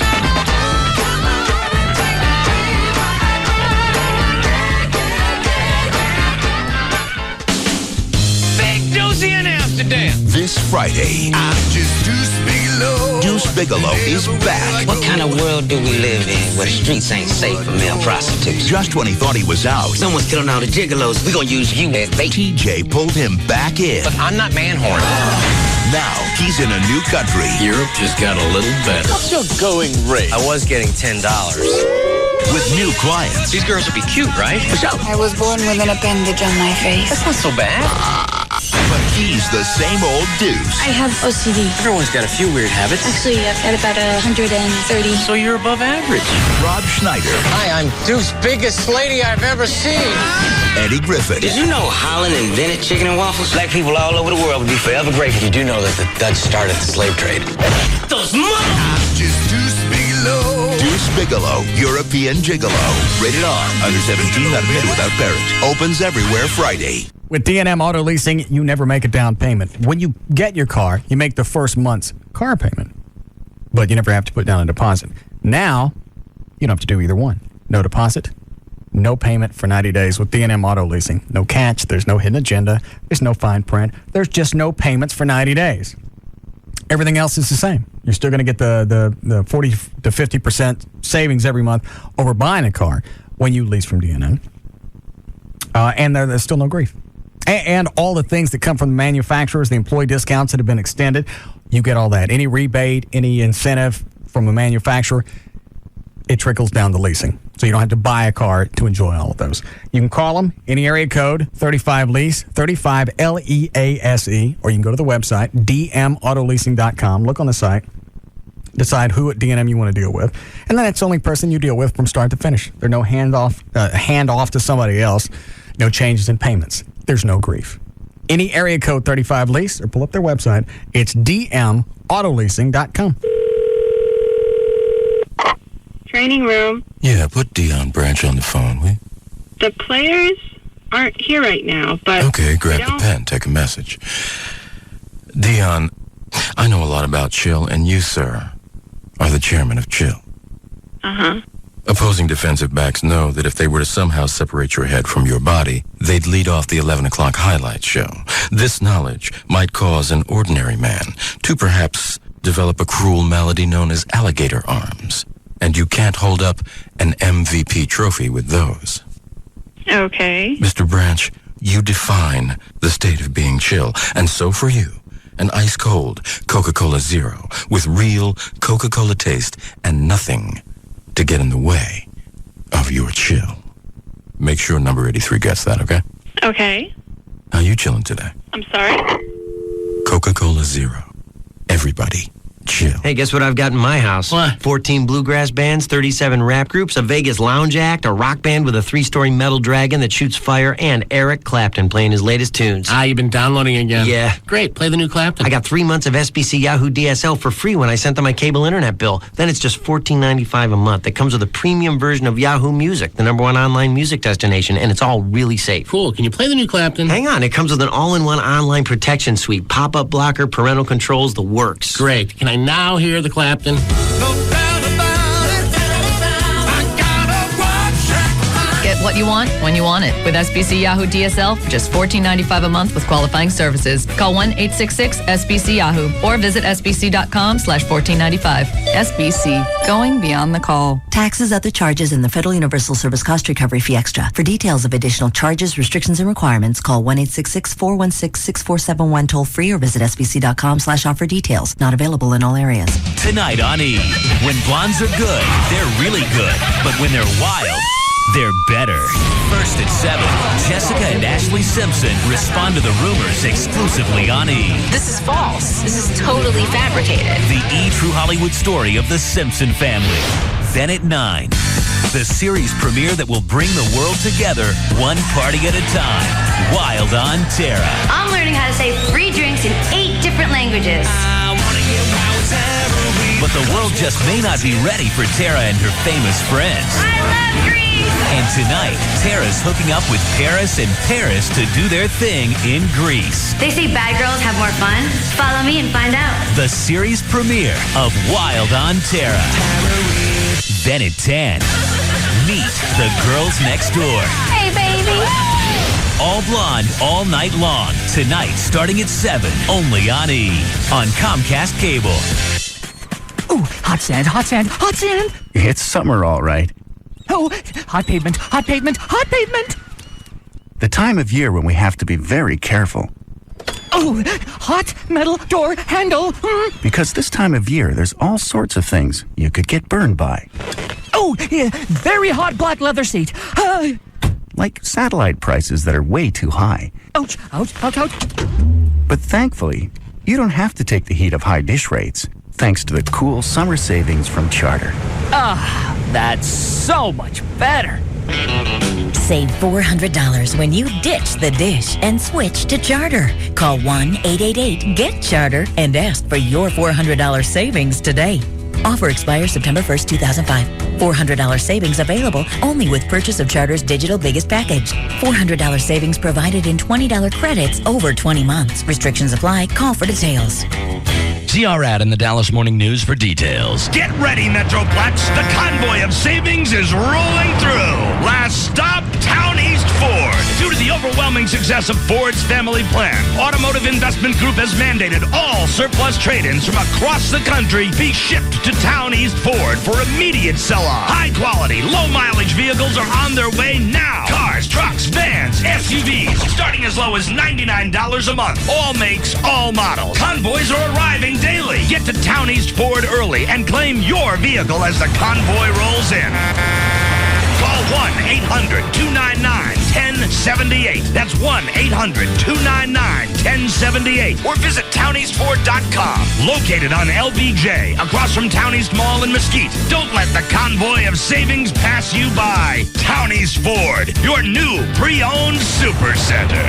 This Friday, I'm just Deuce Bigelow. Deuce Bigelow is back. What kind of world do we live in where the streets ain't safe for male prostitutes? Just when he thought he was out, Someone's killing all the gigolos. We're gonna use you as bait. TJ pulled him back in. But I'm not man-horned. Now he's in a new country. Europe just got a little better. What's your going rate? I was getting $10. With new clients. These girls would be cute, right? I was born with an appendage on my face. That's not so bad. But he's the same old deuce. I have OCD. Everyone's got a few weird habits. Actually, I've got about 130. So you're above average. Rob Schneider. Hi, I'm Deuce, biggest lady I've ever seen. Eddie Griffin. Did you know Holland invented chicken and waffles? Black people all over the world would be forever grateful. You do know that the Dutch started the slave trade. Those mother... Just Deuce Bigelow. Deuce Bigelow, European Gigolo. Rated R. Under 17, not admitted without parent. Opens everywhere Friday. With D&M Auto Leasing, you never make a down payment. When you get your car, you make the first month's car payment, but you never have to put down a deposit. Now, you don't have to do either one. No deposit, no payment for 90 days with D&M Auto Leasing. No catch, there's no hidden agenda, there's no fine print, there's just no payments for 90 days. Everything else is the same. You're still going to get the 40 to 50% savings every month over buying a car when you lease from D&M. And there's still no grief. And all the things that come from the manufacturers, the employee discounts that have been extended, you get all that. Any rebate, any incentive from a manufacturer, it trickles down to leasing. So you don't have to buy a car to enjoy all of those. You can call them, any area code, 35LEASE, 35LEASE, or you can go to the website, dmautoleasing.com, look on the site, decide who at D&M you want to deal with, and then it's the only person you deal with from start to finish. There's no hand off to somebody else, no changes in payments. There's no grief. Any area code 35LEASE, or pull up their website, it's dmautoleasing.com. Training room. Yeah, put Dion Branch on the phone, will you? The players aren't here right now, but... Okay, grab the pen, take a message. Dion, I know a lot about Chill, and you, sir, are the chairman of Chill. Uh-huh. Opposing defensive backs know that if they were to somehow separate your head from your body, they'd lead off the 11 o'clock highlight show. This knowledge might cause an ordinary man to perhaps develop a cruel malady known as alligator arms. And you can't hold up an MVP trophy with those. Okay. Mr. Branch, you define the state of being chill. And so for you, an ice-cold Coca-Cola Zero with real Coca-Cola taste and nothing to get in the way of your chill. Make sure number 83 gets that, okay? Okay. How you chilling today? I'm sorry? Coca-Cola Zero. Everybody, chill. Hey, guess what I've got in my house? What? 14 bluegrass bands, 37 rap groups, a Vegas lounge act, a rock band with a 3-story metal dragon that shoots fire, and Eric Clapton playing his latest tunes. You've been downloading again. Yeah. Great, play the new Clapton. I got 3 months of SBC Yahoo DSL for free when I sent them my cable internet bill. Then it's just $14.95 a month. It comes with a premium version of Yahoo Music, the #1 online music destination, and it's all really safe. Cool, can you play the new Clapton? Hang on, it comes with an all-in-one online protection suite, pop-up blocker, parental controls, the works. Great. Can I now hear the Clapton? Get what you want when you want it with SBC Yahoo DSL for just $14.95 a month with qualifying services. Call 1-866-SBC-YAHOO or visit sbc.com/1495. SBC, going beyond the call. Taxes, other charges, and the Federal Universal Service Cost Recovery Fee Extra. For details of additional charges, restrictions, and requirements, call 1-866-416-6471 toll free or visit sbc.com/offer details. Not available in all areas. Tonight on E! When blondes are good, they're really good. But when they're wild, they're better. First at 7, Jessica and Ashley Simpson respond to the rumors exclusively on E! This is false. This is totally fabricated. The E! True Hollywood story of the Simpson family. Then at 9, the series premiere that will bring the world together one party at a time. Wild on Terra. I'm learning how to say free drinks in 8 different languages. But the world just may not be ready for Tara and her famous friends. I love Greece! And tonight, Tara's hooking up with Paris and Paris to do their thing in Greece. They say bad girls have more fun. Follow me and find out. The series premiere of Wild on Tara. Then at 10, meet the girls next door. Hey, baby! All blonde, all night long. Tonight, starting at 7, only on E! On Comcast Cable. Ooh, hot sand, hot sand, hot sand. It's summer, all right. Oh, hot pavement, hot pavement, hot pavement. The time of year when we have to be very careful. Oh, hot metal door handle. Because this time of year, there's all sorts of things you could get burned by. Oh, yeah, very hot black leather seat. Like satellite prices that are way too high. Ouch, ouch, ouch, ouch. But thankfully, you don't have to take the heat of high dish rates, thanks to the cool summer savings from Charter. Ah, that's so much better. Save $400 when you ditch the dish and switch to Charter. Call 1-888-GET-CHARTER and ask for your $400 savings today. Offer expires September 1st, 2005. $400 savings available only with purchase of Charter's digital biggest package. $400 savings provided in $20 credits over 20 months. Restrictions apply. Call for details. See our ad in the Dallas Morning News for details. Get ready, Metroplex. The convoy of savings is rolling through. Last stop, Town East Ford. Due to the overwhelming success of Ford's family plan, Automotive Investment Group has mandated all surplus trade-ins from across the country be shipped to Town East Ford for immediate sell-off. High-quality, low-mileage vehicles are on their way now. Cars, trucks, vans, SUVs, starting as low as $99 a month. All makes, all models. Convoys are arriving daily. Get to Town East Ford early and claim your vehicle as the convoy rolls in. Call 1-800-299-1078. That's 1-800-299-1078. Or visit towneastford.com. Located on LBJ, across from Town East Mall in Mesquite. Don't let the convoy of savings pass you by. Town East Ford, your new pre-owned super center.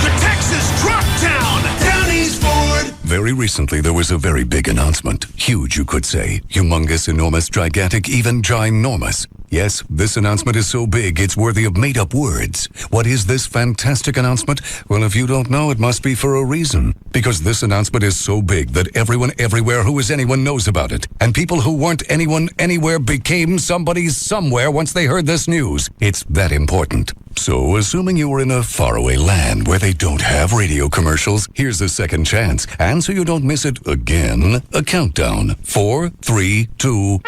The Texas Truck Town, Town East Ford. Very recently, there was a very big announcement. Huge, you could say. Humongous, enormous, gigantic, even ginormous. Yes, this announcement is so big, it's worthy of made-up words. What is this fantastic announcement? Well, if you don't know, it must be for a reason. Because this announcement is so big that everyone everywhere who is anyone knows about it. And people who weren't anyone anywhere became somebody somewhere once they heard this news. It's that important. So, assuming you were in a faraway land where they don't have radio commercials, here's a second chance. And so you don't miss it again, a countdown. 4, 3, 2...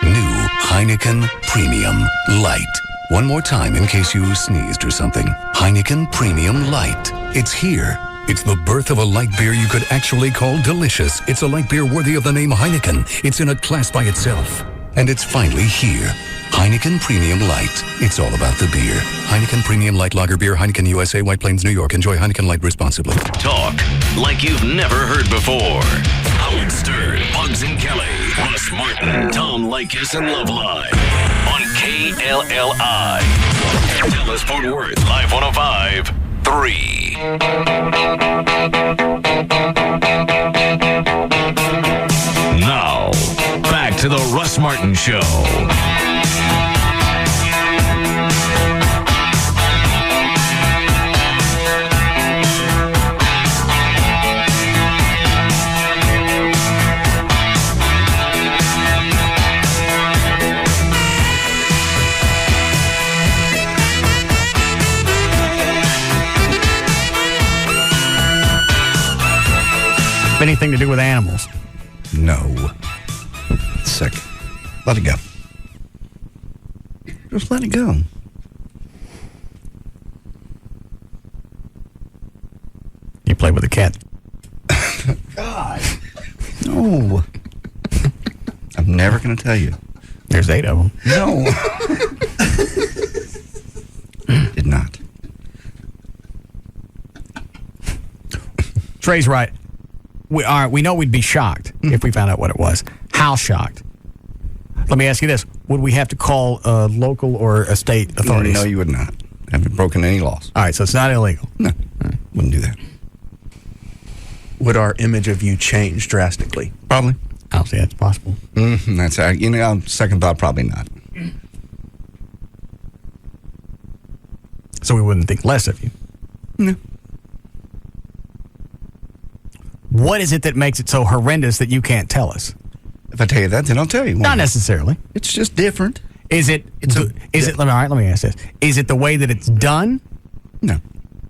New Heineken Premium Light. One more time in case you sneezed or something. Heineken Premium Light. It's here. It's the birth of a light beer you could actually call delicious. It's a light beer worthy of the name Heineken. It's in a class by itself. And it's finally here. Heineken Premium Light. It's all about the beer. Heineken Premium Light Lager Beer, Heineken USA, White Plains, New York. Enjoy Heineken Light responsibly. Talk like you've never heard before. Howard Stern, Bugs and Kelly, Russ Martin, Tom Leykis, and Loveline on KLLI. Dallas Fort Worth, Live 105.3. Now, back to the Russ Martin Show. Anything to do with animals? No. Sick. Let it go. Just let it go. You play with a cat. God. No. I'm never going to tell you. There's 8 of them. No. Did not. Trey's right. We know we'd be shocked if we found out what it was. How shocked? Let me ask you this. Would we have to call local or state authorities? No, you would not. Haven't broken any laws. All right, so it's not illegal. No, wouldn't do that. Would our image of you change drastically? Probably. I don't see that's possible. That's second thought, probably not. So we wouldn't think less of you? No. What is it that makes it so horrendous that you can't tell us? If I tell you that, then I'll tell you. Not necessarily. It's just different. Is it? All right, let me ask this. Is it the way that it's done? No.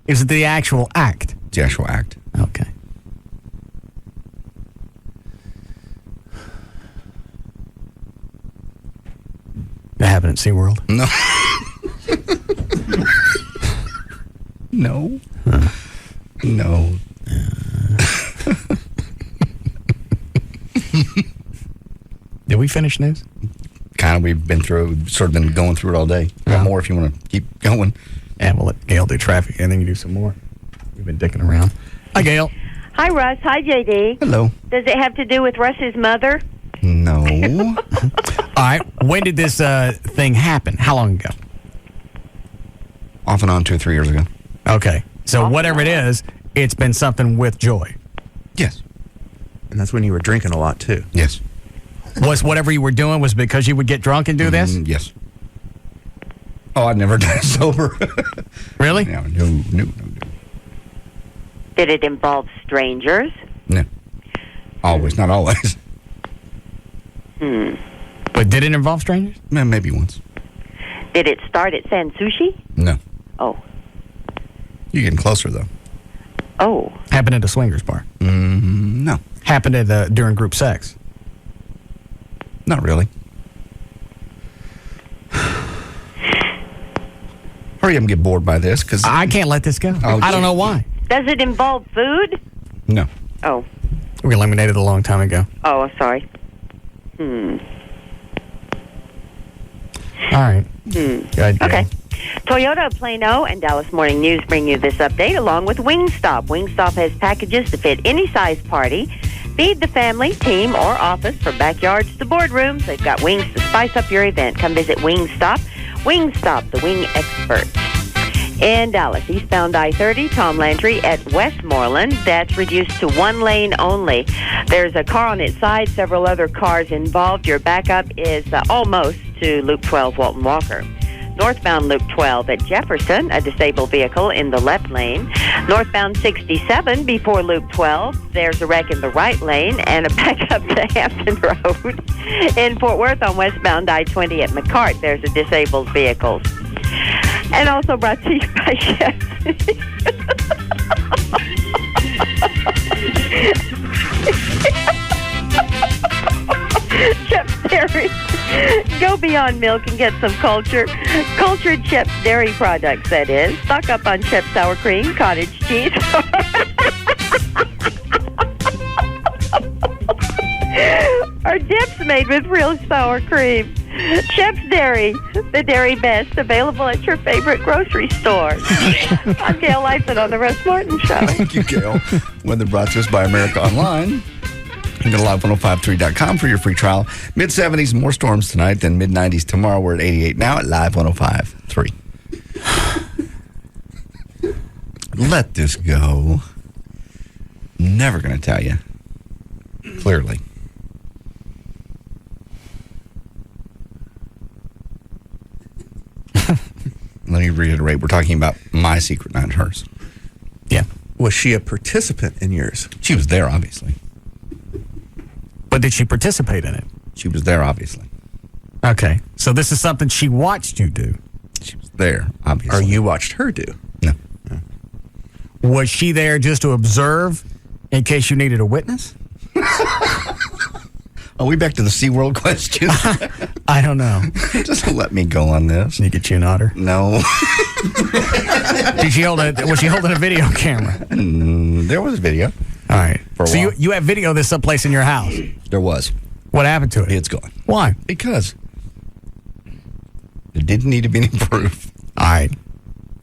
Is it the actual act? It's the actual act. Okay. That happened at SeaWorld? No. No. No. Did we finish news? Kind of. We've been going through it all day. Got more if you want to keep going. Yeah, we'll let Gail do traffic and then you do some more. We've been dicking around. Hi, Gail. Hi, Russ. Hi, JD. Hello. Does it have to do with Russ's mother? No. All right. When did this thing happen? How long ago? Off and on 2 or 3 years ago. Okay. So whatever it is, it's been something with Joy. Yes. And that's when you were drinking a lot, too. Yes. Was whatever you were doing was because you would get drunk and do this? Yes. Oh, I'd never done it sober. Really? No. Did it involve strangers? No. Always. Not always. But did it involve strangers? Maybe once. Did it start at San Sushi? No. Oh. You're getting closer, though. Oh. Happened at a swingers bar? No. Happened at during group sex? Not really. Hurry up and get bored by this, because I can't let this go. I don't know why. Does it involve food? No. Oh. We eliminated it a long time ago. Oh, sorry. All right. Good idea. Okay. Toyota of Plano and Dallas Morning News bring you this update along with Wingstop. Wingstop has packages to fit any size party. Feed the family, team, or office from backyards to boardrooms. They've got wings to spice up your event. Come visit Wingstop. Wingstop, the wing expert. In Dallas, eastbound I-30, Tom Landry at Westmoreland. That's reduced to one lane only. There's a car on its side, several other cars involved. Your backup is almost to Loop 12, Walton Walker. Northbound Loop 12 at Jefferson, a disabled vehicle in the left lane. Northbound 67 before Loop 12, there's a wreck in the right lane and a backup to Hampton Road. In Fort Worth on westbound I-20 at McCart, there's a disabled vehicle. And also brought to you by Chef. Chef's Dairy. Go beyond milk and get some culture. Cultured Chef's Dairy products, that is. Stock up on Chef's sour cream, cottage cheese. Or dips made with real sour cream. Chef's Dairy, the dairy best, available at your favorite grocery store. I'm Gail Lyson on the Russ Martin Show. Thank you, Gail. Weather brought to us by America Online. You can go to live1053.com for your free trial. Mid-70s, more storms tonight, then mid-90s tomorrow. We're at 88 now at Live 105.3. Let this go. Never going to tell you. Clearly. Let me reiterate. We're talking about my secret, not hers. Yeah. Was she a participant in yours? She was there, obviously. But did she participate in it? She was there, obviously. Okay. So this is something she watched you do. She was there, obviously. Or you watched her do? No. Was she there just to observe in case you needed a witness? Are we back to the SeaWorld question? I don't know. Just let me go on this. Did you get you an otter? No. Was she holding a video camera? There was video. All right. For a so while. you have video of this someplace in your house? There was. What happened to it? It's gone. Why? Because there didn't need to be any proof. All right.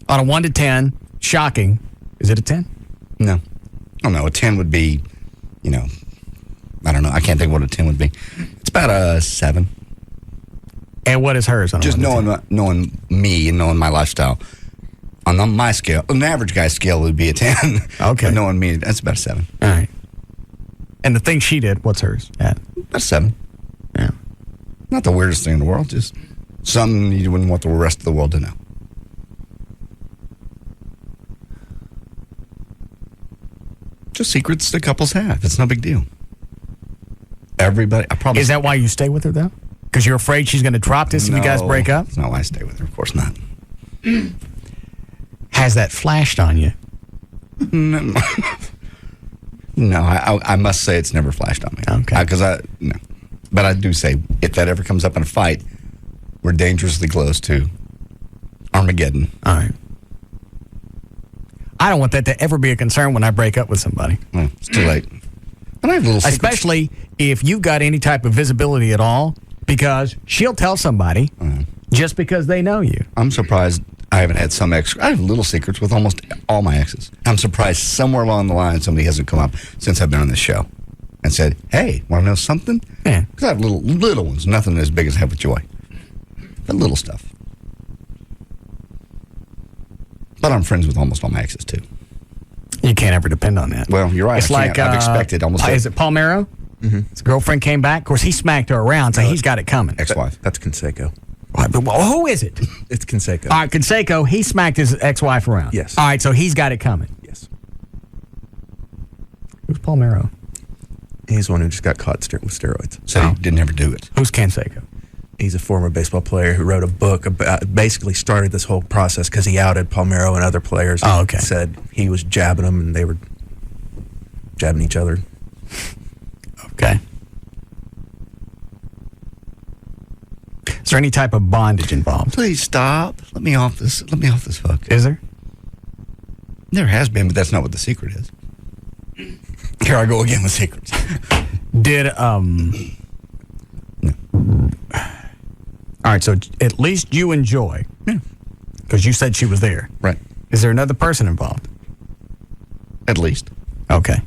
On a 1 to 10, shocking. Is it a 10? No. Oh, no. A 10 would be, I don't know. I can't think of what a 10 would be. It's about a 7. And what is hers? On just knowing me and knowing my lifestyle. On my scale, an average guy's scale would be a 10. Okay. But knowing me, that's about a 7. All right. And the thing she did, what's hers at? That's 7. Yeah. Not the weirdest thing in the world, just something you wouldn't want the rest of the world to know. Just secrets that couples have. It's no big deal. Everybody, I promise. Is that why you stay with her, though? Because you're afraid she's going to drop this if you guys break up? That's not why I stay with her. Of course not. Has that flashed on you? No, I must say it's never flashed on me. Okay. No. But I do say, if that ever comes up in a fight, we're dangerously close to Armageddon. All right. I don't want that to ever be a concern when I break up with somebody. It's too late. And I have little secrets. Especially if you've got any type of visibility at all, because she'll tell somebody just because they know you. I'm surprised I haven't had some ex. I have little secrets with almost all my exes. I'm surprised somewhere along the line somebody hasn't come up since I've been on this show and said, "Hey, want to know something?" Yeah. Because I have little ones, nothing as big as I have with Joy, but little stuff. But I'm friends with almost all my exes too. You can't ever depend on that. Well, you're right. It's like I've expected almost. Is it Palmero? Mm-hmm. His girlfriend came back. Of course, he smacked her around, so he's got it coming. Ex-wife. That's Canseco. Who is it? It's Canseco. All right, Canseco, he smacked his ex-wife around. Yes. All right, so he's got it coming. Yes. Who's Palmero? He's the one who just got caught with steroids. So he didn't ever do it. Who's Canseco? He's a former baseball player who wrote a book about, basically started this whole process because he outed Palmero and other players. Oh, okay. Said he was jabbing them and they were jabbing each other. Okay. Is there any type of bondage involved? Please stop. Let me off this hook. Is there? There has been, but that's not what the secret is. Here I go again with secrets. Did No. All right, so at least you enjoy. Yeah. Because you said she was there. Right. Is there another person involved? At least. Okay.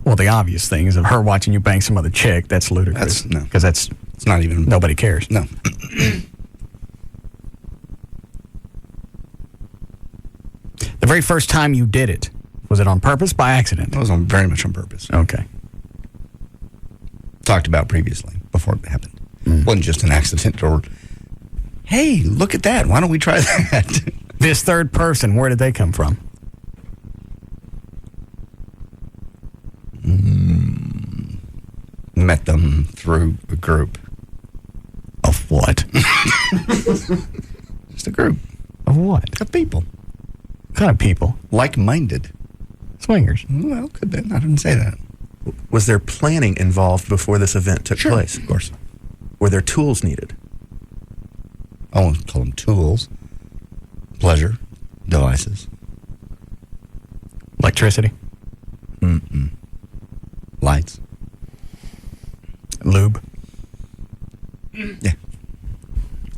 Well, the obvious thing is of her watching you bang some other chick. That's ludicrous. Because it's not even. Nobody cares. No. The very first time you did it, was it on purpose, by accident? It was very much on purpose. Okay. Talked about previously before it happened. Wasn't just an accident or, hey, look at that. Why don't we try that? This third person, where did they come from? Met them through a group. Of what? Just a group. Of what? Of people. What kind of people? Like-minded. Swingers. Well, could be. I didn't say that. Was there planning involved before this event took place? Of course. Were there tools needed? I won't call them tools. Pleasure devices. Electricity. Lights. Lube. Yeah.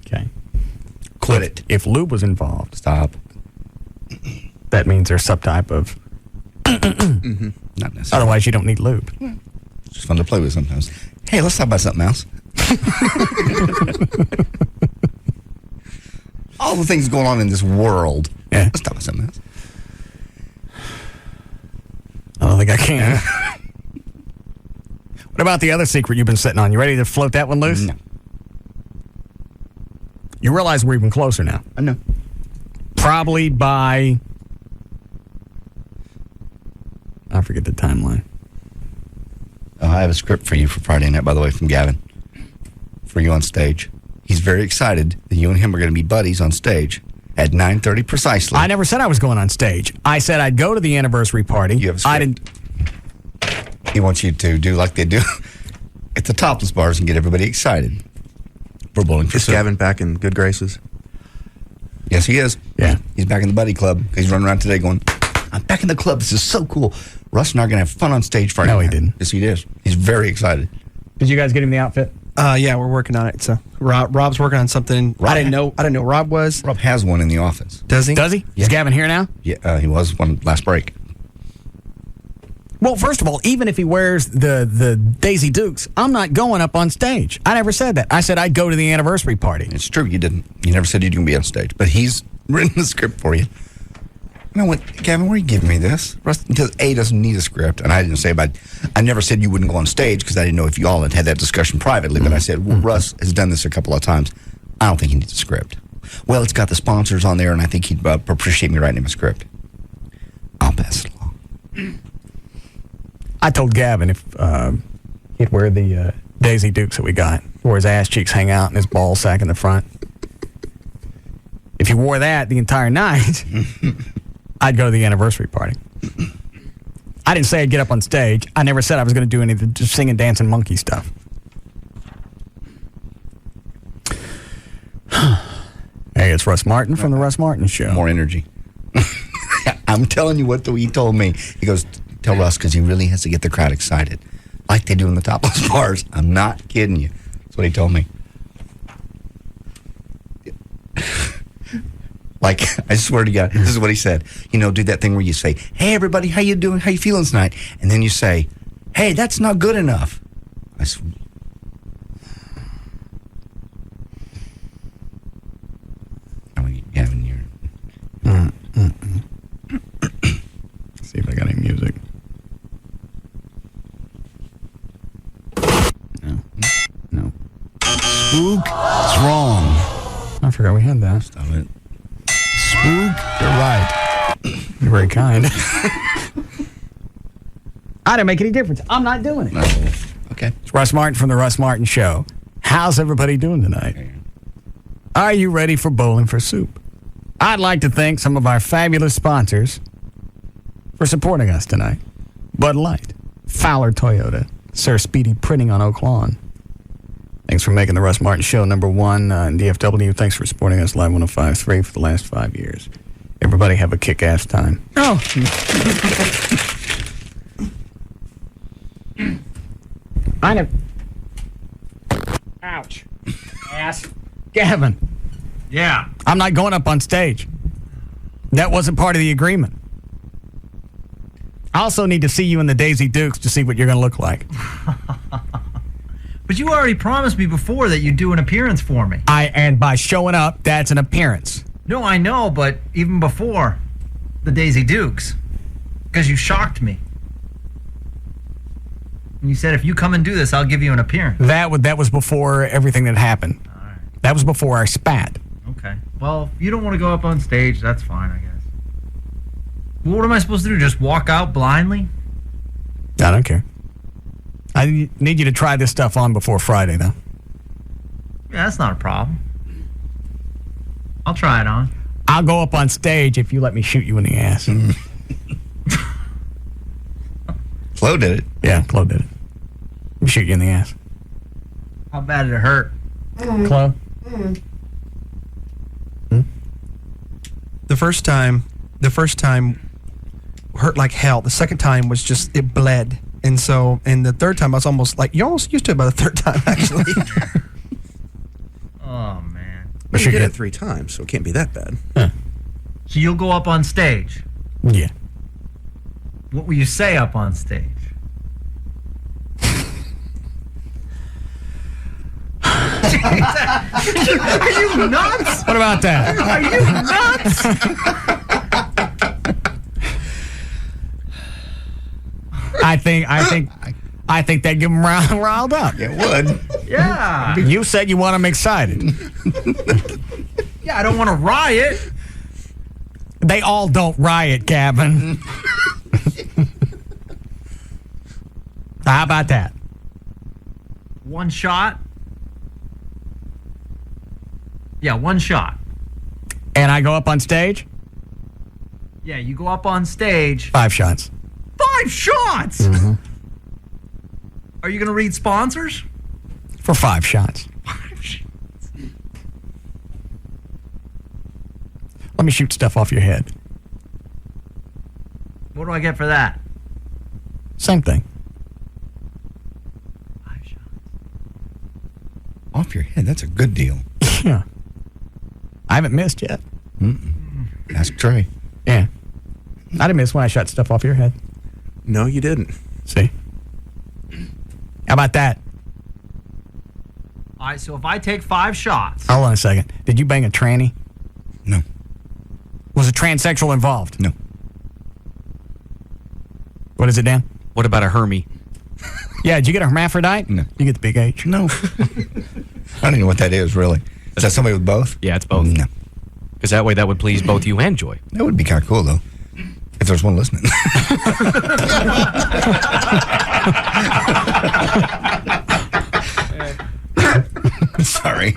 Okay. Quit it. If lube was involved, stop. That means there's some type of. Not necessarily. Otherwise, you don't need lube. It's just fun to play with sometimes. Hey, let's talk about something else. All the things going on in this world. Yeah. Let's talk about something else. I don't think I can. What about the other secret you've been sitting on? You ready to float that one loose? No. You realize we're even closer now. I know. Probably by... I forget the timeline. I have a script for you for Friday night, by the way, from Gavin. For you on stage. He's very excited that you and him are going to be buddies on stage at 9:30 precisely. I never said I was going on stage. I said I'd go to the anniversary party. You have a script. I didn't... He wants you to do like they do at the topless bars and get everybody excited for Bowling for Is Gavin back in good graces? Yes, he is. Yeah. He's back in the buddy club. He's running around today going, I'm back in the club. This is so cool. Russ and I are going to have fun on stage Friday No, he night." didn't. Yes, he is. He's very excited. Did you guys get him the outfit? Yeah, we're working on it. So Rob's working on something. I didn't know Rob was. Rob has one in the office. Does he? Does he? Yeah. Is Gavin here now? Yeah, he was one last break. Well, first of all, even if he wears the Daisy Dukes, I'm not going up on stage. I never said that. I said I'd go to the anniversary party. It's true, you didn't. You never said you'd be on stage. But he's written the script for you. And I went, Gavin, where are you giving me this? Russ doesn't need a script. And I didn't say I never said you wouldn't go on stage because I didn't know if you all had had that discussion privately. But I said, well, Russ has done this a couple of times. I don't think he needs a script. Well, it's got the sponsors on there, and I think he'd appreciate me writing him a script. I'll pass it along. I told Gavin if he'd wear the Daisy Dukes that we got, where his ass cheeks hang out and his ball sack in the front. If he wore that the entire night, I'd go to the anniversary party. I didn't say I'd get up on stage. I never said I was going to do any of the just singing, dancing, monkey stuff. Hey, it's It's Russ Martin from the Russ Martin Show. More energy. I'm telling you what he told me. He goes, tell Russ, because he really has to get the crowd excited, like they do in the topless bars. I'm not kidding you. That's what he told me. Like, I swear to God, this is what he said. You know, do that thing where you say, hey, everybody, how you doing? How you feeling tonight? And then you say, hey, that's not good enough. I swear. See if I got any music. No. Spook. It's wrong. I forgot we had that. Stop it. Spook. You're right. You're very kind. I didn't make any difference. I'm not doing it. No. Okay. It's Russ Martin from the Russ Martin Show. How's everybody doing tonight? Are you ready for Bowling for Soup? I'd like to thank some of our fabulous sponsors for supporting us tonight. Bud Light, Fowler Toyota, Sir Speedy Printing on Oak Lawn. Thanks for making the Russ Martin Show number one in DFW. Thanks for supporting us live 105.3 for the last 5 years. Everybody have a kick-ass time. Oh. I know. Ouch. Ass. Gavin. Yeah. I'm not going up on stage. That wasn't part of the agreement. I also need to see you in the Daisy Dukes to see what you're going to look like. But you already promised me before that you'd do an appearance for me. And by showing up, that's an appearance. No, I know, but even before the Daisy Dukes, because you shocked me. And you said, if you come and do this, I'll give you an appearance. That was before everything that happened. All right. That was before our spat. Okay. Well, if you don't want to go up on stage, that's fine, I guess. Well, what am I supposed to do? Just walk out blindly? I don't care. I need you to try this stuff on before Friday, though. Yeah, that's not a problem. I'll try it on. I'll go up on stage if you let me shoot you in the ass. Flo did it. Yeah, Flo did it. Let me shoot you in the ass. How bad did it hurt? Flo? The first time hurt like hell. The second time was just, it bled. And the third time I was almost like, you're almost used to it by the third time, actually. Oh, man. But you did it 3 times, so it can't be that bad. Huh. So you'll go up on stage? Yeah. What will you say up on stage? Are you nuts? What about that? Are you nuts? I think that'd get them riled up. It would. Yeah. You said you want them excited. Yeah, I don't want to riot. They all don't riot, Gavin. How about that? One shot? Yeah, one shot. And I go up on stage? Yeah, you go up on stage. 5 shots. 5 shots? Mm-hmm. Are you going to read sponsors? For 5 shots. 5 shots. Let me shoot stuff off your head. What do I get for that? Same thing. 5 shots. Off your head. That's a good deal. Yeah. I haven't missed yet. Ask Trey. Yeah. I didn't miss when I shot stuff off your head. No, you didn't. See? How about that? All right, so if I take 5 shots. Hold on a second. Did you bang a tranny? No. Was a transsexual involved? No. What is it, Dan? What about a Hermie? Yeah, did you get a hermaphrodite? No. You get the big H? No. I don't even know what that is, really. Is that somebody with both? Yeah, it's both. No. Because that way that would please both you and Joy. That would be kind of cool, though. If there's one listening. Sorry.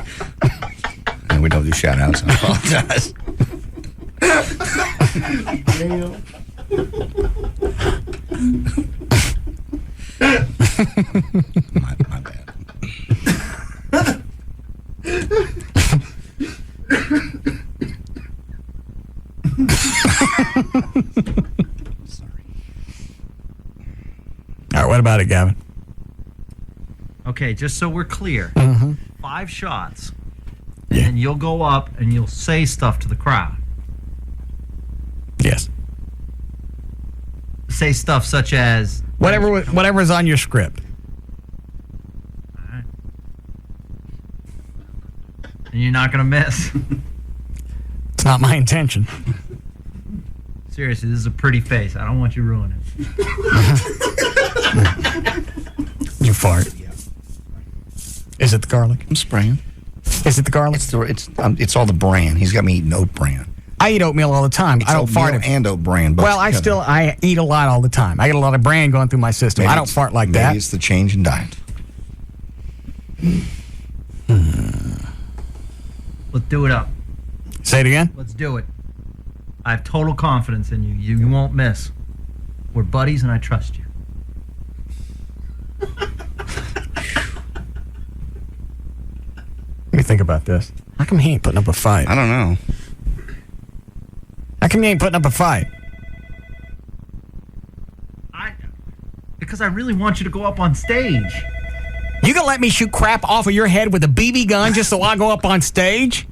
And we don't do shout outs. I apologize. my bad. right, what about it, Gavin? Okay, just so we're clear. Mm-hmm. 5 shots. And then you'll go up and you'll say stuff to the crowd. Yes. Say stuff such as... Whatever's on your script. And you're not going to miss. It's not my intention. Seriously, this is a pretty face. I don't want you to ruin it. You fart. Is it the garlic? I'm spraying. Is it the garlic? It's all the bran. He's got me eating oat bran. I eat oatmeal all the time. It's I don't fart. and oat bran. Well, I eat a lot all the time. I get a lot of bran going through my system. Maybe I don't fart like maybe that. It's the change in diet. Let's do it up. Say it again? Let's do it. I have total confidence in you. You won't miss. We're buddies and I trust you. Let me think about this. How come he ain't putting up a fight? I don't know. How come he ain't putting up a fight? Because I really want you to go up on stage. You gonna let me shoot crap off of your head with a BB gun just so I go up on stage?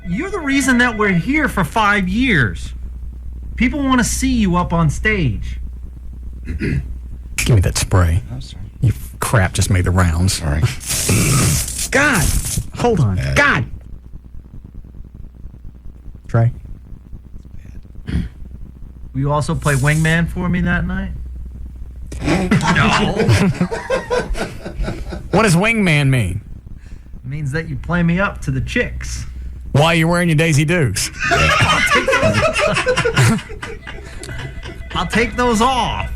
You're the reason that we're here for 5 years. People want to see you up on stage. Give me that spray. I'm sorry. You crap just made the rounds. Sorry. God! Hold on. God! Trey? Will you also play wingman for me that night? No. What does wingman mean? It means that you play me up to the chicks. While you're wearing your Daisy Dukes. I'll take those off.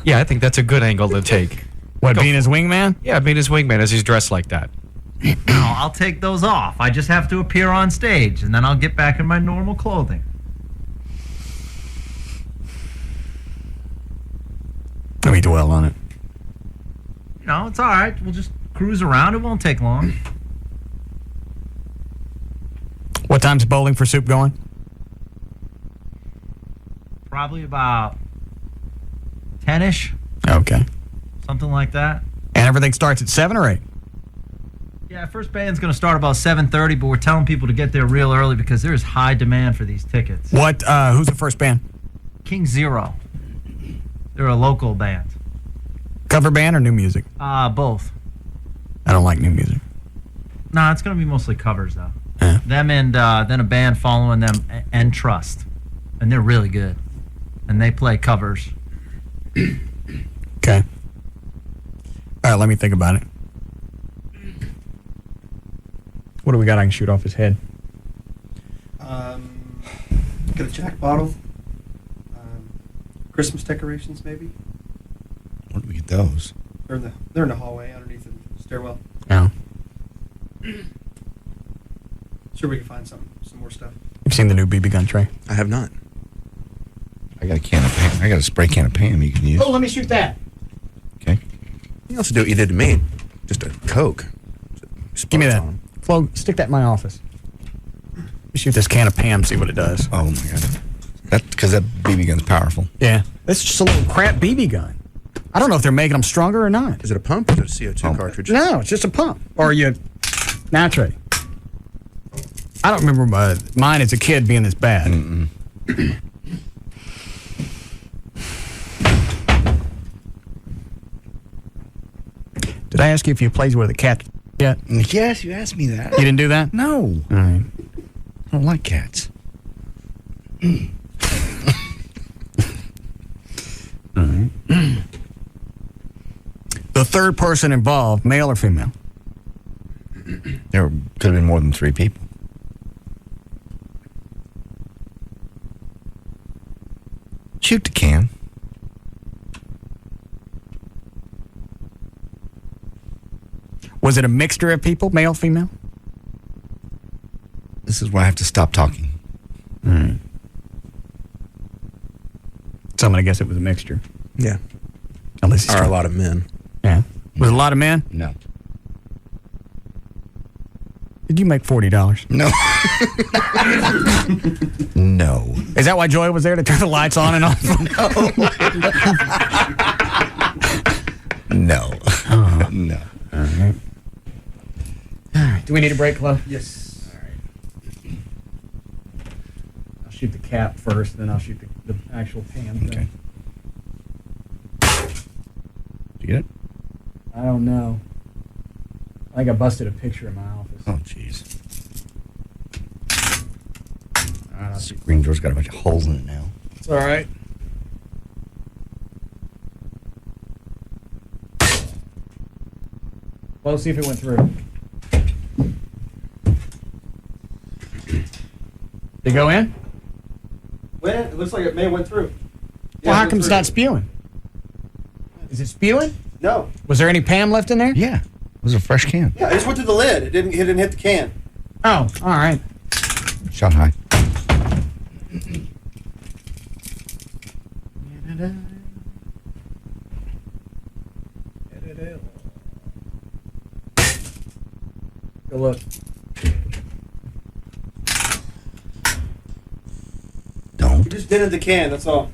Yeah, I think that's a good angle to take. What, being his wingman? Yeah, being his wingman as he's dressed like that. No, I'll take those off. I just have to appear on stage, and then I'll get back in my normal clothing. Let me dwell on it. No, it's all right. We'll just cruise around. It won't take long. What time's Bowling for Soup going? Probably about 10-ish. Okay. Something like that. And everything starts at 7 or 8? Yeah, first band's going to start about 7:30, but we're telling people to get there real early because there is high demand for these tickets. What? Who's the first band? King Zero. They're a local band. Cover band or new music? Both. I don't like new music. Nah, it's going to be mostly covers, though. Them and then a band following them, and Trust. And they're really good. And they play covers. Okay. All right, let me think about it. What do we got I can shoot off his head? Get a Jack bottle. Christmas decorations, maybe. Where do we get those? They're in the hallway underneath the stairwell. No. Sure, we can find some more stuff. You've seen the new BB gun, Trey? I have not. I got a can of Pam. I got a spray can of Pam you can use. Oh, let me shoot that. Okay. You also do what you did to me. Just a Coke. Give me that. Flo, stick that in my office. Shoot this can of Pam, see what it does. Oh, my God. Because that BB gun's powerful. Yeah. It's just a little crap BB gun. I don't know if they're making them stronger or not. Is it a pump or is it a CO2 cartridge? No, it's just a pump. Or you... Now, Trey. I don't remember mine as a kid being this bad. Did I ask you if you played with a cat yet? Yes, you asked me that. You didn't do that? No. All right. I don't like cats. All right. The third person involved, male or female? There could have been more than 3 people. Shoot the can. Was it a mixture of people, male, female? This is where I have to stop talking. All right. So I'm going to guess it was a mixture. Yeah. At least Are a lot of men. Yeah. Was it a lot of men? No. Did you make $40? No. No. Is that why Joy was there to turn the lights on and off? No. No. All right. All right. Do we need a break, Chloe? Yes. All right. I'll shoot the cap first, then I'll shoot the actual pan thing. Okay. Did you get it? I don't know. I think I busted a picture in my office. Oh, jeez. All right, I'll shoot. Screen door's got a bunch of holes in it now. It's all right. Well, let's see if it went through. Did it go in? It looks like it may have went through. Well, how come it's not spewing? Is it spewing? No. Was there any Pam left in there? Yeah. It was a fresh can. Yeah, I just went through the lid. It didn't hit the can. Oh, all right. Shot high. Go look. You just dented the can, that's all.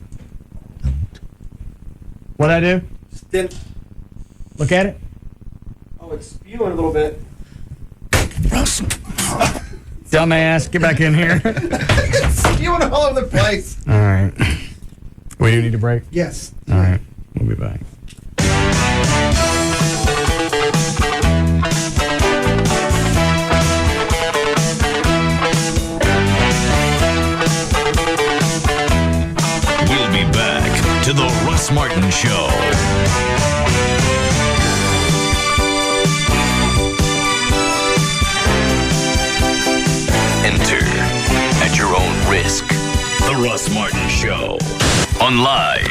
What'd I do? Just didn't. Look at it. Oh, it's spewing a little bit. Russ. Dumbass, get back in here. It's spewing all over the place. All right. We do need a break? Yes. All right. We'll be back. We'll be back to the Russ Martin Show. Enter at your own risk. The Russ Martin Show. On Live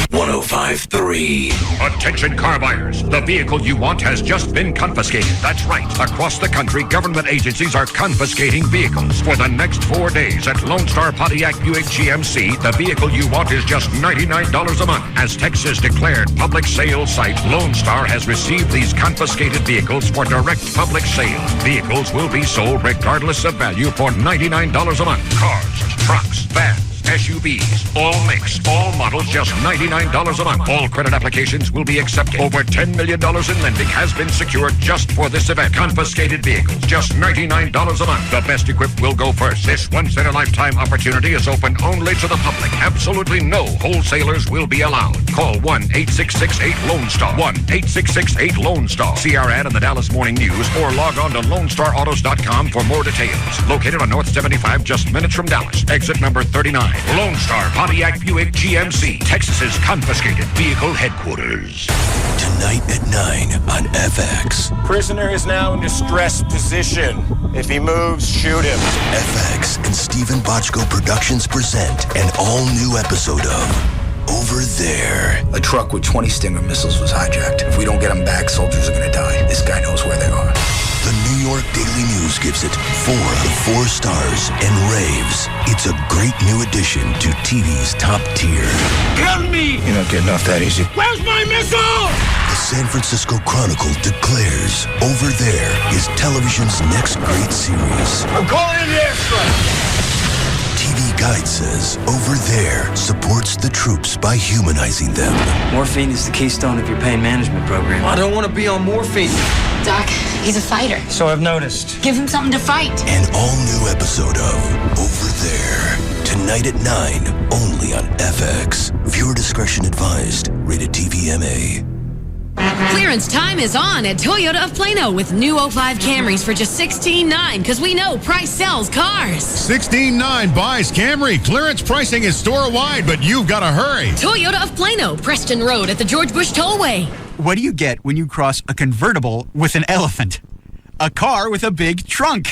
105.3. Attention car buyers. The vehicle you want has just been confiscated. That's right. Across the country, government agencies are confiscating vehicles. For the next 4 days at Lone Star Pontiac Buick GMC, the vehicle you want is just $99 a month. As Texas declared public sale site, Lone Star has received these confiscated vehicles for direct public sale. Vehicles will be sold regardless of value for $99 a month. Cars, trucks, vans, SUVs, all mixed, all models, just $99 a month. All credit applications will be accepted. Over $10 million in lending has been secured just for this event. Confiscated vehicles, just $99 a month. The best equipped will go first. This once-in-a-lifetime opportunity is open only to the public. Absolutely no wholesalers will be allowed. Call 1-866-8-LONE-STAR. 1-866-8-LONE-STAR. See our ad in the Dallas Morning News or log on to LoneStarAutos.com for more details. Located on North 75, just minutes from Dallas. Exit number 39. Lone Star Pontiac Buick GMC, Texas's confiscated vehicle headquarters. Tonight at 9 on FX. Prisoner is now in distress position. If he moves, shoot him. FX and Stephen Bochco Productions present an all-new episode of Over There. A truck with 20 Stinger missiles was hijacked. If we don't get them back, soldiers are gonna die. This guy knows where they are. The New York Daily News gives it 4 out of 4 stars and raves. It's a great new addition to TV's top tier. Help me! You're not getting off that easy. Where's my missile? The San Francisco Chronicle declares Over There is television's next great series. I'm calling in the airstrike. TV Guide says Over There supports the troops by humanizing them. Morphine is the keystone of your pain management program. I don't want to be on morphine. Doc, he's a fighter. So I've noticed. Give him something to fight. An all-new episode of Over There. Tonight at 9, only on FX. Viewer discretion advised. Rated TVMA. Clearance time is on at Toyota of Plano with new 05 Camrys for just $16,900 because we know price sells cars. $16,900 buys Camry. Clearance pricing is store-wide, but you've got to hurry. Toyota of Plano, Preston Road at the George Bush Tollway. What do you get when you cross a convertible with an elephant? A car with a big trunk.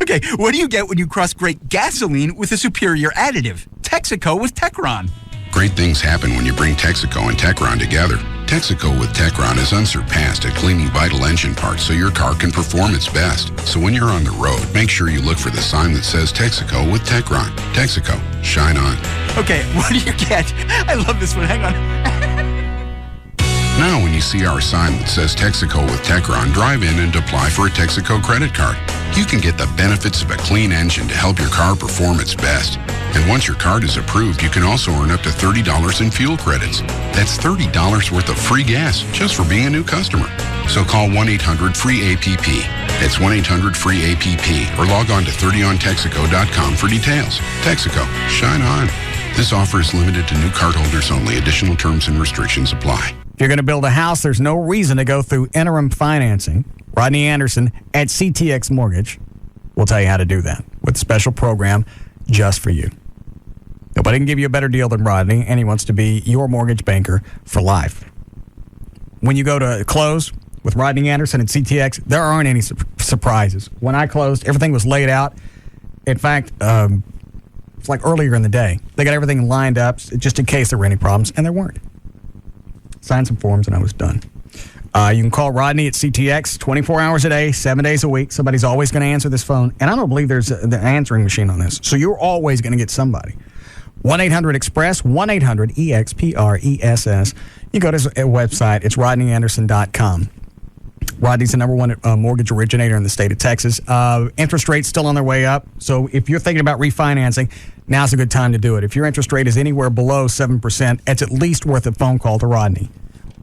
Okay, what do you get when you cross great gasoline with a superior additive? Texaco with Techron. Great things happen when you bring Texaco and Techron together. Texaco with Techron is unsurpassed at cleaning vital engine parts so your car can perform its best. So when you're on the road, make sure you look for the sign that says Texaco with Techron. Texaco, shine on. Okay, what do you get? I love this one. Hang on. Now when you see our sign that says Texaco with Techron, drive in and apply for a Texaco credit card. you can get the benefits of a clean engine to help your car perform its best. And once your card is approved, you can also earn up to $30 in fuel credits. That's $30 worth of free gas just for being a new customer. So call 1-800-FREE-APP. That's 1-800-FREE-APP or log on to 30ontexaco.com for details. Texaco, shine on. This offer is limited to new cardholders only. Additional terms and restrictions apply. If you're going to build a house, there's no reason to go through interim financing. Rodney Anderson at CTX Mortgage will tell you how to do that with a special program just for you. Nobody can give you a better deal than Rodney, and he wants to be your mortgage banker for life. When you go to close with Rodney Anderson and CTX, there aren't any surprises. When I closed, everything was laid out. In fact, it's like earlier in the day. They got everything lined up just in case there were any problems, and there weren't. Signed some forms, and I was done. You can call Rodney at CTX 24 hours a day, 7 days a week. Somebody's always going to answer this phone, and I don't believe there's the answering machine on this, so you're always going to get somebody. 1-800-EXPRESS, 1-800-EXPRESS. You go to his website. It's rodneyanderson.com. Rodney's the number one mortgage originator in the state of Texas. Interest rates still on their way up. So if you're thinking about refinancing, now's a good time to do it. If your interest rate is anywhere below 7%, it's at least worth a phone call to Rodney.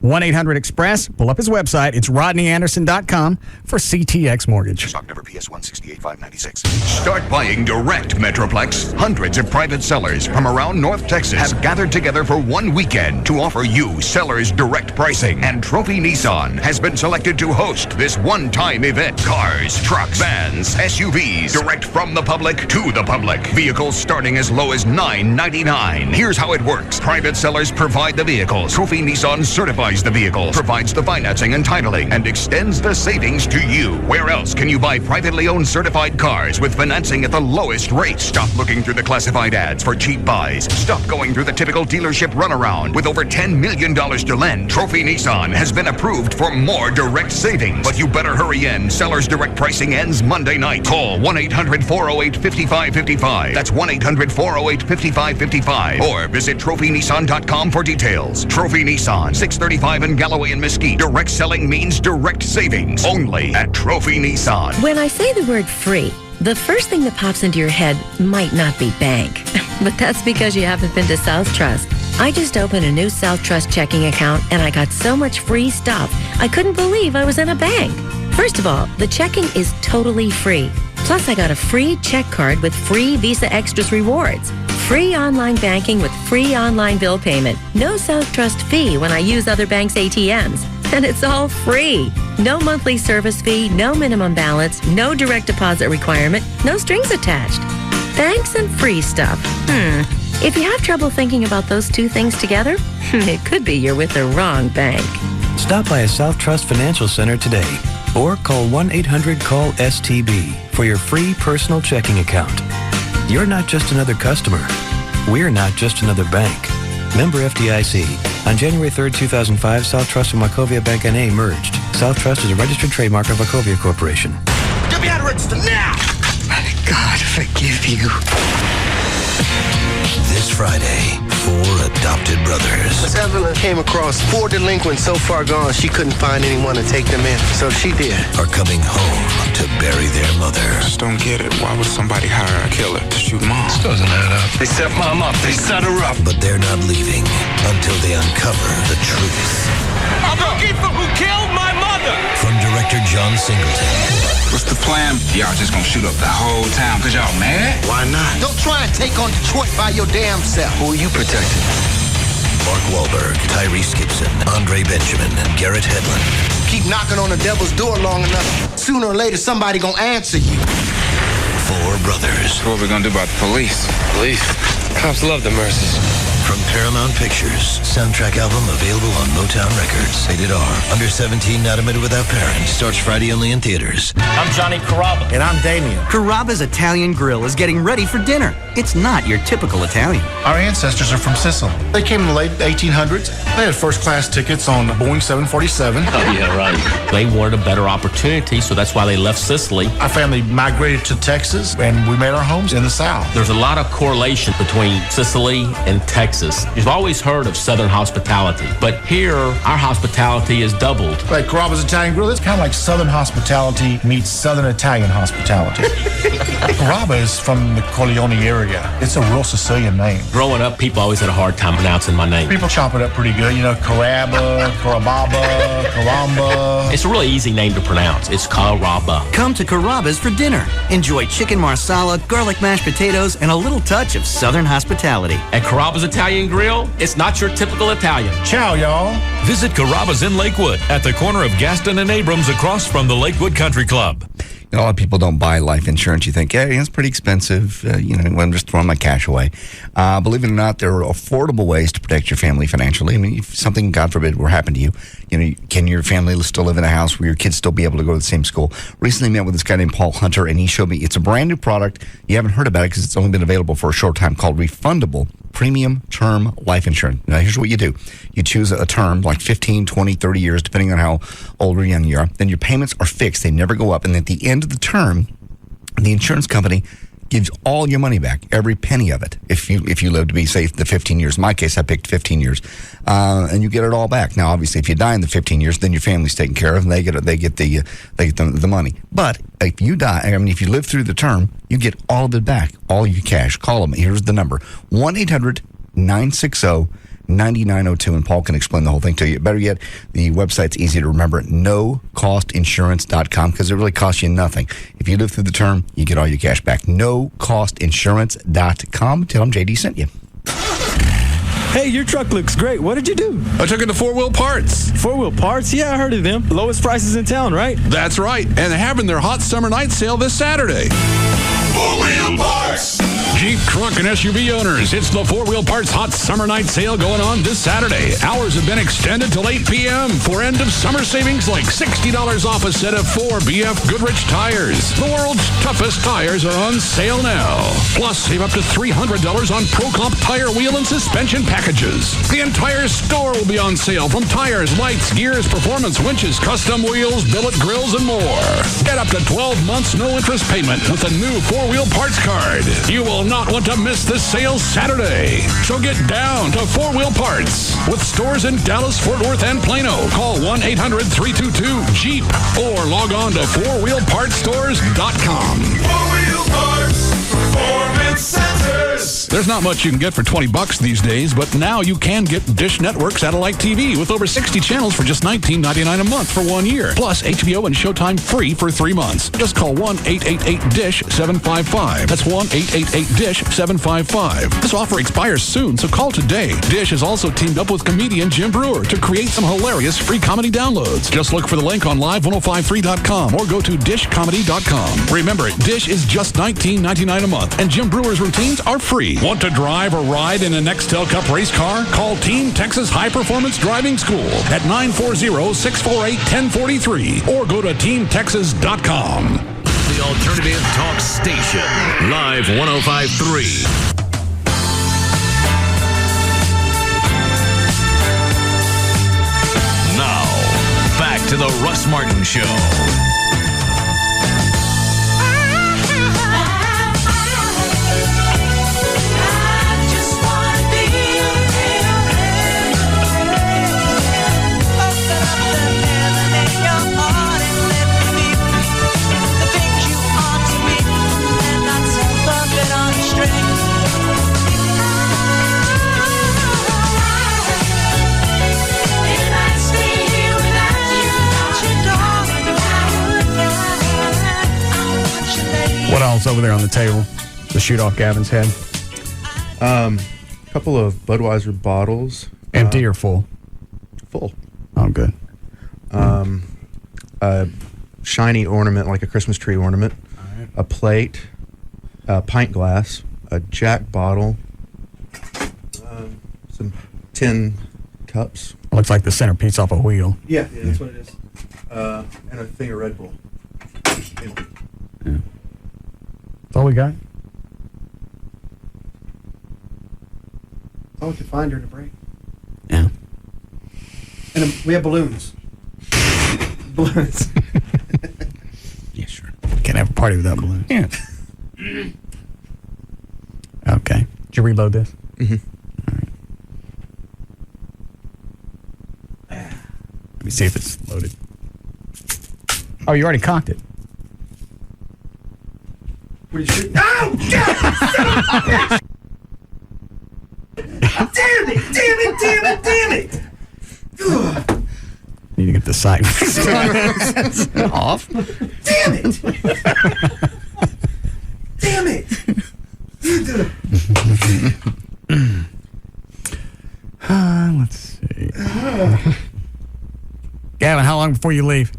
1-800-EXPRESS. Pull up his website. It's rodneyanderson.com for CTX Mortgage. Stock number PS 168596. Start buying direct, Metroplex. Hundreds of private sellers from around North Texas have gathered together for one weekend to offer you sellers direct pricing. And Trophy Nissan has been selected to host this one-time event. Cars, trucks, vans, SUVs, direct from the public to the public. Vehicles starting as low as $999. Here's how it works. Private sellers provide the vehicles. Trophy Nissan certifies the vehicles, provides the financing and titling, and extends the savings to you. Where else can you buy privately owned certified cars with financing at the lowest rate? Stop looking through the classified ads for cheap buys. Stop going through the typical dealership runaround. With over $10 million to lend, Trophy Nissan has been approved for more direct savings. But you better hurry in. Seller's direct pricing ends Monday night. Call 1-800-408-5555. That's 1-800-408-5555. Or visit trophynissan.com for details. Trophy Nissan, 635 in Galloway and Mesquite. Direct selling means direct savings. Only at Trophy Nissan. When I say the word free, the first thing that pops into your head might not be bank. But that's because you haven't been to South Trust. I just opened a new South Trust checking account, and I got so much free stuff, I couldn't believe I was in a bank. First of all, the checking is totally free. Plus, I got a free check card with free Visa Extras rewards. Free online banking with free online bill payment. No South Trust fee when I use other banks' ATMs. And it's all free. No monthly service fee, no minimum balance, no direct deposit requirement, no strings attached. Banks and free stuff. If you have trouble thinking about those two things together, it could be you're with the wrong bank. Stop by a South Trust Financial Center today or call 1-800-CALL-STB for your free personal checking account. You're not just another customer. We're not just another bank. Member FDIC. On January 3rd, 2005, South Trust and Wachovia Bank N.A. merged. South Trust is a registered trademark of Wachovia Corporation. Get me out of register now! God forgive you. This Friday, 4 adopted brothers. Miss Evelyn came across 4 delinquents so far gone she couldn't find anyone to take them in. So she did. Are coming home to bury their mother. I just don't get it. Why would somebody hire a killer to shoot mom? This doesn't add up. They set mom up. They set her up. But they're not leaving until they uncover the truth. I'm looking for who killed my mother! From director John Singleton. What's the plan? Y'all just gonna shoot up the whole town because y'all mad? Why not? Don't try and take on Detroit by your damn self. Who are you protecting? Mark Wahlberg, Tyrese Gibson, Andre Benjamin, and Garrett Hedlund. Keep knocking on the devil's door long enough, sooner or later somebody gonna answer you. 4 brothers. What we gonna do about the police? Police? Cops love the Mercies. From Paramount Pictures. Soundtrack album available on Motown Records. Rated R. Under 17, not admitted without parents. Starts Friday only in theaters. I'm Johnny Carrabba. And I'm Damien. Carrabba's Italian Grill is getting ready for dinner. It's not your typical Italian. Our ancestors are from Sicily. They came in the late 1800s. They had first-class tickets on Boeing 747. Oh, yeah, right. They wanted a better opportunity, so that's why they left Sicily. Our family migrated to Texas, and we made our homes in the South. There's a lot of correlation between Sicily and Texas. Texas, you've always heard of Southern hospitality, but here, our hospitality is doubled. Like Carrabba's Italian Grill, it's kind of like Southern hospitality meets Southern Italian hospitality. Carrabba is from the Corleone area. It's a real Sicilian name. Growing up, people always had a hard time pronouncing my name. People chop it up pretty good. You know, Carrabba, Carrabba. It's a really easy name to pronounce. It's Carrabba. Come to Carrabba's for dinner. Enjoy chicken marsala, garlic mashed potatoes, and a little touch of Southern hospitality. At Carrabba's Italian Grill, it's not your typical Italian. Ciao, y'all. Visit Carrabba's in Lakewood at the corner of Gaston and Abrams across from the Lakewood Country Club. A lot of people don't buy life insurance. You think, hey, it's pretty expensive. I'm just throwing my cash away. Believe it or not, there are affordable ways to protect your family financially. I mean, if something, God forbid, were to happen to you, can your family still live in a house where your kids still be able to go to the same school? Recently met with this guy named Paul Hunter, and he showed me it's a brand new product. You haven't heard about it because it's only been available for a short time, called Refundable Premium Term Life Insurance. Now, here's what you do. You choose a term, like 15, 20, 30 years, depending on how old or young you are. Then your payments are fixed. They never go up. And at the end of the term, the insurance company gives all your money back, every penny of it. If you live to be, say, the 15 years. In my case, I picked 15 years. And you get it all back. Now, obviously, if you die in the 15 years, then your family's taken care of, and they get the money. But if you die, if you live through the term, you get all of it back, all your cash. Call them. Here's the number: 1-800-960-9902, and Paul can explain the whole thing to you. Better yet, the website's easy to remember: nocostinsurance.com, because it really costs you nothing. If you live through the term, you get all your cash back. nocostinsurance.com. Tell them JD sent you. Hey, your truck looks great. What did you do? I took it to 4-Wheel Parts. 4-Wheel Parts? Yeah, I heard of them. Lowest prices in town, right? That's right. And they're having their hot summer night sale this Saturday. 4-Wheel Parts. Jeep, truck, and SUV owners, it's the 4-Wheel Parts Hot Summer Night Sale going on this Saturday. Hours have been extended till 8 p.m. for end-of-summer savings like $60 off a set of 4 BF Goodrich tires. The world's toughest tires are on sale now. Plus, save up to $300 on ProComp tire, wheel, and suspension packages. The entire store will be on sale, from tires, lights, gears, performance winches, custom wheels, billet grills, and more. Get up to 12 months no-interest payment with the new 4-Wheel Parts card. You will not want to miss this sale Saturday. So get down to 4-Wheel Parts with stores in Dallas, Fort Worth, and Plano. Call 1-800-322-JEEP or log on to 4wheelpartsstores.com. 4-Wheel Parts Performance Centers. There's not much you can get for $20 these days, but now you can get Dish Network satellite TV with over 60 channels for just $19.99 a month for 1 year. Plus HBO and Showtime free for 3 months. Just call 1-888-DISH-755. That's 1-888-DISH-755. This offer expires soon, so call today. Dish has also teamed up with comedian Jim Brewer to create some hilarious free comedy downloads. Just look for the link on live1053.com or go to dishcomedy.com. Remember, Dish is just $19.99 a month, and Jim Brewer's routines are free. Want to drive or ride in a Nextel Cup race car? Call Team Texas High Performance Driving School at 940-648-1043 or go to teamtexas.com. The Alternative Talk Station, Live 105.3. Now, back to the Russ Martin Show. What else over there on the table to shoot off Gavin's head? A couple of Budweiser bottles. Empty or full? Full. Oh, good. A shiny ornament, like a Christmas tree ornament. Right. A plate. A pint glass. A Jack bottle. Some tin cups. Looks like the centerpiece off a wheel. Yeah, that's what it is. And a thing of Red Bull. Empty. Yeah. That's all we got? All we could find during the break. Yeah. And we have balloons. Balloons. Yeah, sure. Can't have a party without balloons. Yeah. Okay. Did you reload this? Mm-hmm. All right. me see if it's loaded. Oh, you already cocked it. Oh, God! Damn it! Need to get the sight off. Damn it! Damn it! Let's see. Gavin, how long before you leave?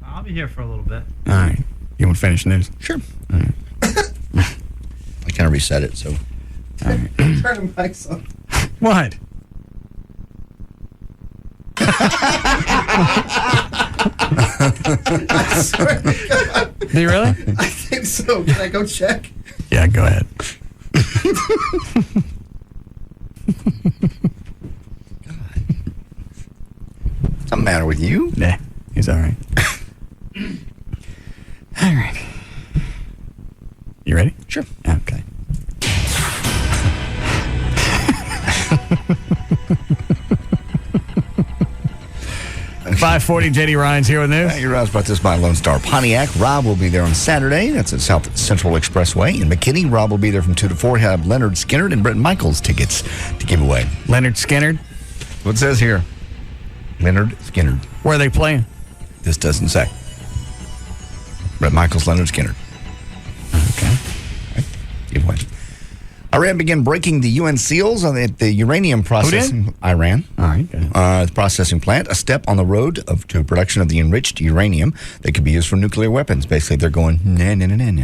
I'll be here for a little bit. All right. You want to finish news? Sure. All right. I kind of reset it, so. All right. Turn the mics on. What? I swear to God. Do you really? I think so. Can I go check? Yeah, go ahead. What's the matter with you? Nah, he's all right. All right. You ready? Sure. Okay. .540, JD Ryan's here with news. Hey, Ross brought this by Lone Star Pontiac. Rob will be there on Saturday. That's at South Central Expressway in McKinney. Rob will be there from 2 to 4. He'll have Leonard Skinner and Britton Michaels tickets to give away. Leonard Skinner? What it says here? Leonard Skinner. Where are they playing? This doesn't say. Brett Michaels, Leonard Skinner. Okay. Give away. Iran began breaking the UN seals on the uranium processing. Who did? Iran. All right. Go The processing plant, a step on the road to production of the enriched uranium that could be used for nuclear weapons. Basically, they're going, nah,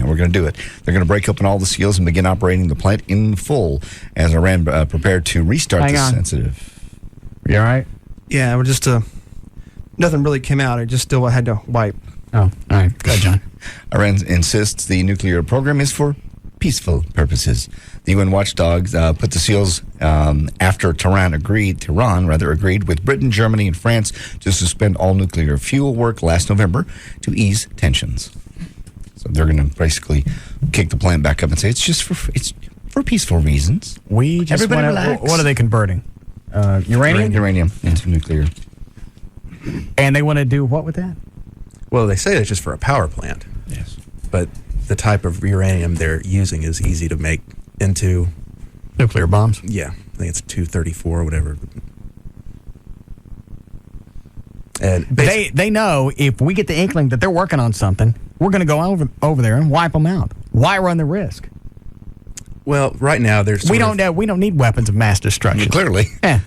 we're going to do it. They're going to break open all the seals and begin operating the plant in full as Iran prepared to restart the sensitive. You all right? Yeah, we're just nothing really came out. I just still had to wipe. Oh, all right. Go ahead, John. Iran insists the nuclear program is for peaceful purposes. The UN watchdogs put the seals after Tehran agreed with Britain, Germany, and France to suspend all nuclear fuel work last November to ease tensions. So they're going to basically kick the plant back up and say it's for peaceful reasons. We just Everybody relax. What are they converting? Uranium? Uranium into nuclear. And they want to do what with that? Well, they say it's just for a power plant. Yes. But the type of uranium they're using is easy to make into nuclear bombs. Yeah, I think it's 234 or whatever. And they know if we get the inkling that they're working on something, we're going to go over there and wipe them out. Why run the risk? Well, right now there's we don't need weapons of mass destruction. Clearly, yeah.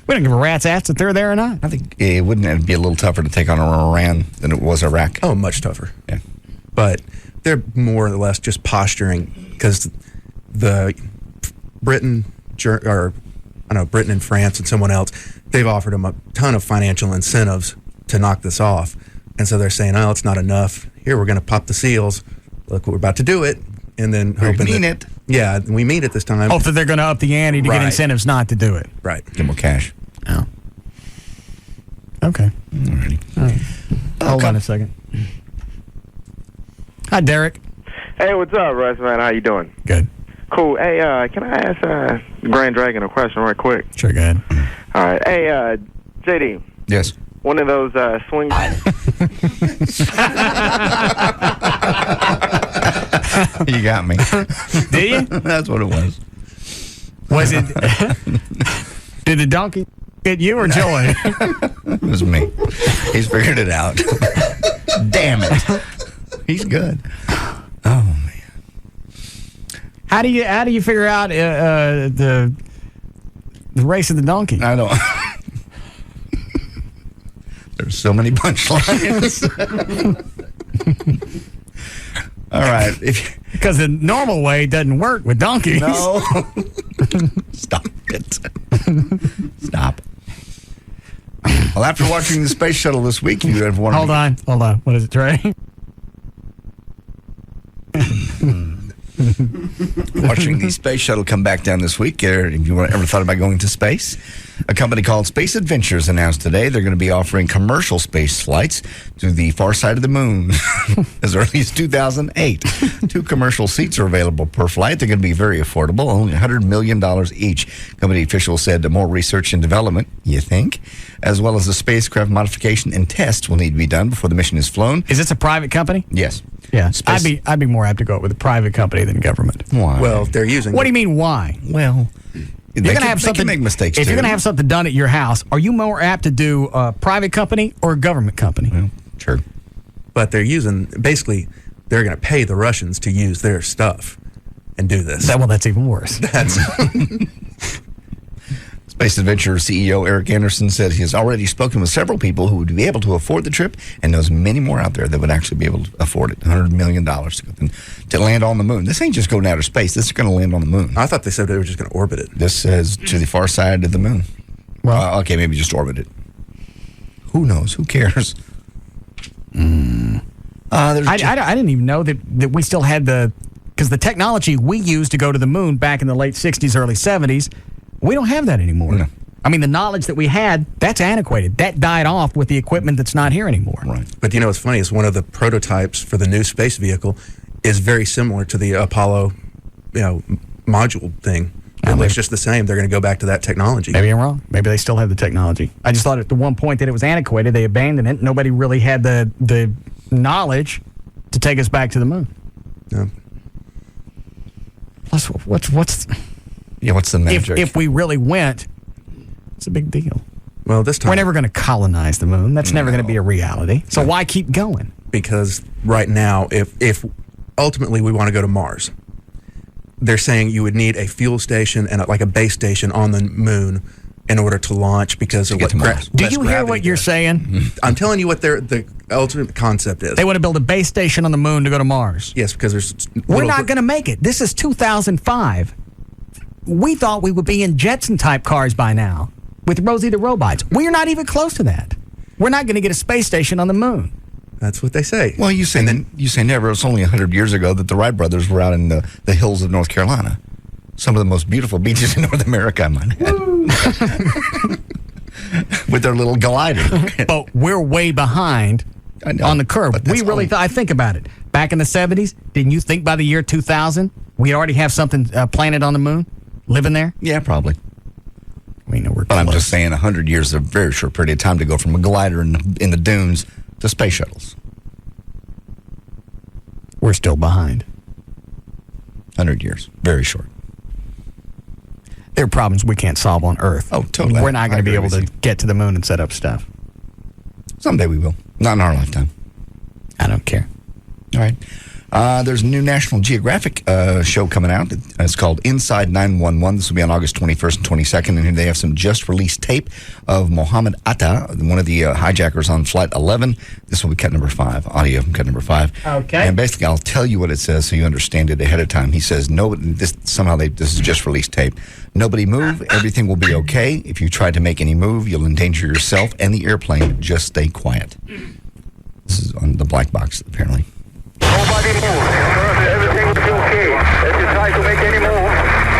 We don't give a rat's ass if they're there or not. I think wouldn't it be a little tougher to take on Iran than it was Iraq? Oh, much tougher. Yeah, but they're more or less just posturing because the Britain and France and someone else, they've offered them a ton of financial incentives to knock this off, and so they're saying, "Oh, it's not enough. Here, we're going to pop the seals. Look, we're about to do it." And then hoping mean it. Yeah, we mean it this time. Hope that they're going to up the ante to get incentives not to do it. Right. Give more cash. Oh. Okay. Alrighty. All right. Hold on a second. Hi, Derek. Hey, what's up, Russ, man? How you doing? Good. Cool. Hey, can I ask the Grand Dragon a question right quick? Sure, go ahead. All right. Hey, JD. Yes. One of those swing... You got me. Did you? That's what it was. Was it... Did the donkey get you or Joy? It was me. He's figured it out. Damn it. He's good. Oh, man. How do you figure out the race of the donkey? I don't... There's so many punchlines. All right. Because the normal way doesn't work with donkeys. No. Stop it. Stop. Well, after watching the space shuttle this week, you have wondered... Hold on. What is it, Trey? Watching the space shuttle come back down this week, have you ever thought about going to space? A company called Space Adventures announced today they're going to be offering commercial space flights to the far side of the moon as early as 2008. 2 commercial seats are available per flight. They're going to be very affordable, only $100 million each. Company officials said more research and development, you think, as well as the spacecraft modification and tests will need to be done before the mission is flown. Is this a private company? Yes. Yeah, I'd be more apt to go with a private company than government. Why? Well, they're using. What do you mean? Why? Well, you're going to have something. Make mistakes. If you're going to have something done at your house, are you more apt to do a private company or a government company? Well, true. But they're using. Basically, they're going to pay the Russians to use their stuff and do this. Well, that's even worse. That's. Space Adventure CEO Eric Anderson said he has already spoken with several people who would be able to afford the trip and knows many more out there that would actually be able to afford it. $100 million to land on the moon. This ain't just going to outer space. This is going to land on the moon. I thought they said they were just going to orbit it. This says to the far side of the moon. Well, okay, maybe just orbit it. Who knows? Who cares? I didn't even know that we still had because the technology we used to go to the moon back in the late 60s, early 70s, we don't have that anymore. No. I mean, the knowledge that we had, that's antiquated. That died off with the equipment that's not here anymore. Right. But what's funny is one of the prototypes for the new space vehicle is very similar to the Apollo, module thing. It looks just the same. They're going to go back to that technology. Maybe I'm wrong. Maybe they still have the technology. I just thought at the one point that it was antiquated, they abandoned it. Nobody really had the knowledge to take us back to the moon. Yeah. Plus, what's the magic? If we really went, it's a big deal. Well, this time we're never going to colonize the moon. That's never going to be a reality. So why keep going? Because right now, if ultimately we want to go to Mars, they're saying you would need a fuel station and a base station on the moon in order to launch because of what Do you hear what you're saying? I'm telling you what the ultimate concept is. They want to build a base station on the moon to go to Mars. Yes, because there's. We're not going to make it. This is 2005. We thought we would be in Jetson-type cars by now with Rosie the Robots. We're not even close to that. We're not going to get a space station on the moon. That's what they say. Well, you say never. It's only 100 years ago that the Wright brothers were out in the hills of North Carolina. Some of the most beautiful beaches in North America, I might add. With their little glider. But we're way behind on the curve. We really I think about it. Back in the 70s, didn't you think by the year 2000, we already have something planted on the moon? Living there? Yeah, probably. We know we're But I'm just saying 100 years is a very short period of time to go from a glider in the dunes to space shuttles. We're still behind. 100 years. Very short. There are problems we can't solve on Earth. Oh, totally. We're not going to be able to get to the moon and set up stuff. Someday we will. Not in our lifetime. I don't care. All right. There's a new National Geographic show coming out. It's called Inside 911. This will be on August 21st and 22nd. And they have some just-released tape of Mohammed Atta, one of the hijackers on Flight 11. This will be cut number 5, audio from cut number 5. Okay. And basically, I'll tell you what it says so you understand it ahead of time. He says, this is just-released tape. Nobody move. Everything will be okay. If you try to make any move, you'll endanger yourself and the airplane. Just stay quiet. This is on the black box, apparently. Nobody move. Everything will be okay. If you try to make any move,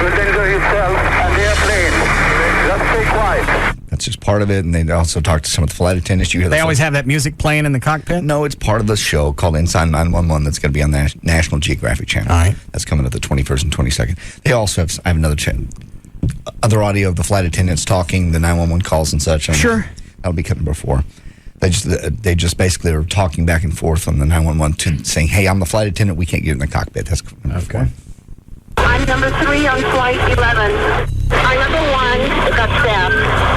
you endanger yourself and the airplane. Just stay quiet. That's just part of it, and they also talk to some of the flight attendants. They always have that music playing in the cockpit? No, it's part of the show called Inside 911 that's going to be on the National Geographic Channel. All right. That's coming up the 21st and 22nd. They also have, I have another other audio of the flight attendants talking, the 911 calls and such. Sure. That'll be cut number 4. They just basically are talking back and forth on the 911 saying, hey, I'm the flight attendant. We can't get in the cockpit. That's number 4. I'm number 3 on flight 11. I'm number 1 got stabbed.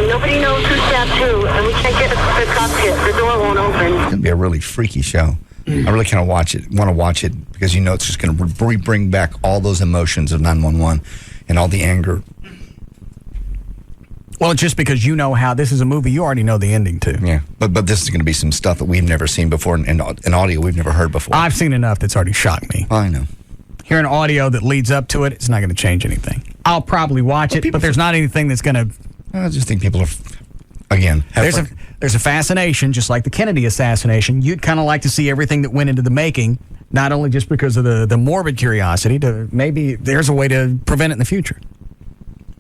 Nobody knows who stabbed who, and we can't get the cockpit. The door won't open. It's going to be a really freaky show. I really kind of want to watch it because it's just going to bring back all those emotions of 911 and all the anger. Well, it's just because you know how this is a movie, you already know the ending to. Yeah, but this is going to be some stuff that we've never seen before and audio we've never heard before. I've seen enough that's already shocked me. I know. Hearing audio that leads up to it, it's not going to change anything. I'll probably watch it, but there's not anything that's going to... I just think people are, again... There's a fascination, just like the Kennedy assassination. You'd kind of like to see everything that went into the making, not only just because of the morbid curiosity, to maybe there's a way to prevent it in the future.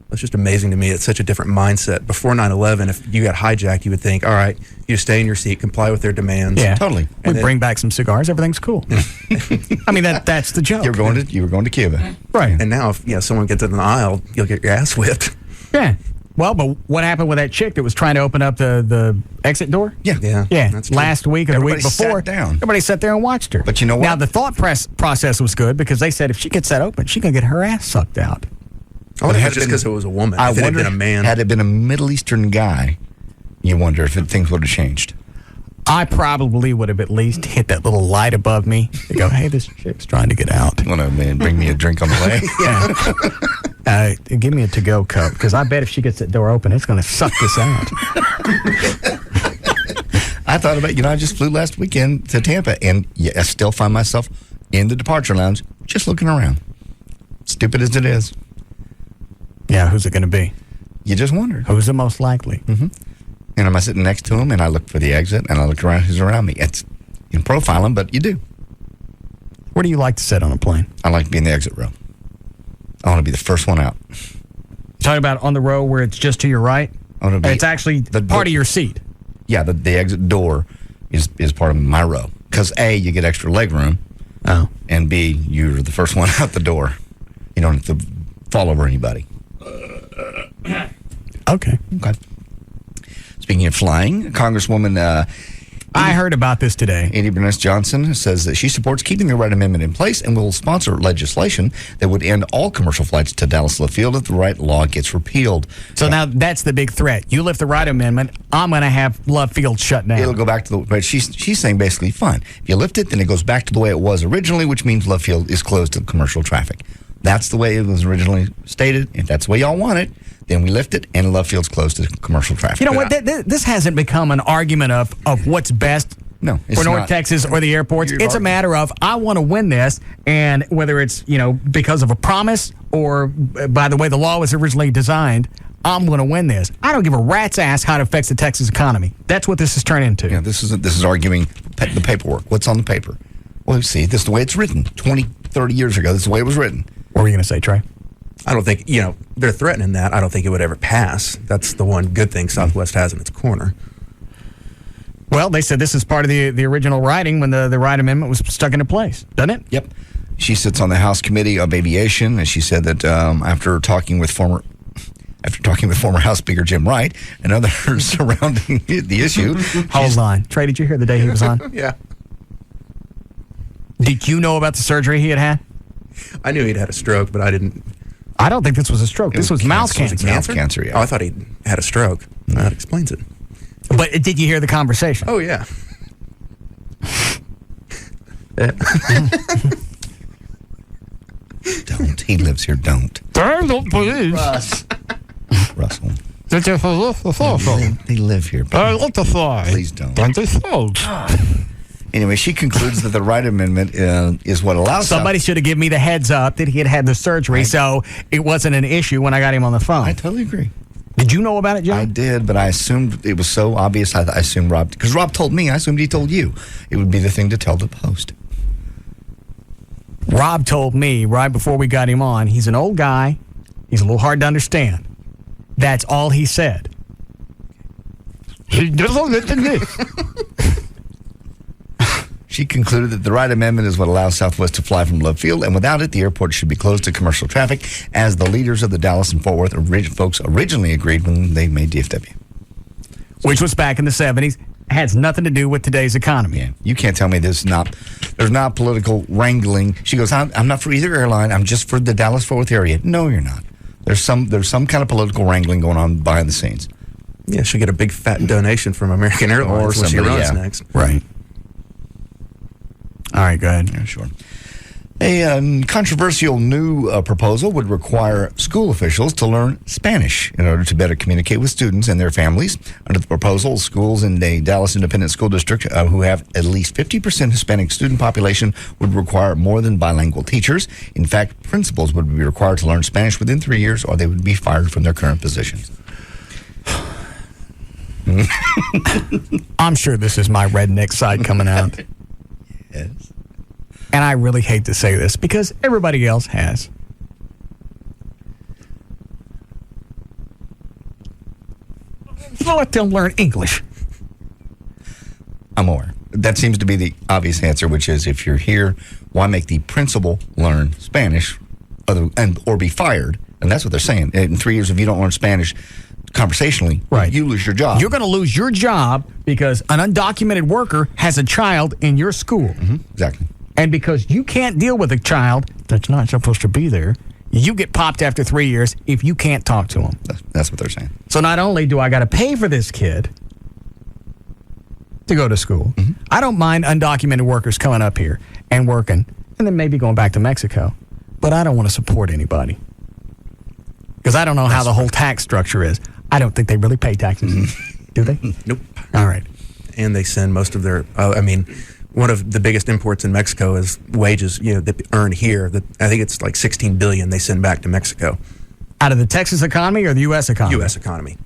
It's just amazing to me. It's such a different mindset. Before 9/11, if you got hijacked, you would think, all right, you stay in your seat, comply with their demands. Yeah, totally. We bring back some cigars. Everything's cool. I mean, that's the joke. You were going to Cuba, right? And now, if someone gets in the aisle, you'll get your ass whipped. Yeah. Well, but what happened with that chick that was trying to open up the exit door? Yeah. That's true. Last week or the week before, sat down. Everybody sat there and watched her. But you know what? Now the thought process was good because they said if she gets that open, she can get her ass sucked out. Oh, it just because it was a woman. I if it had wonder, been a man. had it been a Middle Eastern guy, you wonder if things would have changed. I probably would have at least hit that little light above me to go, hey, this chick's trying to get out. Want to bring me a drink on the way? Give me a to-go cup, because I bet if she gets that door open, it's going to suck this out. I thought about, I just flew last weekend to Tampa, and I still find myself in the departure lounge just looking around. Stupid as it is. Yeah, who's it going to be? You just wonder. Who's the most likely? Mm-hmm. And am I sitting next to him, and I look for the exit, and I look around who's around me. It's you can profile them, but you do. Where do you like to sit on a plane? I like to be in the exit row. I want to be the first one out. Talking about on the row where it's just to your right? It's actually part of your seat. Yeah, the exit door is part of my row. Because A, you get extra leg room. Oh. And B, you're the first one out the door. You don't have to fall over anybody. Okay. Speaking of flying, Congresswoman I heard about this today. Amy Bernice Johnson says that she supports keeping the Wright Amendment in place and will sponsor legislation that would end all commercial flights to Dallas Love Field if the Wright law gets repealed. So now that's the big threat. You lift the Wright Amendment, I'm going to have Love Field shut down. It'll go back to the... But she's saying basically, fine. If you lift it, then it goes back to the way it was originally, which means Love Field is closed to commercial traffic. That's the way it was originally stated. If that's the way y'all want it, then we lift it, and Love Field's closed to commercial traffic. You know what? This hasn't become an argument of what's best for North Texas or the airports. It's a matter of, I want to win this, and whether it's, because of a promise or by the way the law was originally designed, I'm going to win this. I don't give a rat's ass how it affects the Texas economy. That's what this has turned into. Yeah, this is arguing the paperwork. What's on the paper? Well, see, this is the way it's written. 20, 30 years ago, this is the way it was written. What were you going to say, Trey? I don't think, they're threatening that. I don't think it would ever pass. That's the one good thing Southwest has in its corner. Well, they said this is part of the original writing when the Wright Amendment was stuck into place, doesn't it? Yep. She sits on the House Committee of Aviation, and she said that after talking with former House Speaker Jim Wright and others surrounding the issue. Hold on. Trey, did you hear the day he was on? Yeah. Did you know about the surgery he had? I knew he'd had a stroke, but I didn't. I don't think this was a stroke. This was mouth cancer. Mouth cancer, yeah. Oh, I thought he had a stroke. That explains it. But did you hear the conversation? Oh, yeah. Don't. He lives here. Don't. Please. Russell. They live here. Please don't. Anyway, she concludes that the Wright Amendment is what allows... Somebody should have given me the heads up that he had the surgery, so it wasn't an issue when I got him on the phone. I totally agree. Did you know about it, John? I did, but I assumed it was so obvious. I assumed Rob... Because Rob told me, I assumed he told you. It would be the thing to tell the Post. Rob told me right before we got him on, he's an old guy. He's a little hard to understand. That's all he said. He doesn't listen to this. She concluded that the Wright Amendment is what allows Southwest to fly from Love Field, and without it, the airport should be closed to commercial traffic, as the leaders of the Dallas and Fort Worth folks originally agreed when they made DFW. Which was back in the 70s. Has nothing to do with today's economy. Yeah, you can't tell me there's not political wrangling. She goes, I'm not for either airline. I'm just for the Dallas-Fort Worth area. No, you're not. There's some kind of political wrangling going on behind the scenes. Yeah, she'll get a big fat donation from American Airlines when she runs next. Right. All right, go ahead. Yeah, sure. A controversial new proposal would require school officials to learn Spanish in order to better communicate with students and their families. Under the proposal, schools in the Dallas Independent School District who have at least 50% Hispanic student population would require more than bilingual teachers. In fact, principals would be required to learn Spanish within 3 years, or they would be fired from their current positions. I'm sure this is my redneck side coming out. Yes. And I really hate to say this because everybody else has. Let them learn English. I'm aware. That seems to be the obvious answer, which is if you're here, why make the principal learn Spanish or be fired? And that's what they're saying. In 3 years, if you don't learn Spanish conversationally, right, you lose your job. You're going to lose your job because an undocumented worker has a child in your school. Exactly. And because you can't deal with a child that's not supposed to be there, you get popped after 3 years if you can't talk to them. That's what they're saying. So not only do I got to pay for this kid to go to school, I don't mind undocumented workers coming up here and working and then maybe going back to Mexico. But I don't want to support anybody because I don't know how the whole tax structure is. I don't think they really pay taxes. Do they? Nope. All right. And they send most of their, one of the biggest imports in Mexico is wages, that earn here. I think it's like $16 billion they send back to Mexico. Out of the Texas economy or the U.S. economy? U.S. economy.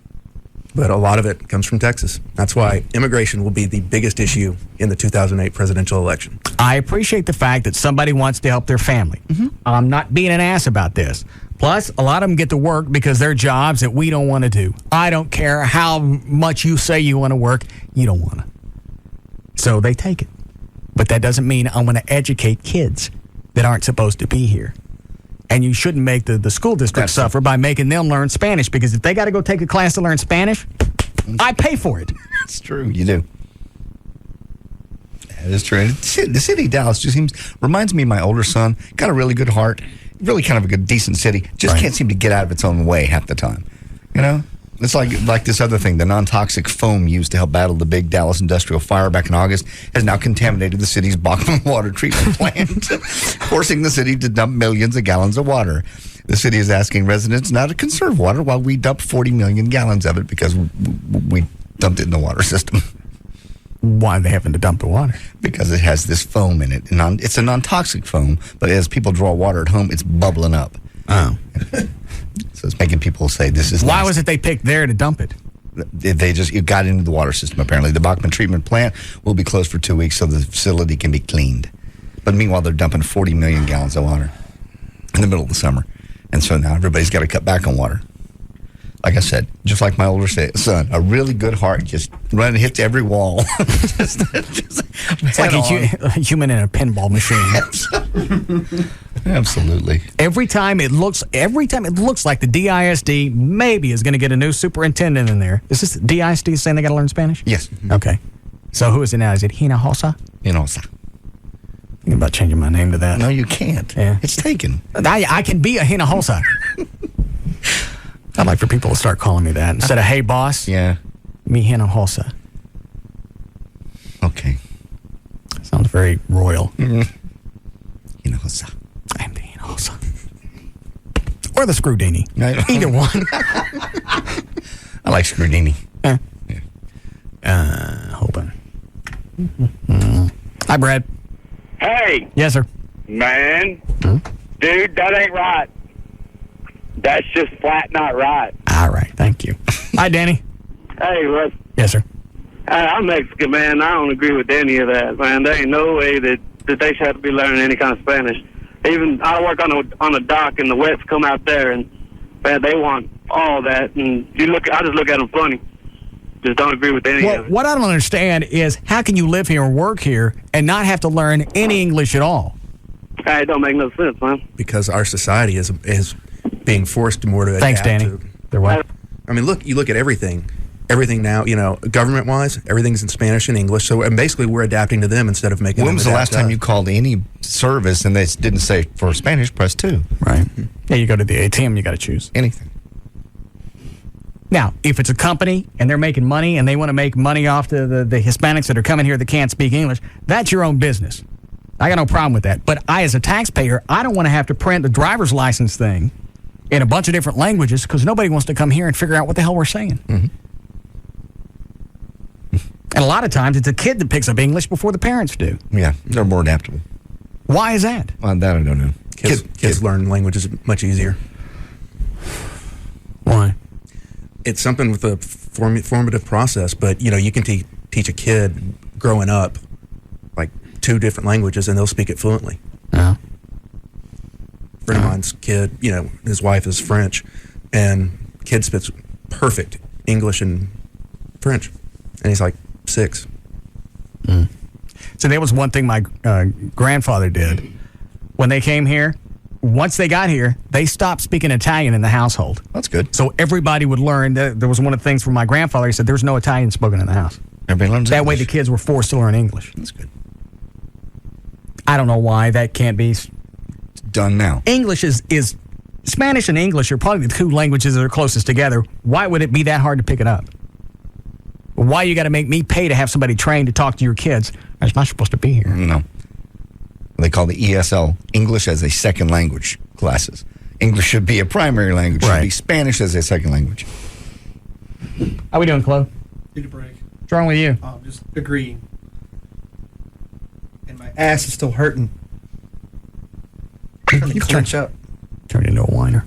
But a lot of it comes from Texas. That's why immigration will be the biggest issue in the 2008 presidential election. I appreciate the fact that somebody wants to help their family. I'm not being an ass about this. Plus, a lot of them get to work because they're jobs that we don't want to do. I don't care how much you say you want to work, you don't want to. So they take it. But that doesn't mean I want to educate kids that aren't supposed to be here. And you shouldn't make the school district suffer by making them learn Spanish, because if they got to go take a class to learn Spanish, I pay for it. It's true. You do. That is true. The city of Dallas just reminds me of my older son. Got a really good heart. Really kind of a good, decent city. Just can't seem to get out of its own way half the time. It's like this other thing. The non-toxic foam used to help battle the big Dallas industrial fire back in August has now contaminated the city's Bachman water treatment plant, forcing the city to dump millions of gallons of water. The city is asking residents now to conserve water while we dump 40 million gallons of it because we dumped it in the water system. Why are they having to dump the water? Because it has this foam in it. It's a non-toxic foam, but as people draw water at home, it's bubbling up. Oh. So it's making people say this is Why nasty. was it they picked there to dump it? It got into the water system, apparently. The Bachman treatment plant will be closed for 2 weeks so the facility can be cleaned. But meanwhile, they're dumping 40 million gallons of water in the middle of the summer. And so now everybody's got to cut back on water. Like I said, just like my older son, a really good heart, just running, hits every wall. It's like a human in a pinball machine. Absolutely. Every time it looks like the DISD maybe is going to get a new superintendent in there. Is this DISD saying they got to learn Spanish? Yes. Okay. So who is it now? Is it Hinojosa? Hinojosa. Thinking about changing my name to that. No, you can't. Yeah. It's taken. I can be a Hinojosa. I'd like for people to start calling me that instead of "Hey, boss." Yeah. Me Hinojosa. Okay. Sounds very royal. Hinojosa. I'm the Hinojosa. Or the Screwdini. Either one. I like Screwdini. Hold on. Hi, Brad. Hey. Yes, sir. Man. Dude, that ain't right. That's just flat not right. All right. Thank you. Hi, Danny. Hey, Russ. Yes, sir. I'm Mexican, man. I don't agree with any of that, man. There ain't no way that they should have to be learning any kind of Spanish. Even I work on a dock, and the Wets come out there, and man, they want all that. And I just look at them funny. Just don't agree with any of it. What I don't understand is how can you live here and work here and not have to learn any English at all? It don't make no sense, man. Because our society is being forced more to adapt. Thanks, Danny. They're what? I mean, you look at everything. Everything now, government-wise, everything's in Spanish and English. So, and basically, we're adapting to them instead of making. When was the last time us. you called any service and they didn't say for Spanish, press 2? Right. Yeah, you go to the ATM, you got to choose anything. Now, if it's a company and they're making money and they want to make money off the Hispanics that are coming here that can't speak English, that's your own business. I got no problem with that. But I, as a taxpayer, I don't want to have to print the driver's license thing in a bunch of different languages because nobody wants to come here and figure out what the hell we're saying. Mm-hmm. And a lot of times, it's a kid that picks up English before the parents do. Yeah, they're more adaptable. Why is that? Well, that I don't know. Kids learn languages much easier. Why? It's something with a formative process, but you can teach a kid growing up like 2 different languages and they'll speak it fluently. Uh-huh. A friend of mine's kid, his wife is French, and kid speaks perfect English and French. And he's like 6. So there was one thing my grandfather did. When they came here, once they got here, they stopped speaking Italian in the household. That's good. So everybody would learn. There was one of the things from my grandfather. He said there's no Italian spoken in the house. Everybody learns that English. way the kids were forced to learn English. That's good. I don't know why that can't be done now. English is Spanish and English are probably the 2 languages that are closest together. Why would it be that hard to pick it up? Why you got to make me pay to have somebody trained to talk to your kids? That's not supposed to be here. No. They call the ESL, English as a Second Language classes. English should be a primary language. Should be Spanish as a second language. How we doing, Chloe? Need a break. What's wrong with you? I'm just agreeing. And my ass is still hurting. I'm trying to clench up. Turned into a whiner.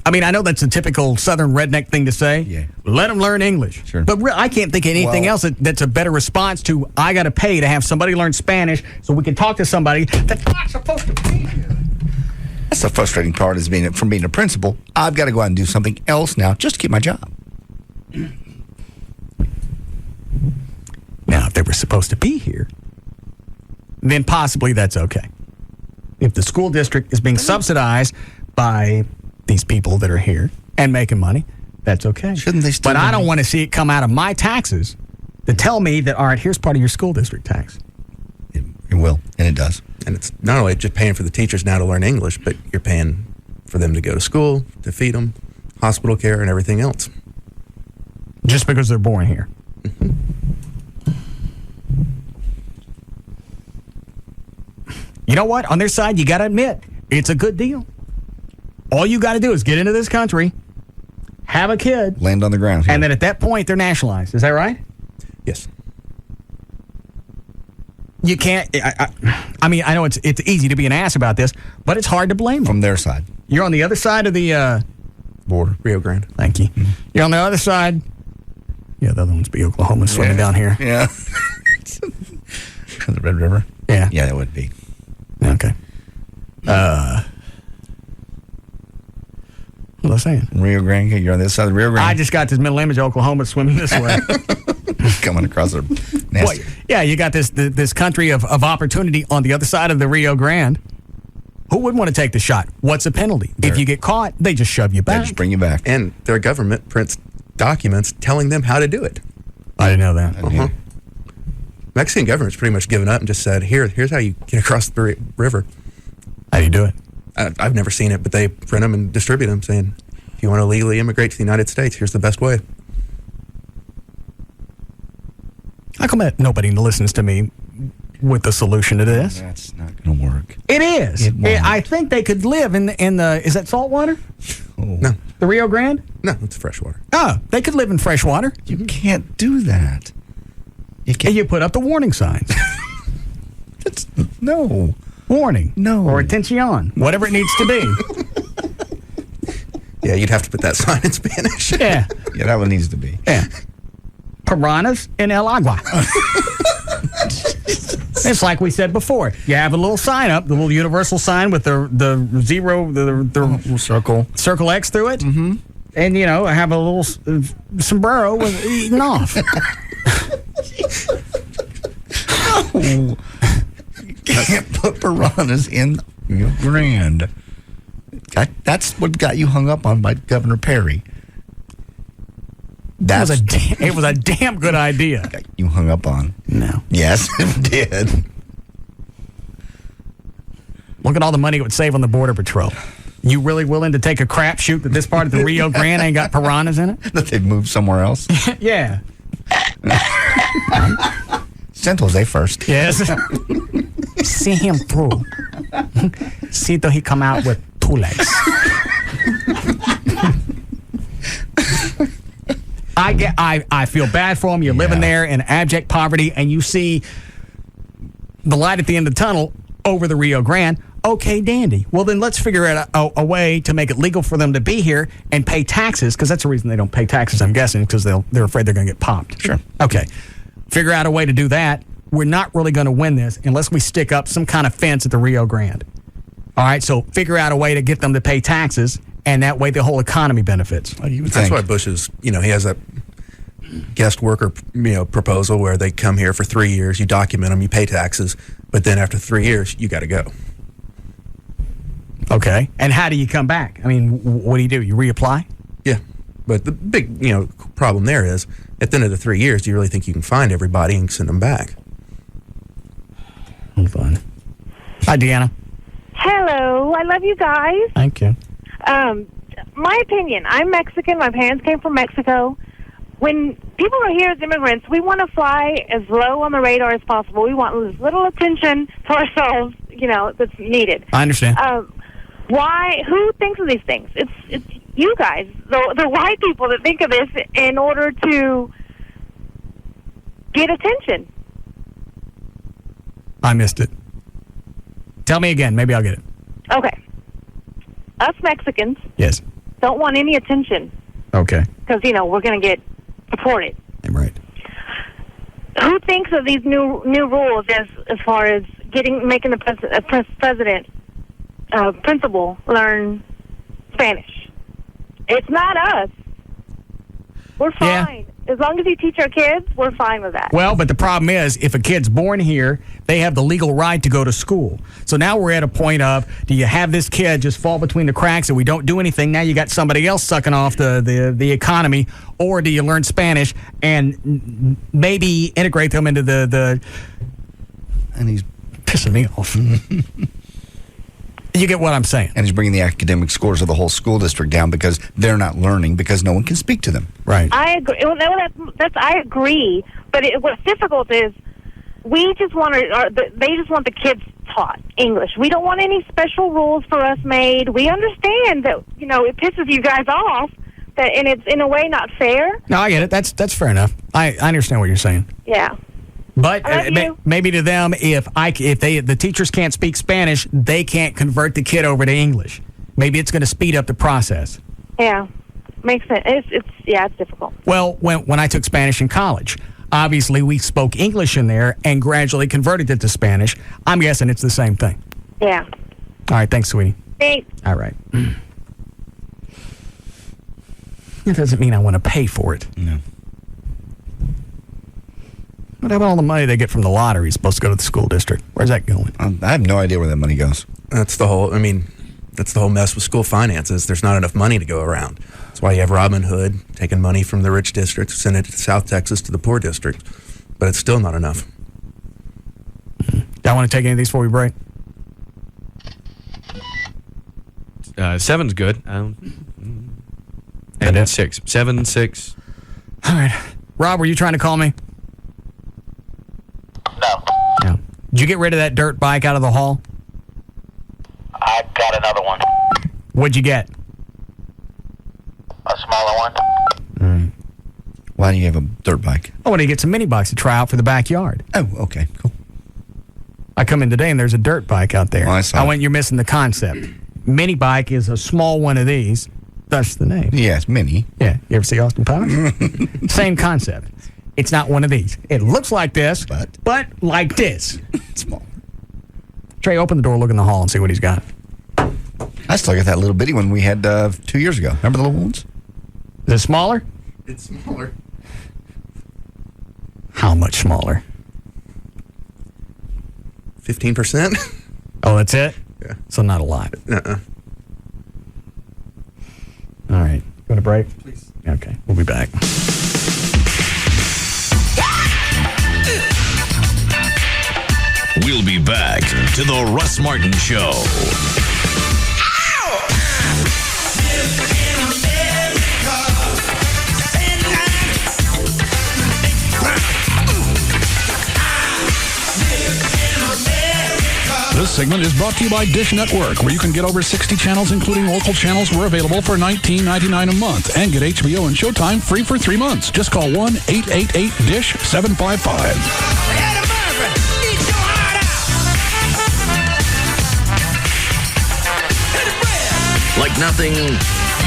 I mean, I know that's a typical Southern redneck thing to say. Yeah. Let them learn English. Sure. But I can't think of anything else that's a better response to I got to pay to have somebody learn Spanish so we can talk to somebody that's not supposed to be here. That's the frustrating part is from being a principal. I've got to go out and do something else now just to keep my job. Now, if they were supposed to be here, then possibly that's okay. If the school district is being subsidized by these people that are here and making money, that's okay. Shouldn't they still? But I don't want to see it come out of my taxes to tell me that, all right, here's part of your school district tax. It will, and it does. And it's not only just paying for the teachers now to learn English, but you're paying for them to go to school, to feed them, hospital care, and everything else. Just because they're born here. You know what? On their side, you got to admit, it's a good deal. All you got to do is get into this country, have a kid, land on the ground, and then at that point, they're nationalized. Is that right? Yes. You can't. I mean, I know it's easy to be an ass about this, but it's hard to blame them. From their side. You're on the other side of the border, Rio Grande. Thank you. You're on the other side. Yeah, the other one's be Oklahoma swimming down here. Yeah. The Red River. Yeah. Yeah, it would be. Okay. What was I saying? Rio Grande. You're on this side of the Rio Grande. I just got this mental image of Oklahoma swimming this way. Coming across a nasty. Well, yeah, you got this country of opportunity on the other side of the Rio Grande. Who wouldn't want to take the shot? What's the penalty? If you get caught, they just shove you back. They just bring you back. And their government prints documents telling them how to do it. I didn't know that. Uh-huh. Mexican government's pretty much given up and just said, here's how you get across the river. How do you do it? I've never seen it, but they print them and distribute them saying, if you want to legally immigrate to the United States, here's the best way. How come that nobody listens to me with the solution to this? That's not going to work. It is. I think they could live in the is that salt water? No. The Rio Grande? No, it's freshwater. Oh, they could live in fresh water. You can't do that. You put up the warning signs. No. Warning. No. Or attention. Whatever it needs to be. Yeah, you'd have to put that sign in Spanish. Yeah. Yeah, that one needs to be. Yeah. Piranhas in El Agua. It's like we said before. You have a little sign up, the little universal sign with the zero, the circle X through it. Mm-hmm. And, I have a little sombrero with eating off. No. You can't put piranhas in Rio Grande. That's what got you hung up on by Governor Perry. It was a damn good idea. Got you hung up on. No. Yes, it did. Look at all the money it would save on the Border Patrol. You really willing to take a crapshoot that this part of the Rio Grande ain't got piranhas in it? That they've moved somewhere else? Yeah. San Jose first. Yes. See him through. See till he come out with 2 legs. I feel bad for him. You're living there in abject poverty, and you see the light at the end of the tunnel over the Rio Grande. Okay, dandy. Well, then let's figure out a way to make it legal for them to be here and pay taxes, because that's the reason they don't pay taxes, I'm guessing, because they're afraid they're going to get popped. Sure. Okay. Figure out a way to do that. We're not really going to win this unless we stick up some kind of fence at the Rio Grande. All right, so figure out a way to get them to pay taxes, and that way the whole economy benefits. That's why Bush is, he has that guest worker, proposal where they come here for 3 years, you document them, you pay taxes, but then after 3 years, you got to go. Okay. And how do you come back? I mean, what do? You reapply? Yeah. But the big, problem there is, at the end of the 3 years, do you really think you can find everybody and send them back? Hold on. Hi, Deanna. Hello. I love you guys. Thank you. My opinion, I'm Mexican. My parents came from Mexico. When people are here as immigrants, we want to fly as low on the radar as possible. We want as little attention to ourselves, that's needed. I understand. Why? Who thinks of these things? It's you guys, the white people, that think of this in order to get attention. I missed it. Tell me again. Maybe I'll get it. Okay. Us Mexicans Yes. don't want any attention Okay. because, we're going to get deported. Right. Who thinks of these new rules as far as making the president principal learn Spanish? It's not us. We're fine. As long as you teach our kids, we're fine with that. Well, but the problem is, if a kid's born here, they have the legal right to go to school. So now we're at a point of, do you have this kid just fall between the cracks and we don't do anything? Now you got somebody else sucking off the economy, or do you learn Spanish and maybe integrate them into the And he's pissing me off. You get what I'm saying. And he's bringing the academic scores of the whole school district down because they're not learning because no one can speak to them. Right. I agree. Well, I agree. But what's difficult is they just want the kids taught English. We don't want any special rules for us made. We understand that it pisses you guys off, and it's in a way not fair. No, I get it. That's fair enough. I understand what you're saying. Yeah. But maybe to them, if the teachers can't speak Spanish, they can't convert the kid over to English. Maybe it's going to speed up the process. Yeah, makes sense. It's difficult. Well, when I took Spanish in college, obviously we spoke English in there and gradually converted it to Spanish. I'm guessing it's the same thing. Yeah. All right, thanks, sweetie. Thanks. All right. It doesn't mean I want to pay for it. No. What about all the money they get from the lottery supposed to go to the school district? Where's that going? I have no idea where that money goes. That's the whole mess with school finances. There's not enough money to go around. That's why you have Robin Hood taking money from the rich district, sending it to South Texas to the poor district. But it's still not enough. Y'all want to take any of these before we break? 7's good. And then 6. 7, 6. All right. Rob, were you trying to call me? No. Did you get rid of that dirt bike out of the hall? I got another one. What'd you get? A smaller one. Why do you have a dirt bike? I want to get some mini bikes to try out for the backyard. Oh, okay, cool. I come in today and there's a dirt bike out there. Oh, I saw it. went, you're missing the concept. Mini bike is a small one of these. That's the name. Yes, mini. Yeah. You ever see Austin Powers? Same concept. It's not one of these. It looks like this, but like this. Small. Trey, open the door, look in the hall, and see what he's got. I still got that little bitty one we had 2 years ago. Remember the little ones? Is it smaller? It's smaller. How much smaller? 15%. Oh, that's it? Yeah. So not a lot. Uh-uh. All right. Want to break? Please. Okay. We'll be back. We'll be back to the Russ Martin Show. This segment is brought to you by Dish Network, where you can get over 60 channels, including local channels, were available for $19.99 a month, and get HBO and Showtime free for 3 months. Just call 1-888-DISH-755. Like nothing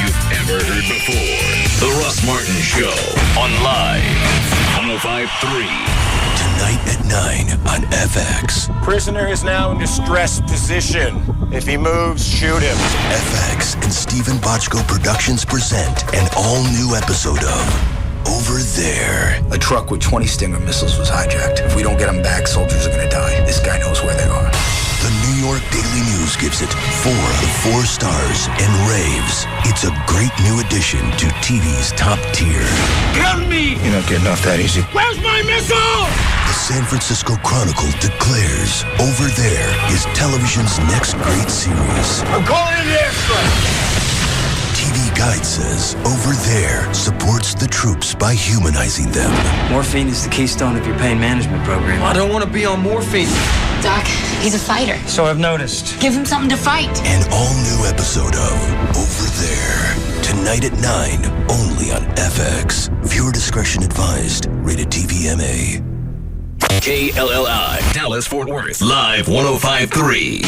you've ever heard before. The Russ Martin Show on Live 105.3. Tonight at 9 on FX. Prisoner is now in distressed position. If he moves, shoot him. FX and Stephen Bochco Productions present an all-new episode of Over There. A truck with 20 Stinger missiles was hijacked. If we don't get them back, soldiers are going to die. This guy knows where they are. The New York Daily News gives it 4 out of 4 stars and raves. It's a great new addition to TV's top tier. Help me! You're not getting off that easy. Where's my missile? The San Francisco Chronicle declares Over There is television's next great series. I'm calling in the airstrike. TV Guide says Over There supports the troops by humanizing them. Morphine is the keystone of your pain management program. I don't want to be on morphine. Doc, he's a fighter. So I've noticed. Give him something to fight. An all-new episode of Over There. Tonight at 9, only on FX. Viewer discretion advised. Rated TV MA. KLLI, Dallas, Fort Worth. Live 105.3.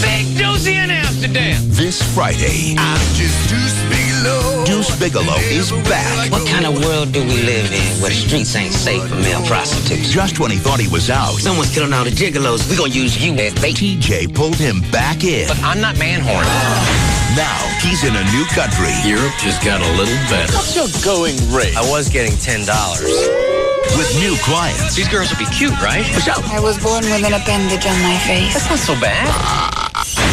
Big Doozy in Amsterdam. This Friday, I'm just Deuce Bigelow. Deuce Bigelow is back. What kind of world do we live in where the streets ain't safe for male prostitutes? Just when he thought he was out, Someone's killing all the gigolos. We're gonna use you as bait. TJ pulled him back in. But I'm not man-horny. Now, he's in a new country. Europe just got a little better. What's your going rate? I was getting $10. With new clients. These girls would be cute, right? I was born with an appendage on my face. That's not so bad.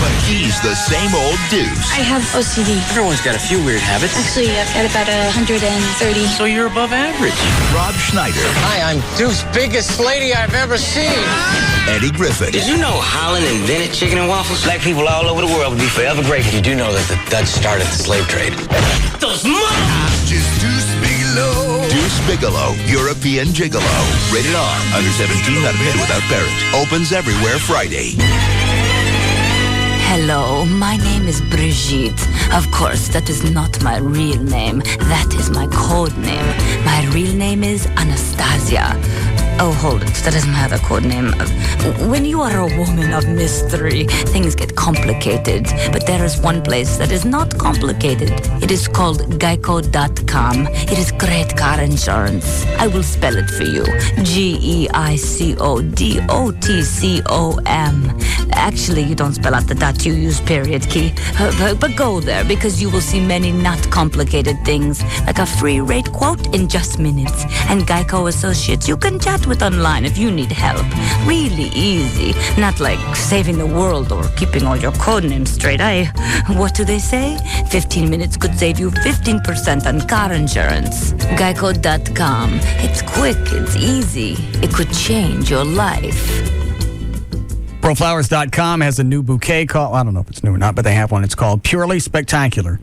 But he's the same old Deuce. I have OCD. Everyone's got a few weird habits. Actually, I've got about 130. So you're above average. Rob Schneider. Hi, I'm Deuce, biggest lady I've ever seen. Eddie Griffin. Did you know Holland invented chicken and waffles? Black people all over the world would be forever grateful. You do know that the Dutch started the slave trade. Those mother... Just Deuce Bigelow. Deuce Bigelow, European Gigolo. Rated R. Under 17, not admitted without parent. Opens everywhere Friday. Hello, my name is Brigitte. Of course, that is not my real name. That is my code name. My real name is Anastasia. Oh, hold it. That is my other code name. When you are a woman of mystery, things get complicated. But there is one place that is not complicated. It is called Geico.com. It is great car insurance. I will spell it for you. GEICODOTCOM. Actually, you don't spell out the dot, you use period key. But go there, because you will see many not complicated things, like a free rate quote in just minutes. And Geico Associates, you can chat with online if you need help. Really easy. Not like saving the world or keeping all your code names straight. What do they say? 15 minutes could save you 15% on car insurance. Geico.com. It's quick, it's easy. It could change your life. Proflowers.com has a new bouquet called, I don't know if it's new or not, but they have one. It's called Purely Spectacular.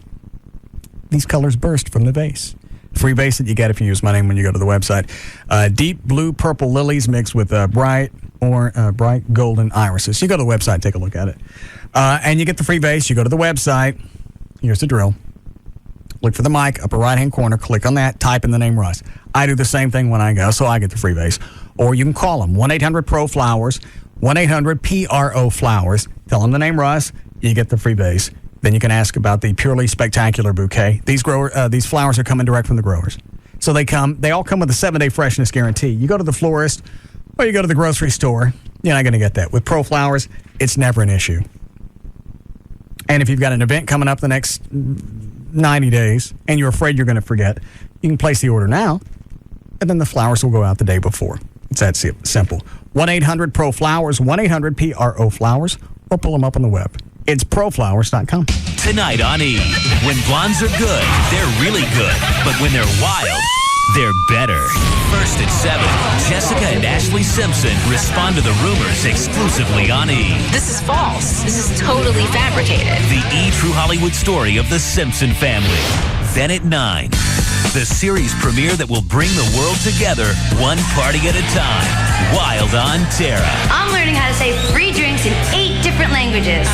These colors burst from the vase. Free vase that you get if you use my name when you go to the website. Deep blue purple lilies mixed with bright golden irises. You go to the website, take a look at it. And you get the free vase. You go to the website. Here's the drill. Look for the mic, upper right-hand corner. Click on that. Type in the name Russ. I do the same thing when I go, so I get the free vase. Or you can call them, 1-800-PRO-FLOWERS, 1-800-PRO-FLOWERS. Tell them the name Russ. You get the free vase. Then you can ask about the Purely Spectacular bouquet. These flowers are coming direct from the growers. So they all come with a 7-day freshness guarantee. You go to the florist or you go to the grocery store, you're not going to get that. With Pro Flowers, it's never an issue. And if you've got an event coming up the next 90 days and you're afraid you're going to forget, you can place the order now, and then the flowers will go out the day before. It's that simple. 1-800-PRO-FLOWERS, 1-800-PRO-FLOWERS, or pull them up on the web. It's proflowers.com. Tonight on E! When blondes are good, they're really good. But when they're wild, they're better. First at 7, Jessica and Ashley Simpson respond to the rumors exclusively on E! This is false. This is totally fabricated. The E! True Hollywood story of the Simpson family. Then at 9, the series premiere that will bring the world together one party at a time. Wild on Terra. I'm learning how to say free drinks in 8 different languages.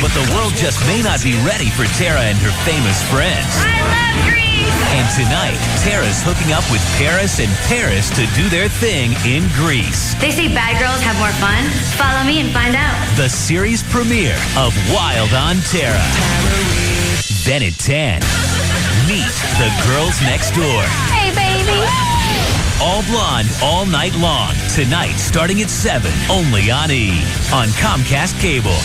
But the world just may not be ready for Tara and her famous friends. I love green! And tonight, Tara's hooking up with Paris and Paris to do their thing in Greece. They say bad girls have more fun. Follow me and find out. The series premiere of Wild on Tara. Then at 10, meet the girls next door. Hey, baby. All blonde, all night long. Tonight, starting at 7, only on E! On Comcast Cable.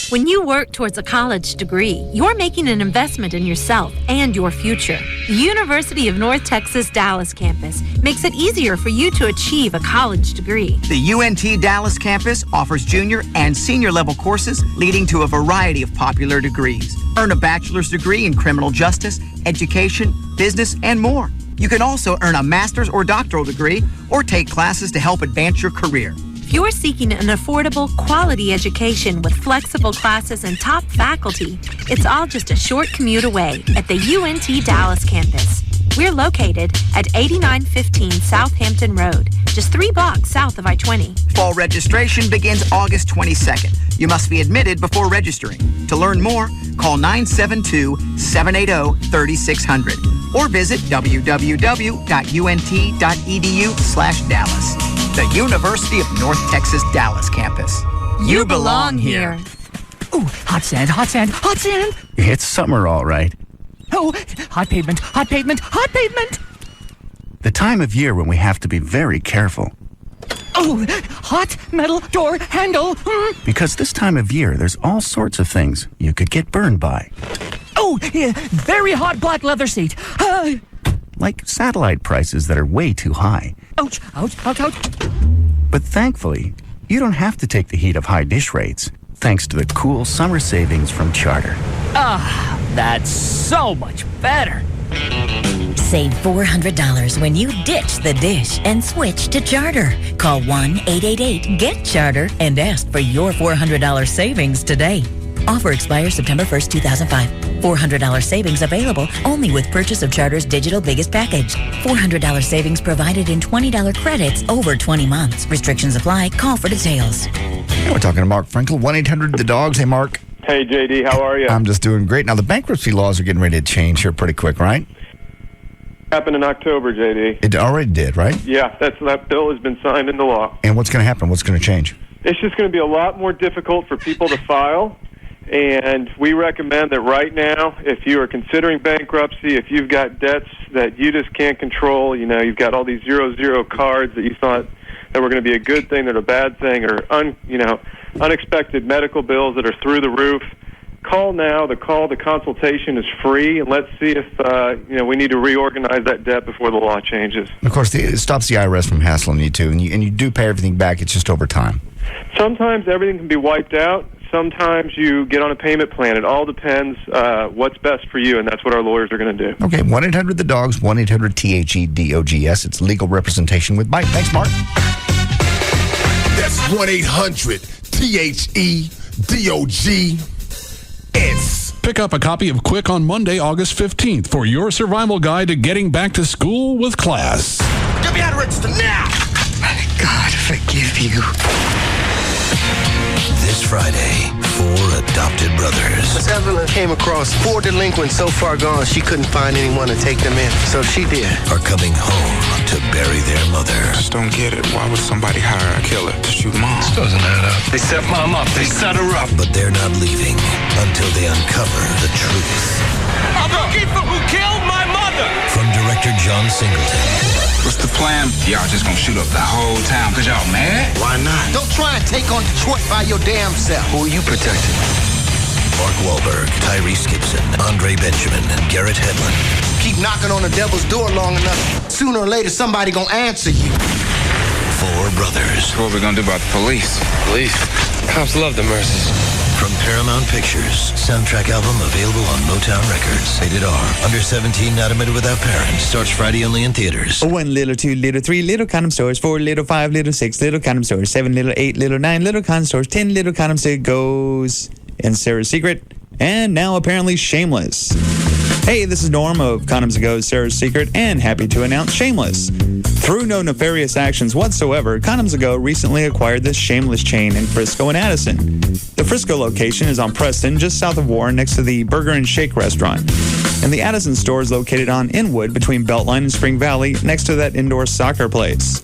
When you work towards a college degree, you're making an investment in yourself and your future. The University of North Texas Dallas campus makes it easier for you to achieve a college degree. The UNT Dallas campus offers junior and senior level courses leading to a variety of popular degrees. Earn a bachelor's degree in criminal justice, education, business, and more. You can also earn a master's or doctoral degree or take classes to help advance your career. If you're seeking an affordable, quality education with flexible classes and top faculty, it's all just a short commute away at the UNT Dallas campus. We're located at 8915 Southampton Road, just 3 blocks south of I-20. Fall registration begins August 22nd. You must be admitted before registering. To learn more, call 972-780-3600 or visit www.unt.edu/Dallas. The University of North Texas Dallas campus. You belong here. Ooh, hot sand, hot sand, hot sand. It's summer, all right. Oh, hot pavement, hot pavement, hot pavement. The time of year when we have to be very careful. Oh, hot metal door handle. Because this time of year, there's all sorts of things you could get burned by. Oh, yeah, very hot black leather seat. Like satellite prices that are way too high. Ouch, ouch, ouch, ouch. But thankfully, you don't have to take the heat of high dish rates, thanks to the cool summer savings from Charter. Ah, that's so much better. Save $400 when you ditch the dish and switch to Charter. Call 1-888-GET-CHARTER and ask for your $400 savings today. Offer expires September 1st, 2005. $400 savings available only with purchase of Charter's digital biggest package. $400 savings provided in $20 credits over 20 months. Restrictions apply. Call for details. Hey, we're talking to Mark Frankel, 1-800-THE-DOGS. Hey, Mark. Hey, JD. How are you? I'm just doing great. Now, the bankruptcy laws are getting ready to change here pretty quick, right? Happened in October, JD. It already did, right? Yeah, that bill has been signed into law. And what's going to happen? What's going to change? It's just going to be a lot more difficult for people to file. And we recommend that right now, if you are considering bankruptcy, if you've got debts that you just can't control, you know, you've got all these 0-0 cards that you thought that were going to be a good thing, that are a bad thing, or unexpected medical bills that are through the roof, call now. The consultation is free, and let's see if we need to reorganize that debt before the law changes. Of course, it stops the IRS from hassling you too, and you do pay everything back. It's just over time. Sometimes everything can be wiped out. Sometimes you get on a payment plan. It all depends what's best for you, and that's what our lawyers are going to do. Okay, 1-800-THE-DOGS, 1-800-THEDOGS. It's legal representation with Mike. Thanks, Mark. That's 1-800-THEDOGS. Pick up a copy of Quick on Monday, August 15th for your survival guide to getting back to school with class. Get me out of register now! God forgive you. This Friday, 4 adopted brothers. Miss Evelyn came across 4 delinquents so far gone she couldn't find anyone to take them in. So she did. Are coming home to bury their mother. I just don't get it. Why would somebody hire a killer to shoot mom? This doesn't add up. They set mom up. They set her up. But they're not leaving until they uncover the truth. I'm looking for who killed my mother! From director John Singleton. What's the plan? Y'all just gonna shoot up the whole town because y'all mad? Why not? Don't try and take on Detroit by your damn self. Who are you protecting? Mark Wahlberg, Tyrese Gibson, Andre Benjamin, and Garrett Hedlund. Keep knocking on the devil's door long enough, sooner or later somebody gonna answer you. 4 brothers. What we gonna do about the police? Police? Cops love the Mercies. From Paramount Pictures. Soundtrack album available on Motown Records. Rated R. Under 17, not admitted without parents. Starts Friday only in theaters. 1 little, 2 little, 3 little condom stores, 4 little, 5 little, 6 little condom stores, 7 little, 8 little, 9 little condom stores, 10 little condoms to goes in Sarah's Secret, and now apparently Shameless. Hey, this is Norm of Condoms to Go, Sarah's Secret, and happy to announce Shameless. Through no nefarious actions whatsoever, Condoms to Go recently acquired this Shameless chain in Frisco and Addison. The Frisco location is on Preston, just south of Warren, next to the Burger and Shake restaurant. And the Addison store is located on Inwood between Beltline and Spring Valley next to that indoor soccer place.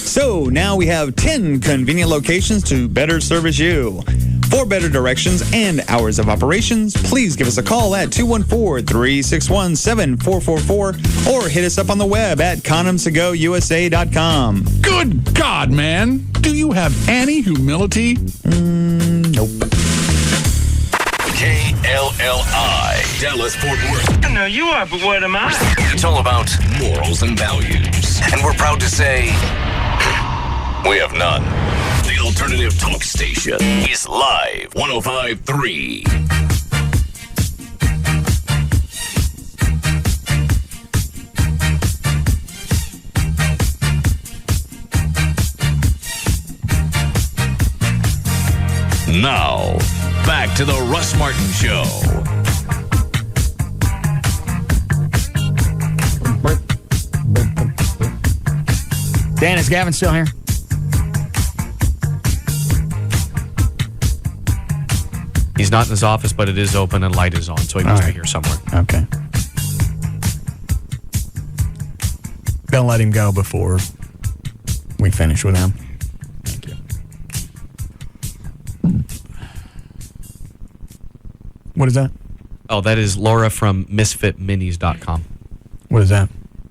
So now we have 10 convenient locations to better service you. For better directions and hours of operations, please give us a call at 214-361-7444 or hit us up on the web at condomsagousa.com. Good God, man. Do you have any humility? Nope. KLLI, Dallas Fort Worth. I know you are, but what am I? It's all about morals and values. And we're proud to say, we have none. The alternative talk station is live 105.3. Now, back to the Russ Martin Show. Dan, is Gavin still here? He's not in his office, but it is open and light is on, so he must be here somewhere. Okay. Don't let him go before we finish with him. Thank you. What is that? Oh, that is Laura from MisfitMinis.com. What is that?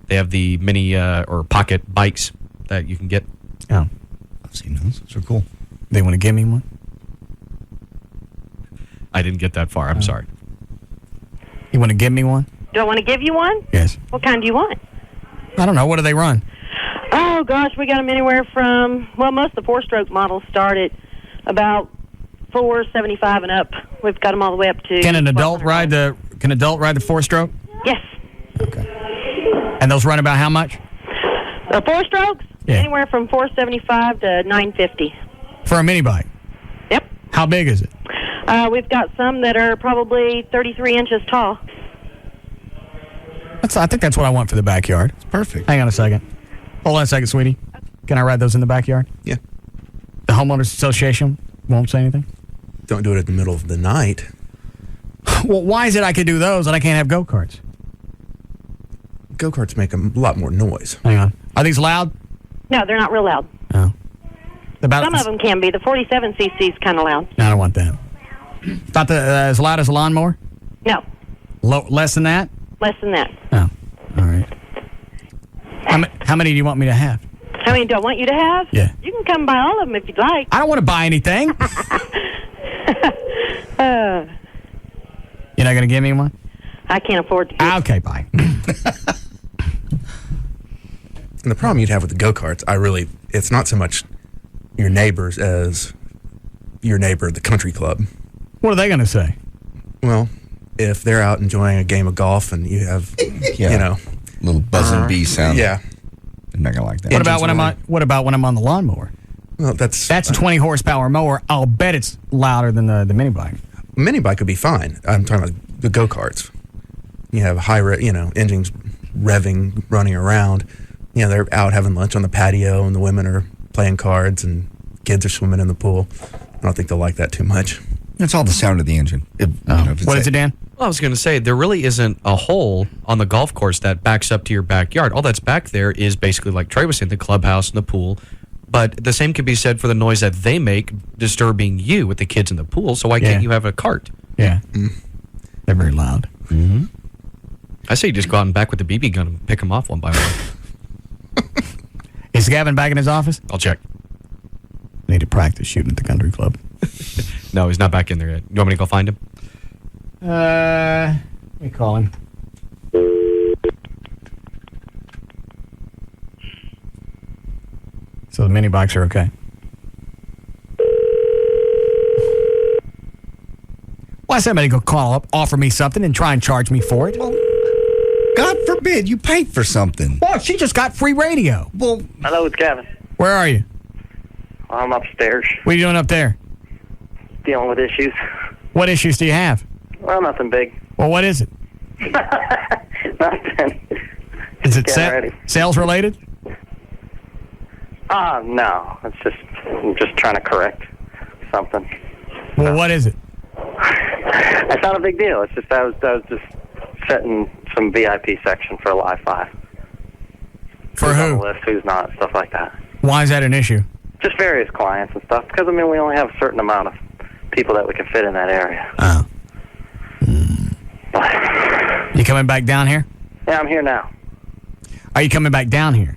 They have the mini or pocket bikes that you can get. Oh. I've seen those. Those are cool. They want to give me one? I didn't get that far. I'm sorry. You want to give me one? Do I want to give you one? Yes. What kind do you want? I don't know. What do they run? Oh, gosh, we got them anywhere from, well, most of the four-stroke models start at about $475 and up. We've got them all the way up to... Can an adult ride the four-stroke? Yes. And those run about how much? The four-strokes? Yeah. Anywhere from $475 to $950. For a mini bike? Yep. How big is it? We've got some that are probably 33 inches tall. I think that's what I want for the backyard. It's perfect. Hang on a second. Hold on a second, sweetie. Can I ride those in the backyard? Yeah. The homeowners association won't say anything? Don't do it at the middle of the night. Well, why is it I could do those and I can't have go-karts? Go-karts make a lot more noise. Hang on. Are these loud? No, they're not real loud. Oh. Some of them can be. The 47cc is kind of loud. No, I don't want that. About as loud as a lawnmower? No. Less than that? Less than that. Oh, all right. How many do you want me to have? How many do I want you to have? Yeah. You can come buy all of them if you'd like. I don't want to buy anything. You're not going to give me one? I can't afford to. Okay, bye. And the problem you'd have with the go-karts, it's not so much your neighbors as your neighbor at the country club. What are they going to say? Well, if they're out enjoying a game of golf and you have, little buzzing bee sound. Yeah. They're not going to like that. What about when I'm on the lawnmower? Well, that's a 20 horsepower mower. I'll bet it's louder than the mini bike. Mini bike would be fine. I'm talking about the go-karts. You have engines revving, running around. They're out having lunch on the patio and the women are playing cards and kids are swimming in the pool. I don't think they'll like that too much. It's all the sound of the engine. What is it, Dan? Well, I was going to say, there really isn't a hole on the golf course that backs up to your backyard. All that's back there is basically, like Trey was saying, the clubhouse and the pool. But the same can be said for the noise that they make disturbing you with the kids in the pool. So why can't you have a cart? Yeah. They're very loud. Mm-hmm. I say you just go out and back with the BB gun and pick them off one by one. Is Gavin back in his office? I'll check. Need to practice shooting at the country club. No, he's not back in there yet. You want me to go find him? Let me call him. So the mini bikes are okay. Why is somebody go call up, offer me something, and try and charge me for it? Well, God forbid you paid for something. Well, she just got free radio. Well, hello, it's Gavin. Where are you? I'm upstairs. What are you doing up there? Dealing with issues. What issues do you have? Well, nothing big. Well, what is it? Nothing. Is it sales related? No. I'm just trying to correct something. Well, what is it? It's not a big deal. It's just I was just setting some VIP section for Live 5. For who's who? on the list, who's not, stuff like that. Why is that an issue? Just various clients and stuff, because, I mean, we only have a certain amount of people that we can fit in that area. Oh. You coming back down here? Yeah, I'm here now. Are you coming back down here?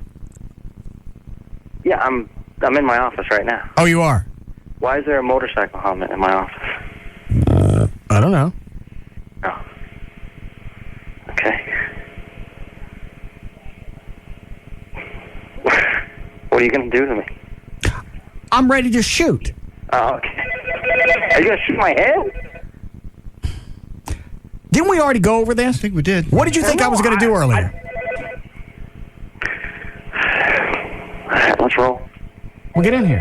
Yeah, I'm in my office right now. Oh, you are? Why is there a motorcycle helmet in my office? I don't know. Oh. Okay. What are you going to do to me? I'm ready to shoot. Oh, okay. Are you going to shoot my head? Didn't we already go over this? I think we did. What did you think I was going to do earlier? All right, let's roll. Well, get in here.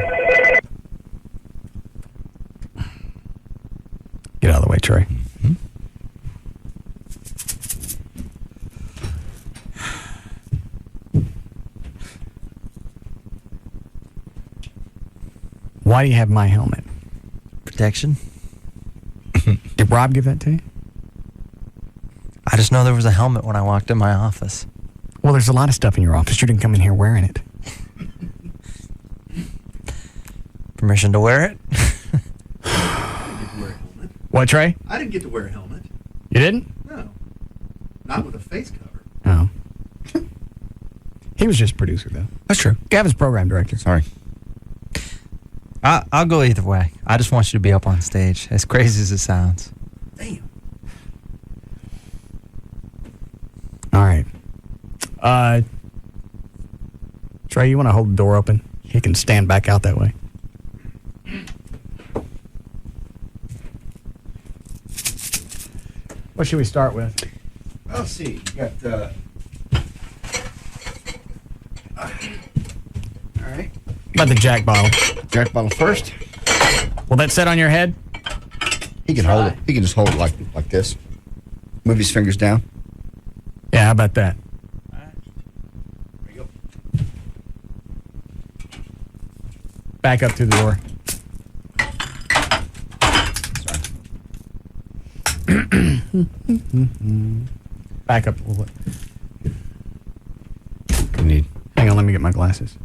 Get out of the way, Trey. Why do you have my helmet? Protection. Did Rob give that to you? I just know there was a helmet when I walked in my office. Well, there's a lot of stuff in your office. You didn't come in here wearing it. Permission to wear it? What, Trey? I didn't get to wear a helmet. You didn't? No. Not with a face cover. Oh. He was just producer, though. That's true. Gavin's program director. Sorry. I'll go either way. I just want you to be up on stage, as crazy as it sounds. Damn. All right. Trey, you want to hold the door open? He can stand back out that way. What should we start with? Let's see. You got, all right. About the Jack bottle. Jack bottle first. Will that set on your head? He can hold it. He can just hold it like this. Move his fingers down. Yeah, how about that? There you go. Back up through the door. Back up a little bit. Good need. Hang on, let me get my glasses.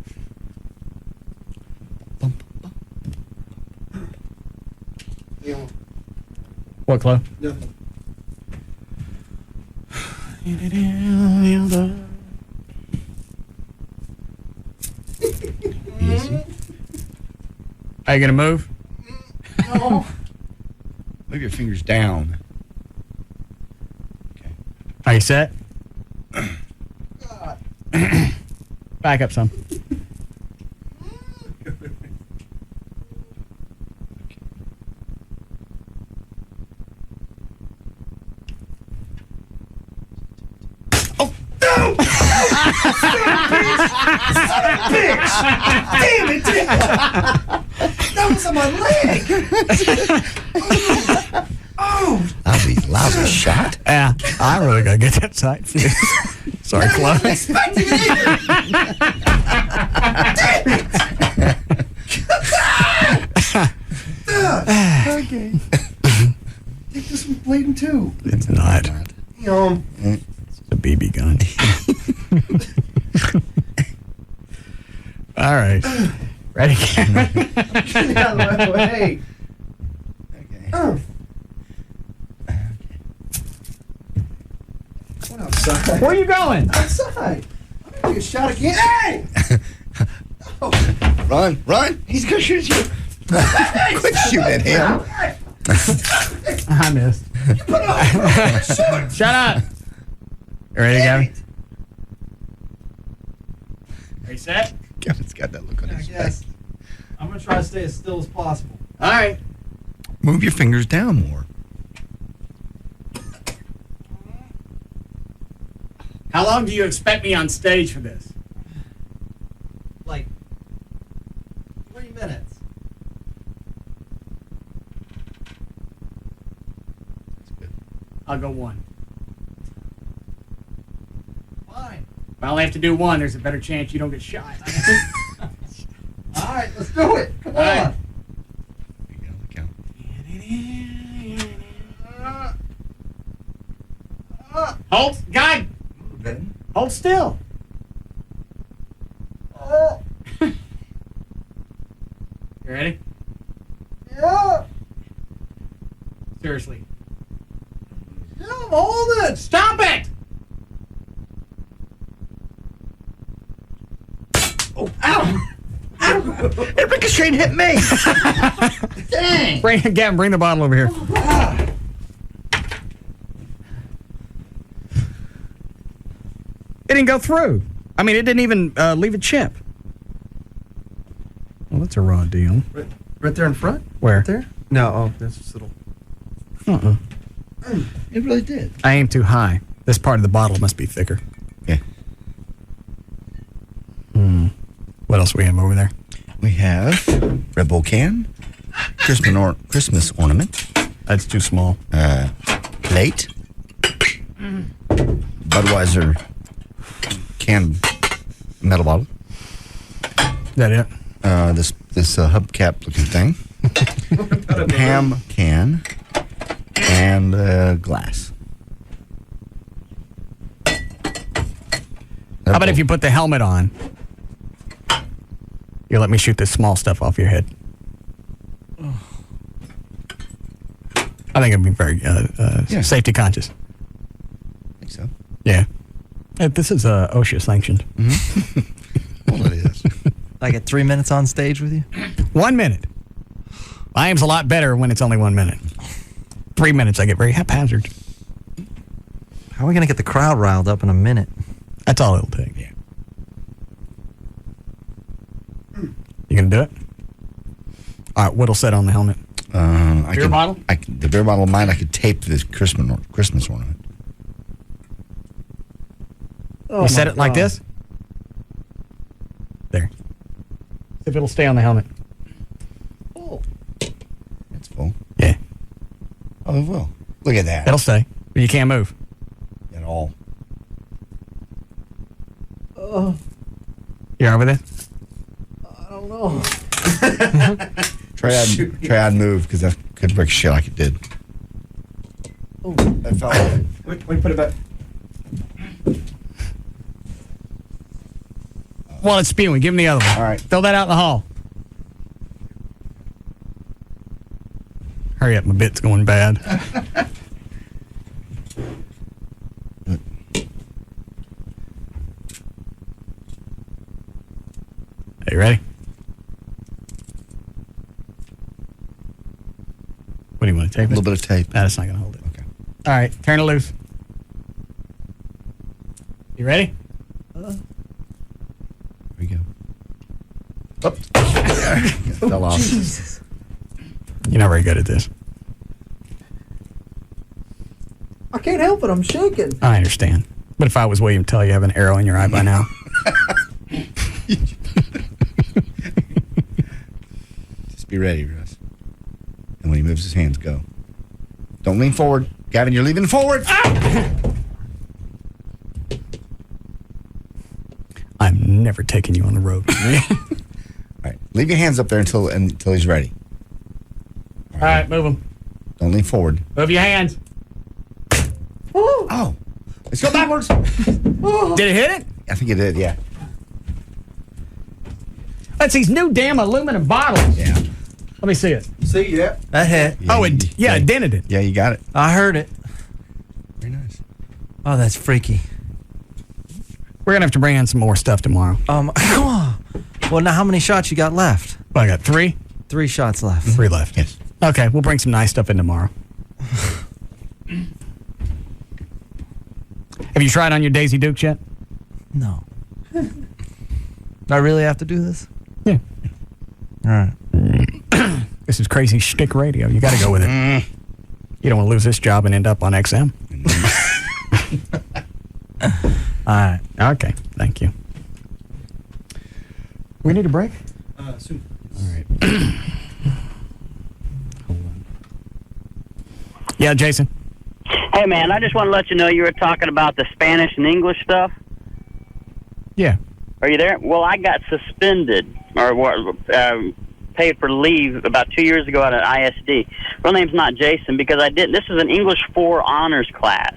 What, Chloe? Nothing. Easy. Are you going to move? No. Move your fingers down. Are you set? Back up some. Damn it! That was on my leg. Oh! Lousy shot. Yeah, I really got to get that sight fixed. Sorry, Chloe. Expecting it either. Damn it! Okay. Think this one's bleeding too. It's not. Damn. It's a BB gun. All right. Ready, Cameron? Get out of my way. Okay. Going outside. Where are you going? Outside. I'm gonna get shot again. Hey! Run. He's going to shoot you. Quit shooting at him. I missed. You put it on. Shoot. Shut up. You ready, Gavin? Are you set? Kevin's got that look on his face. I'm gonna try to stay as still as possible. All right. Move your fingers down more. How long do you expect me on stage for this? Like 3 minutes. I'll go one. Fine. If I only have to do one, there's a better chance you don't get shot. All right, let's do it. Come on. All right. Hold, guy. Hold still. You ready? Yeah. Seriously. Yeah, I'm holding. Stop it! Oh, ow. Ow. It ricocheted hit me. Dang. Gavin, bring the bottle over here. It didn't go through. I mean, it didn't even leave a chip. Well, that's a raw deal. Right there in front? Where? Right there? No, oh, that's just a little. It really did. I aim too high. This part of the bottle must be thicker. Yeah. What else do we have over there? We have Red Bull can, Christmas ornament. That's too small. Plate. Budweiser can metal bottle. Is that it? This hubcap looking thing. Ham can and glass. How about if you put the helmet on? You let me shoot this small stuff off your head. I think I'd be very safety conscious. I think so. Yeah. This is OSHA sanctioned. Well, it is. I get 3 minutes on stage with you? 1 minute. My aim's a lot better when it's only 1 minute. 3 minutes, I get very haphazard. How are we going to get the crowd riled up in a minute? That's all it'll take. Yeah. You gonna do it? All right, what'll set on the helmet? Beer bottle? The beer bottle of mine, I could tape this Christmas ornament. Oh, you set it like this? There. See if it'll stay on the helmet. Oh. It's full. Yeah. Oh, it will. Look at that. It'll stay. But you can't move. At all. You all right with it? I don't know. Try out and move, because that could ricochet like it did. Oh. That fell off. Wait, put it back. Well, it's spewing. Give him the other one. All right. Throw that out in the hall. Hurry up, my bit's going bad. Are you ready? What do you want to tape it? A little bit of tape. Nah, that's not going to hold it. Okay. All right, turn it loose. You ready? There we go. Oh. Fell off. Jesus. You're not very good at this. I can't help it. I'm shaking. I understand. But if I was William Tell, you have an arrow in your eye by now. Just be ready, Russ. And when he moves his hands, go. Don't lean forward. Gavin, you're leaning forward. I'm never taking you on the road with me. All right. Leave your hands up there until he's ready. All right, move them. Don't lean forward. Move your hands. Oh. Let's go backwards. Did it hit it? I think it did, yeah. That's these new damn aluminum bottles. Yeah. Let me see it. See, yeah. That hit. Yeah, it dented it. Yeah, you got it. I heard it. Very nice. Oh, that's freaky. We're going to have to bring in some more stuff tomorrow. Come on. Well, now how many shots you got left? Well, I got 3. 3 shots left. 3 left. Yes. Okay, we'll bring some nice stuff in tomorrow. Have you tried on your Daisy Dukes yet? No. Do I really have to do this? Yeah. All right. This is crazy shtick radio. You got to go with it. You don't want to lose this job and end up on XM. All right. Okay, thank you. We need a break? Soon. All right. Hold on. Yeah, Jason. Hey, man, I just want to let you know you were talking about the Spanish and English stuff. Yeah. Are you there? Well, I got suspended or paid for leave about 2 years ago at an ISD. Real name's not Jason because I didn't. This is an English 4 honors class,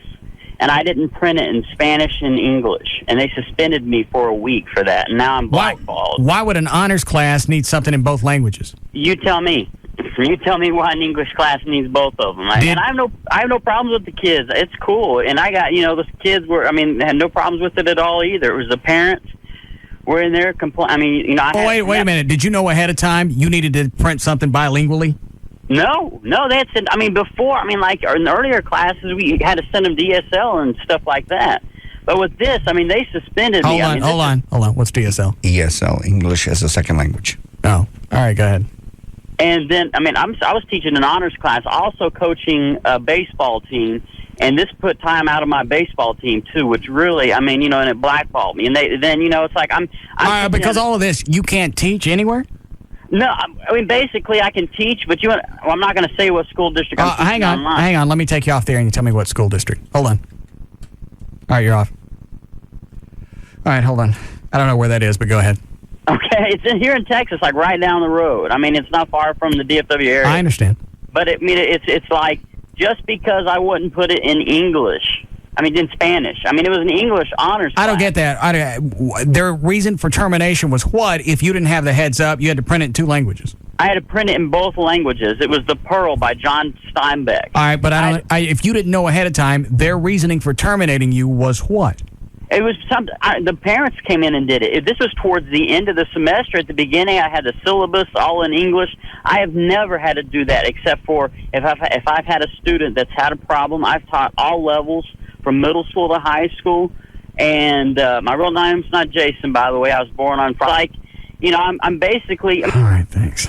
and I didn't print it in Spanish and English, and they suspended me for a week for that, and now I'm blackballed. Why would an honors class need something in both languages? You tell me. You tell me why an English class needs both of them. And I have no problems with the kids. It's cool, and I got those kids had no problems with it at all either. It was the parents were in there wait a minute. Did you know ahead of time you needed to print something bilingually? No, that's it. Before, like in the earlier classes, we had to send them DSL and stuff like that. But with this, they suspended me. Hold on. What's DSL? ESL, English as a second language. Oh, all right, go ahead. And then, I was teaching an honors class, also coaching a baseball team, and this put time out of my baseball team too, which really, and it blackballed me. And then it's like because all of this, you can't teach anywhere. No, basically I can teach, but I'm not going to say what school district I'm teaching online. Hang on. Let me take you off there and you tell me what school district. Hold on. All right, you're off. All right, hold on. I don't know where that is, but go ahead. Okay, it's here in Texas, like right down the road. It's not far from the DFW area. I understand. But it's like just because I wouldn't put it in English. In Spanish. It was an English honors class. I don't get that. Their reason for termination was what? If you didn't have the heads up, you had to print it in two languages. I had to print it in both languages. It was The Pearl by John Steinbeck. All right, but if you didn't know ahead of time, their reasoning for terminating you was what? It was something. The parents came in and did it. This was towards the end of the semester. At the beginning, I had the syllabus all in English. I have never had to do that except for if I've had a student that's had a problem. I've taught all levels from middle school to high school. And my real name's not Jason, by the way. I was born on Friday. I'm basically. All right, thanks.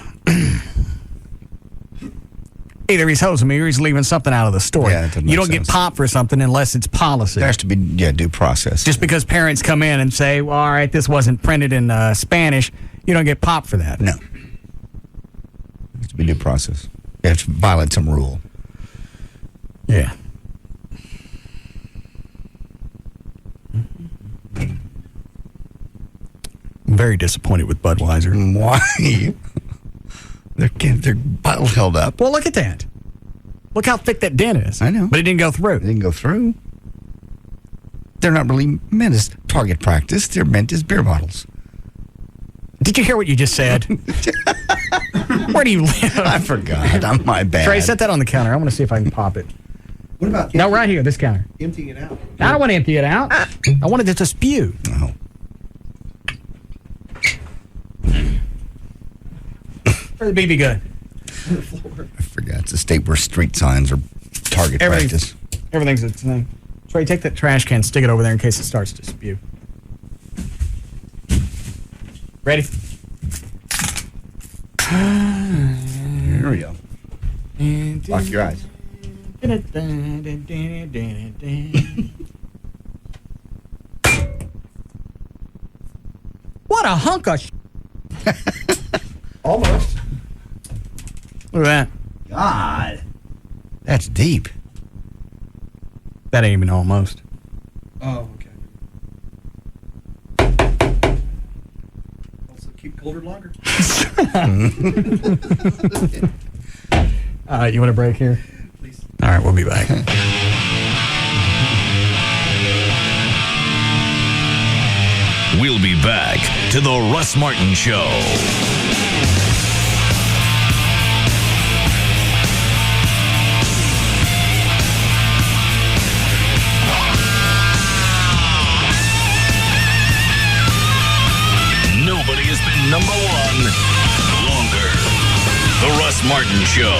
Either he's hosing me or he's leaving something out of the story. Yeah, you don't get popped for something unless it's policy. There has to be due process. Just because parents come in and say, well, all right, this wasn't printed in Spanish, you don't get popped for that. No. There has to be due process. You have to violate some rule. Yeah. I'm very disappointed with Budweiser. Why? Their bottle held up. Well, look at that. Look how thick that dent is. I know. But it didn't go through. It didn't go through. They're not really meant as target practice. They're meant as beer bottles. Did you hear what you just said? Where do you live? I forgot. I'm my bad. Trey, set that on the counter. I want to see if I can pop it. What about... No, right here, this counter. Emptying it out. I don't want to empty it out. I wanted it to spew. Oh. Where's the BB gun? I forgot. It's a state where street signs are target practice. Everything's its thing. Trey, take that trash can, stick it over there in case it starts to spew. Ready? Here we go. Lock your eyes. What a hunk of Almost. Look at that. God. That's deep. That ain't even almost. Oh, okay. Also keep colder longer. You want a break here? Please. All right, we'll be back. We'll be back to the Russ Martin Show. Nobody has been number one longer. The Russ Martin Show.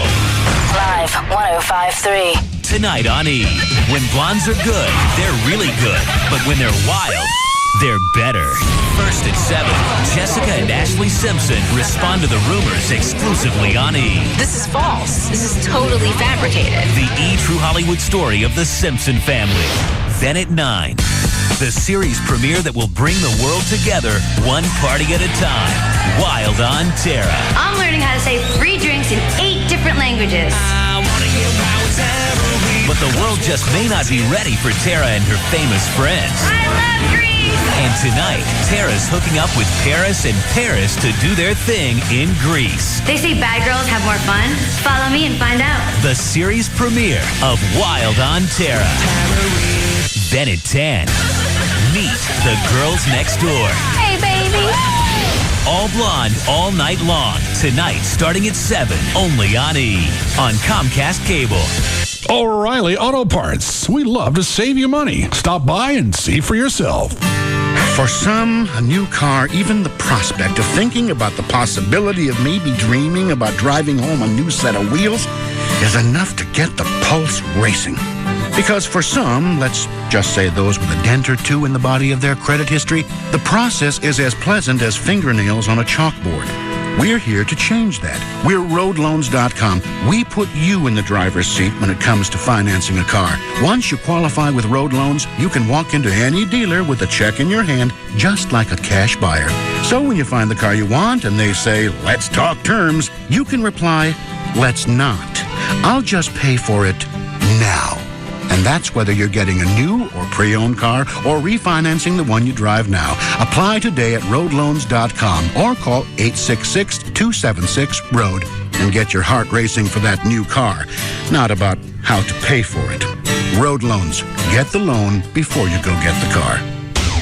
Live 105.3. Tonight on E! When blondes are good, they're really good. But when they're wild, they're better. First at 7, Jessica and Ashley Simpson respond to the rumors exclusively on E! This is false. This is totally fabricated. The E! True Hollywood story of the Simpson family. Then at 9, the series premiere that will bring the world together one party at a time. Wild on Terra. I'm learning how to say free drinks in 8 different languages. But the world just may not be ready for Tara and her famous friends. I love Greece! And tonight, Tara's hooking up with Paris and Paris to do their thing in Greece. They say bad girls have more fun. Follow me and find out. The series premiere of Wild on Tara. Then at 10, meet the girls next door. Hey, baby. All blonde, all night long. Tonight, starting at 7, only on E! On Comcast Cable. O'Reilly Auto Parts. We love to save you money. Stop by and see for yourself. For some, a new car, even the prospect of thinking about the possibility of maybe dreaming about driving home a new set of wheels is enough to get the pulse racing. Because for some, let's just say those with a dent or two in the body of their credit history, the process is as pleasant as fingernails on a chalkboard. We're here to change that. We're roadloans.com. We put you in the driver's seat when it comes to financing a car. Once you qualify with Road Loans, you can walk into any dealer with a check in your hand, just like a cash buyer. So when you find the car you want and they say, let's talk terms, you can reply, let's not. I'll just pay for it now. And that's whether you're getting a new or pre-owned car or refinancing the one you drive now. Apply today at roadloans.com or call 866-276-ROAD and get your heart racing for that new car. Not about how to pay for it. Road Loans. Get the loan before you go get the car.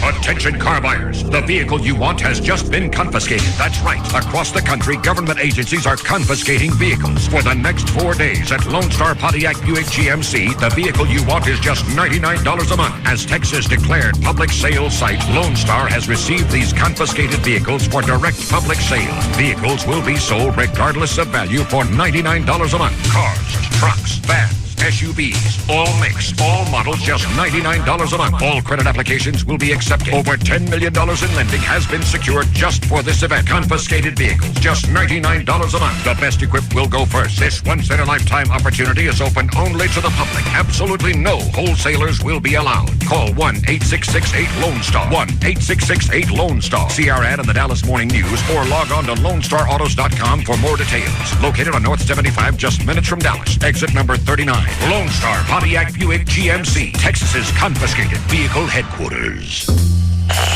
Attention car buyers. The vehicle you want has just been confiscated. That's right. Across the country, government agencies are confiscating vehicles. For the next 4 days at Lone Star Pontiac Buick GMC, the vehicle you want is just $99 a month. As Texas declared public sales site, Lone Star has received these confiscated vehicles for direct public sale. Vehicles will be sold regardless of value for $99 a month. Cars, trucks, vans, SUVs, all makes, all models, just $99 a month. All credit applications will be accepted. Over $10 million in lending has been secured just for this event. Confiscated vehicles, just $99 a month. The best equipped will go first. This once-in-a-lifetime opportunity is open only to the public. Absolutely no wholesalers will be allowed. Call 1-866-8-LONE-STAR. 1-866-8-LONE-STAR. See our ad in the Dallas Morning News or log on to LoneStarAutos.com for more details. Located on North 75, just minutes from Dallas. Exit number 39. Lone Star Pontiac Buick GMC, Texas's confiscated vehicle headquarters.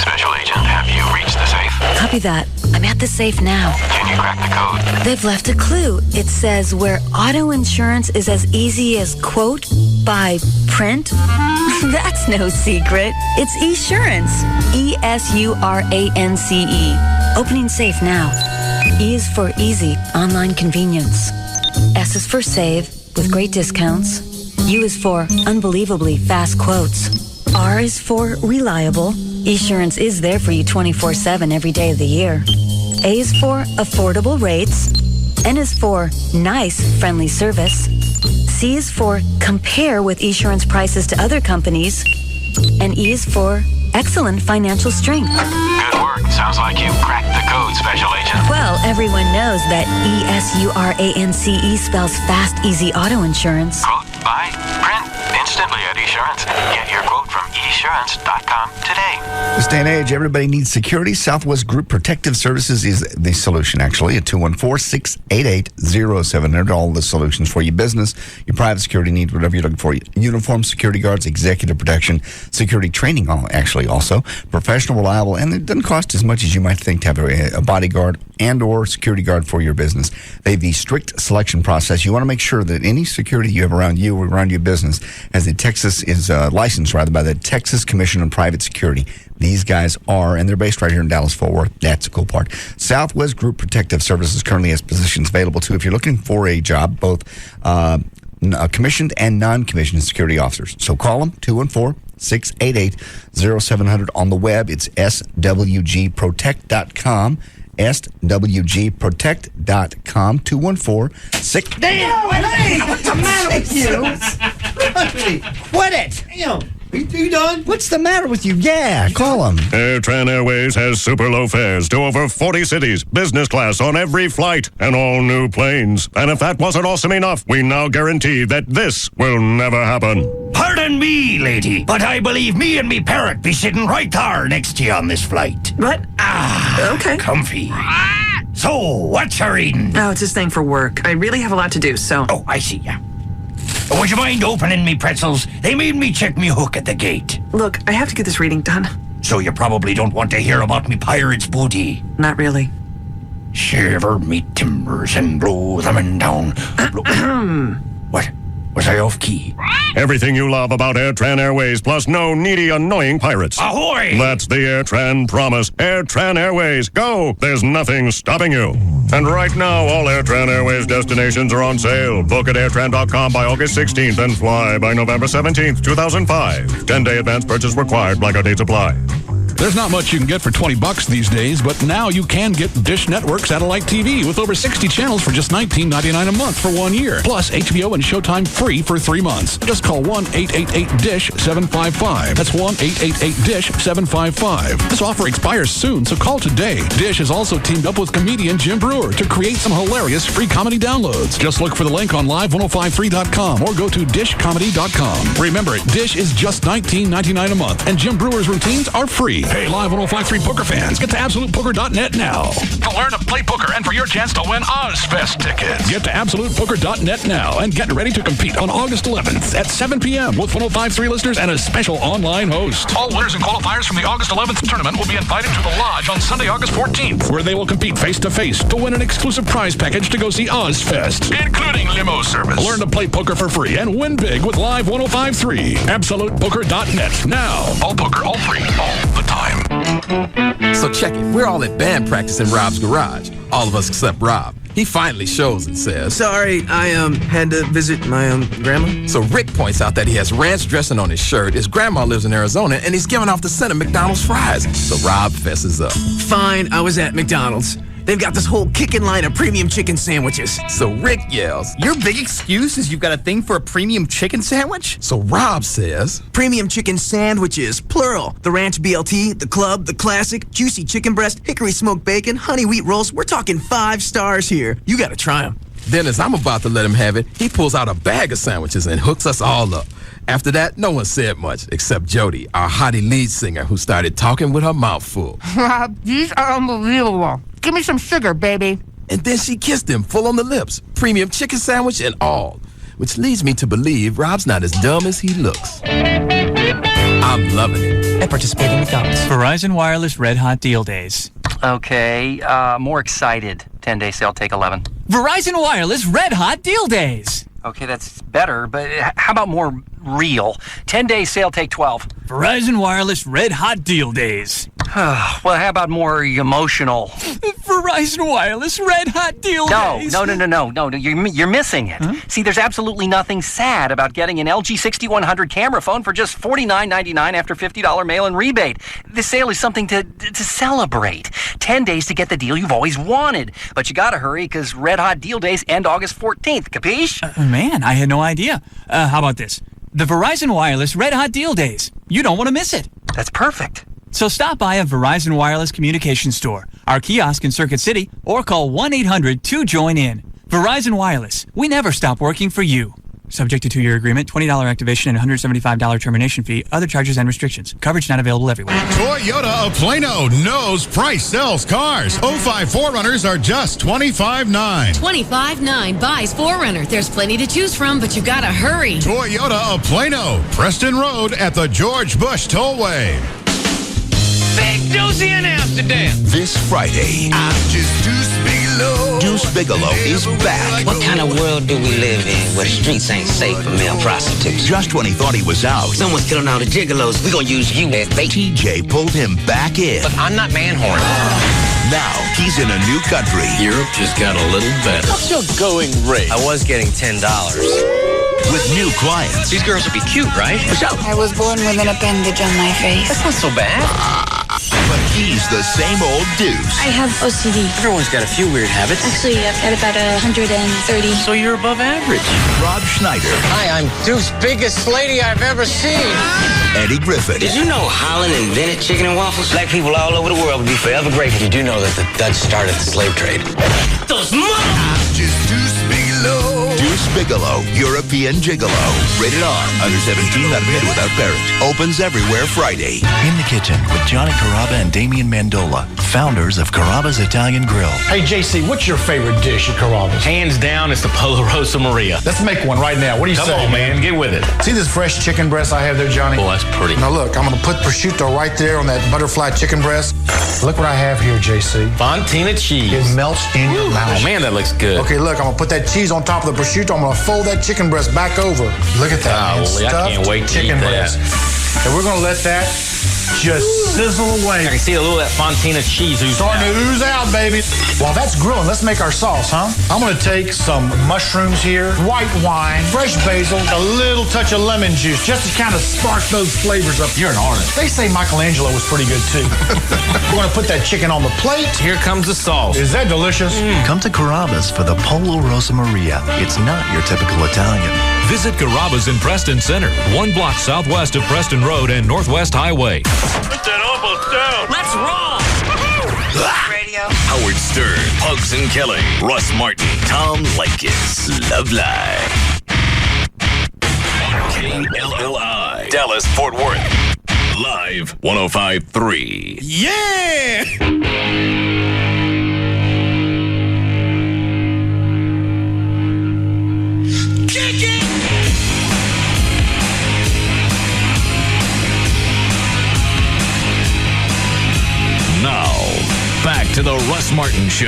Special Agent, have you reached the safe? Copy that. I'm at the safe now. Can you crack the code? They've left a clue. It says where auto insurance is as easy as quote, buy, print. That's no secret. It's Esurance. ESURANCE. Opening safe now. E is for easy, online convenience. S is for save, with great discounts. U is for unbelievably fast quotes. R is for reliable. Esurance is there for you 24/7 every day of the year. A is for affordable rates. N is for nice, friendly service. C is for compare with Esurance prices to other companies. And E is for excellent financial strength. Good work. Sounds like you cracked the code, Special Agent. Well, everyone knows that ESURANCE spells fast, easy auto insurance. Quote, buy, print, instantly at Esurance. Get your quote from Esurance.com today. This day and age, everybody needs security. Southwest Group Protective Services is the solution, actually, at 214-688-0700. All the solutions for your business, your private security needs, whatever you're looking for. Uniform security guards, executive protection, security training, actually, also. Professional, reliable, and it doesn't cost as much as you might think to have a bodyguard and or security guard for your business. They have the strict selection process. You want to make sure that any security you have around you or around your business is licensed by the Texas Commission on Private Security. These guys are, and they're based right here in Dallas-Fort Worth. That's the cool part. Southwest Group Protective Services currently has positions available, too, if you're looking for a job, both commissioned and non-commissioned security officers. So call them, 214-688-0700. On the web, it's swgprotect.com. swgprotect.com. 214-6... Damn! Hey! What's the matter with you? Quit it! Damn! You done? What's the matter with you? Yeah, call them. AirTran Airways has super low fares to over 40 cities, business class on every flight, and all new planes. And if that wasn't awesome enough, we now guarantee that this will never happen. Pardon me, lady, but I believe me and me parrot be sitting right there next to you on this flight. What? Okay. Comfy. So, what's your reading? Oh, it's this thing for work. I really have a lot to do, so... Oh, I see, yeah. Would you mind opening me pretzels? They made me check me hook at the gate. Look, I have to get this reading done. So you probably don't want to hear about me pirate's booty. Not really. Shiver me timbers and blow them down. What? Was I off key? Everything you love about AirTran Airways, plus no needy, annoying pirates. Ahoy! That's the AirTran promise. AirTran Airways, go! There's nothing stopping you. And right now, all AirTran Airways destinations are on sale. Book at airtran.com by August 16th and fly by November 17th, 2005. 10-day advance purchase required. Blackout dates apply. There's not much you can get for $20 these days, but now you can get Dish Network satellite TV with over 60 channels for just $19.99 a month for 1 year. Plus HBO and Showtime free for 3 months. Just call 1-888-DISH-755. That's 1-888-DISH-755. This offer expires soon, so call today. Dish has also teamed up with comedian Jim Brewer to create some hilarious free comedy downloads. Just look for the link on live1053.com or go to dishcomedy.com. Remember, Dish is just $19.99 a month, and Jim Brewer's routines are free. Hey, Live 1053 poker fans, get to AbsolutePoker.net now to learn to play poker and for your chance to win Ozfest tickets. Get to AbsolutePoker.net now and get ready to compete on August 11th at 7 p.m. with 1053 listeners and a special online host. All winners and qualifiers from the August 11th tournament will be invited to the Lodge on Sunday, August 14th, where they will compete face-to-face to win an exclusive prize package to go see Ozfest, including limo service. Learn to play poker for free and win big with Live 1053. AbsolutePoker.net now. All poker, all free, all the time. So check it. We're all at band practice in Rob's garage. All of us except Rob. He finally shows and says, "Sorry, I had to visit my grandma." So Rick points out that he has ranch dressing on his shirt. His grandma lives in Arizona, and he's giving off the scent of McDonald's fries. So Rob fesses up. "Fine, I was at McDonald's. They've got this whole kicking line of premium chicken sandwiches." So Rick yells, "Your big excuse is you've got a thing for a premium chicken sandwich?" So Rob says, "Premium chicken sandwiches, plural. The ranch BLT, the club, the classic, juicy chicken breast, hickory smoked bacon, honey wheat rolls. We're talking 5 stars here. You gotta try them." Then as I'm about to let him have it, he pulls out a bag of sandwiches and hooks us all up. After that, no one said much, except Jody, our hottie lead singer, who started talking with her mouth full. "Rob, these are unbelievable. Give me some sugar, baby." And then she kissed him full on the lips, premium chicken sandwich and all, which leads me to believe Rob's not as dumb as he looks. I'm loving it. At participating McDonald's. Verizon Wireless Red Hot Deal Days. Okay, more excited. 10-day sale, take 11. Verizon Wireless Red Hot Deal Days. Okay, that's better, but how about more real? 10-day sale, take 12. Verizon Wireless Red Hot Deal Days. Well, how about more emotional? Verizon Wireless Red Hot Deal Days. No, you're missing it. Huh? See, there's absolutely nothing sad about getting an LG 6100 camera phone for just $49.99 after $50 mail-in rebate. This sale is something to celebrate. 10 days to get the deal you've always wanted. But you gotta hurry, because Red Hot Deal Days end August 14th. Capiche? Man, I had no idea. How about this? The Verizon Wireless Red Hot Deal Days. You don't want to miss it. That's perfect. So stop by a Verizon Wireless Communications store, our kiosk in Circuit City, or call 1-800-2JOIN-IN. Verizon Wireless. We never stop working for you. Subject to 2-year agreement, $20 activation and $175 termination fee. Other charges and restrictions. Coverage not available everywhere. Toyota of Plano knows price sells cars. 05 4Runners are just $25,900. $25,900 buys 4Runner. There's plenty to choose from, but you gotta hurry. Toyota of Plano, Preston Road at the George Bush Tollway. Big Doozy in Amsterdam. This Friday, I'm just Deuce Bigelow. Deuce Bigelow is back. What kind of world do we live in where the streets ain't safe for male prostitutes? Just when he thought he was out, Someone's killing all the gigolos. We're gonna use you as bait. TJ pulled him back in. But I'm not man-horny. Now, he's in a new country. Europe just got a little better. What's your going rate? I was getting $10. With new clients. These girls would be cute, right? I was born with an appendage on my face. That's not so bad. But he's the same old Deuce. I have OCD. Everyone's got a few weird habits. Actually, I've got about 130. So you're above average. Rob Schneider. Hi, I'm Deuce, biggest lady I've ever seen. Eddie Griffin. Did you know Holland invented chicken and waffles? Black people all over the world would be forever grateful. You do know that the Dutch started the slave trade. Those I'm just Deuce Bigelow. Deuce Bigelow, European Gigolo. Rated R. Under 17, not admitted without parent. Opens everywhere Friday. In the kitchen with Johnny Carrabba and Damian Mandola, founders of Carrabba's Italian Grill. Hey, JC, what's your favorite dish at Carrabba's? Hands down, it's the Polo Rosa Maria. Let's make one right now. What do you say? Come on, man. Get with it. See this fresh chicken breast I have there, Johnny? Oh, that's pretty. Now, look, I'm going to put prosciutto right there on that butterfly chicken breast. Look what I have here, JC. Fontina cheese. It melts in your mouth. Oh, man, that looks good. Okay, look, I'm going to put that cheese on top of the prosciutto. I'm going to fold that chicken breast back over. Look at that, man. Golly, I can't wait to eat chicken that. breast. And we're going to let that just sizzle away. I can see a little of that Fontina cheese ooze Starting to ooze out, baby. While that's grilling, let's make our sauce, huh? I'm going to take some mushrooms here, white wine, fresh basil, a little touch of lemon juice, just to kind of spark those flavors up. You're an artist. They say Michelangelo was pretty good, too. We're going to put that chicken on the plate. Here comes the sauce. Is that delicious? Come to Carrabba's for the Pollo Rosa Maria. It's not your typical Italian. Visit Carrabba's in Preston Center, 1 block southwest of Preston Road and Northwest Highway. Put that almost down. Let's roll. Radio. Howard Stern, Pugs and Kelly, Russ Martin, Tom Leykis, Love Live. KLLI, Dallas, Fort Worth. Live 105.3. Yeah! Kick it! Now, back to the Russ Martin Show.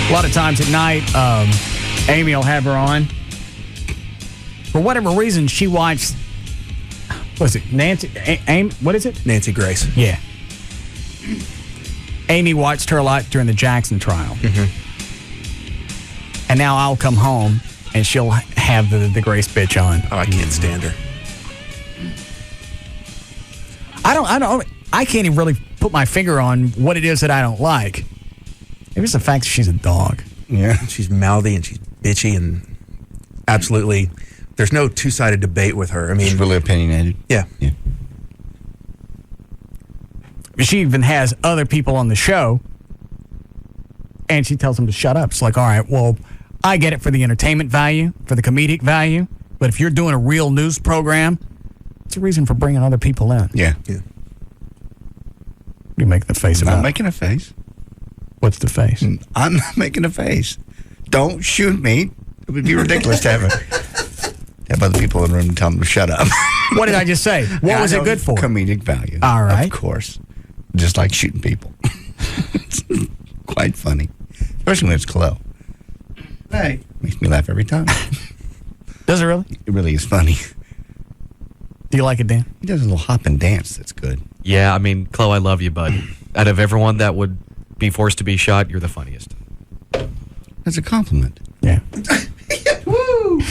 A lot of times at night, Amy will have her on. For whatever reason, she watched, what is it, Nancy, Amy, what is it? Nancy Grace. Yeah. Amy watched her a lot during the Jackson trial. Mm-hmm. And now I'll come home and she'll have the Grace bitch on. Oh, I can't stand her. I can't even really put my finger on what it is that I don't like. Maybe it's the fact that she's a dog. Yeah. She's mouthy and she's bitchy and absolutely, there's no two-sided debate with her. I mean, she's really opinionated. Yeah. She even has other people on the show and she tells them to shut up. It's like, all right, well, I get it for the entertainment value, for the comedic value, but if you're doing a real news program, it's a reason for bringing other people in. Yeah. You make the face about I'm not making a face. What's the face? I'm not making a face. Don't shoot me. It would be ridiculous to have other people in the room tell them to shut up. What did I just say? What was it good for? Comedic value. All right. Of course. Just like shooting people. It's quite funny. Especially when it's Chloe. Hey. Makes me laugh every time. Does it really? It really is funny. Do you like it, Dan? He does a little hop and dance that's good. Yeah, I mean, Chloe, I love you, bud. Out of everyone that would be forced to be shot, you're the funniest. That's a compliment. Yeah. Woo!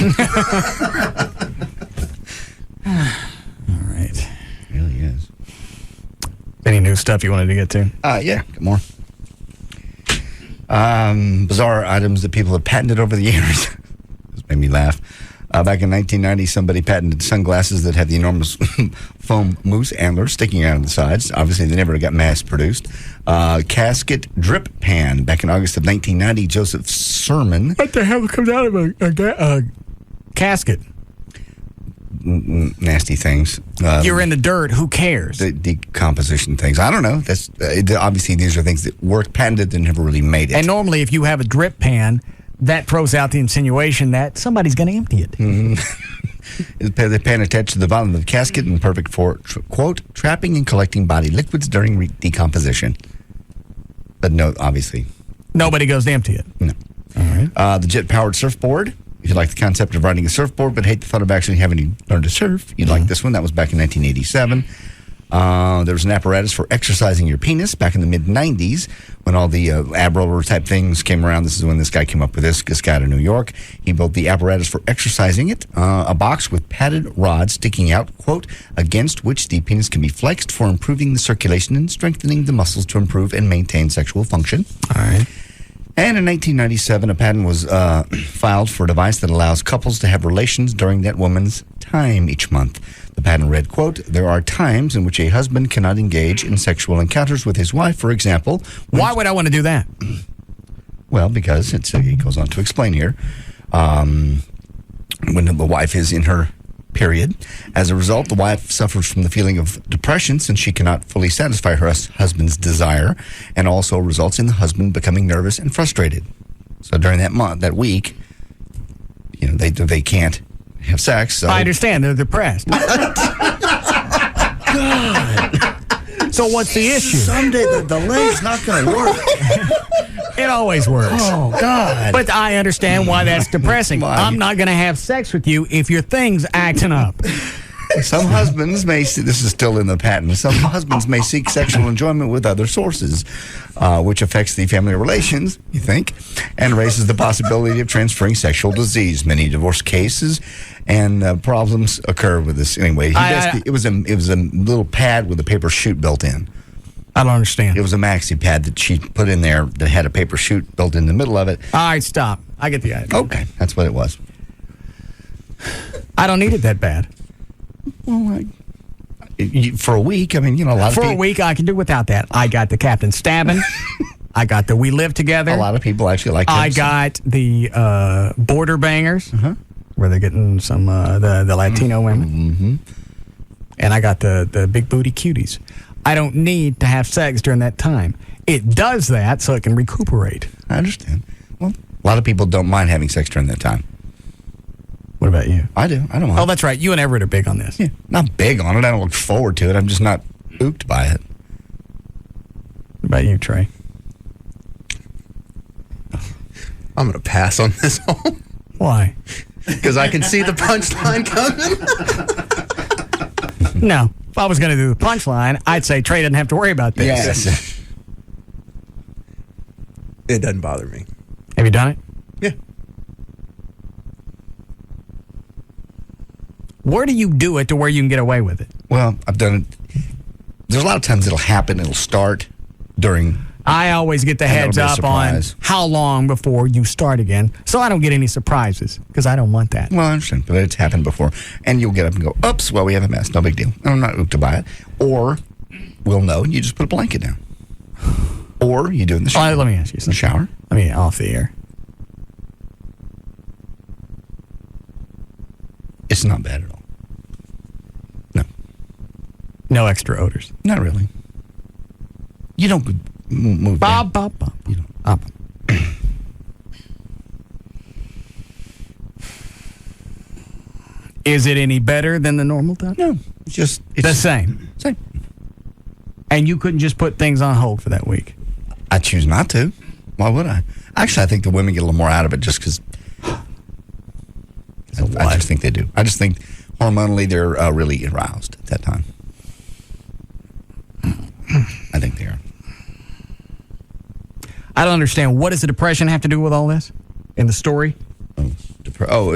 All right. It really is. Any new stuff you wanted to get to? Yeah, got more. Bizarre items that people have patented over the years. This made me laugh. Back in 1990, somebody patented sunglasses that had the enormous foam moose antlers sticking out of the sides. Obviously, they never got mass-produced. Casket drip pan. Back in August of 1990, Joseph Sermon. What the hell comes out of a casket? Nasty things. You're in the dirt. Who cares? The decomposition things. I don't know. That's obviously these are things that work patented and never really made it. And normally, if you have a drip pan, that throws out the insinuation that somebody's going to empty it. The pan attached to the bottom of the casket and perfect for, quote, trapping and collecting body liquids during decomposition. But no, obviously. Nobody goes to empty it. No. All right. The jet-powered surfboard. If you like the concept of riding a surfboard but hate the thought of actually having to learn to surf, you'd like this one. That was back in 1987. There was an apparatus for exercising your penis back in the mid-90s when all the ab roller type things came around. This is when this guy came up with this guy out of New York. He built the apparatus for exercising it, a box with padded rods sticking out, quote, against which the penis can be flexed for improving the circulation and strengthening the muscles to improve and maintain sexual function. All right. And in 1997, a patent was filed for a device that allows couples to have relations during that woman's time each month. The patent read, quote, there are times in which a husband cannot engage in sexual encounters with his wife, for example. Why would I want to do that? Well, because it goes on to explain here. When the wife is in her period. As a result, the wife suffers from the feeling of depression since she cannot fully satisfy her husband's desire, and also results in the husband becoming nervous and frustrated. So during that week, they can't have sex. So. I understand. They're depressed. So what's the issue? Someday the delay's not going to work. It always works. Oh, God. But I understand why that's depressing. I'm not going to have sex with you if your thing's acting up. Some husbands may see, this is still in the patent, some husbands may seek sexual enjoyment with other sources, which affects the family relations, you think, and raises the possibility of transferring sexual disease. Many divorce cases and problems occur with this. Anyway, it was a little pad with a paper chute built in. I don't understand. It was a maxi pad that she put in there that had a paper chute built in the middle of it. All right, stop. I get the idea. Okay, that's what it was. I don't need it that bad. Well, for a week, I mean, a lot of people. For a week, I can do without that. I got the Captain Stabbing. I got the We Live Together. A lot of people actually like that. I got the Border Bangers, where they're getting some the Latino women. Mm-hmm. And I got the Big Booty Cuties. I don't need to have sex during that time. It does that so it can recuperate. I understand. Well, a lot of people don't mind having sex during that time. What about you? I do. I don't mind. Oh, that's right. You and Everett are big on this. Yeah, not big on it. I don't look forward to it. I'm just not spooked by it. What about you, Trey? I'm going to pass on this one. Why? Because I can see the punchline coming. No. If I was going to do the punchline, I'd say Trey doesn't have to worry about this. Yes. It doesn't bother me. Have you done it? Yeah. Where do you do it to where you can get away with it? Well, I've done it. There's a lot of times it'll happen. It'll start during. I always get the heads up on how long before you start again, so I don't get any surprises, because I don't want that. Well, I understand, but it's happened before. And you'll get up and go, oops, well, we have a mess. No big deal. And I'm not hooked by it. Or we'll know, and you just put a blanket down. Or you do it in the shower. Let me ask you something. The shower? Let me off the air. It's not bad at all. No. No extra odors. Not really. You don't move. Bob. You don't. Up. Is it any better than the normal time? No. It's the same. Same. And you couldn't just put things on hold for that week? I choose not to. Why would I? Actually, I think the women get a little more out of it just because. I just think they do. I just think hormonally they're really aroused at that time. I think they are. I don't understand. What does the depression have to do with all this in the story?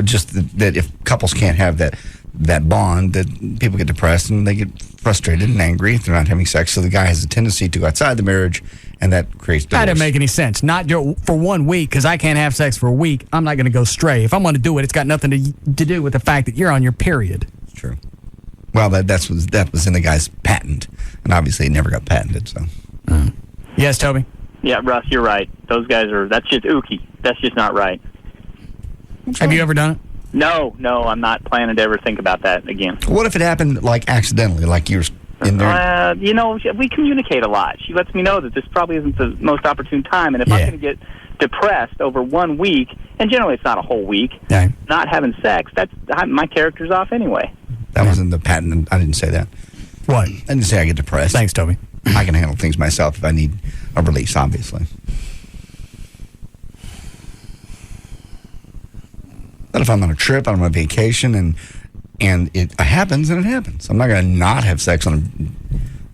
Just that if couples can't have that bond, that people get depressed and they get frustrated and angry if they're not having sex. So the guy has a tendency to go outside the marriage, and that creates divorce. That didn't make any sense. Not for 1 week, because I can't have sex for a week. I'm not going to go stray. If I'm going to do it, it's got nothing to do with the fact that you're on your period. It's true. Well, that was in the guy's patent, and obviously it never got patented. So. Yes, Toby? Yeah, Russ, you're right. Those guys that's just ooky. That's just not right. Have you ever done it? No, I'm not planning to ever think about that again. What if it happened like accidentally, like you're in there? We communicate a lot. She lets me know that this probably isn't the most opportune time, and if I'm going to get depressed over 1 week, and generally it's not a whole week, not having sex, my character's off anyway. That was in the patent. I didn't say that. What? I didn't say I get depressed. Thanks, Toby. I can handle things myself if I need a release, obviously. But if I'm on a trip, I'm on a vacation, and it happens, then it happens. I'm not going to not have sex on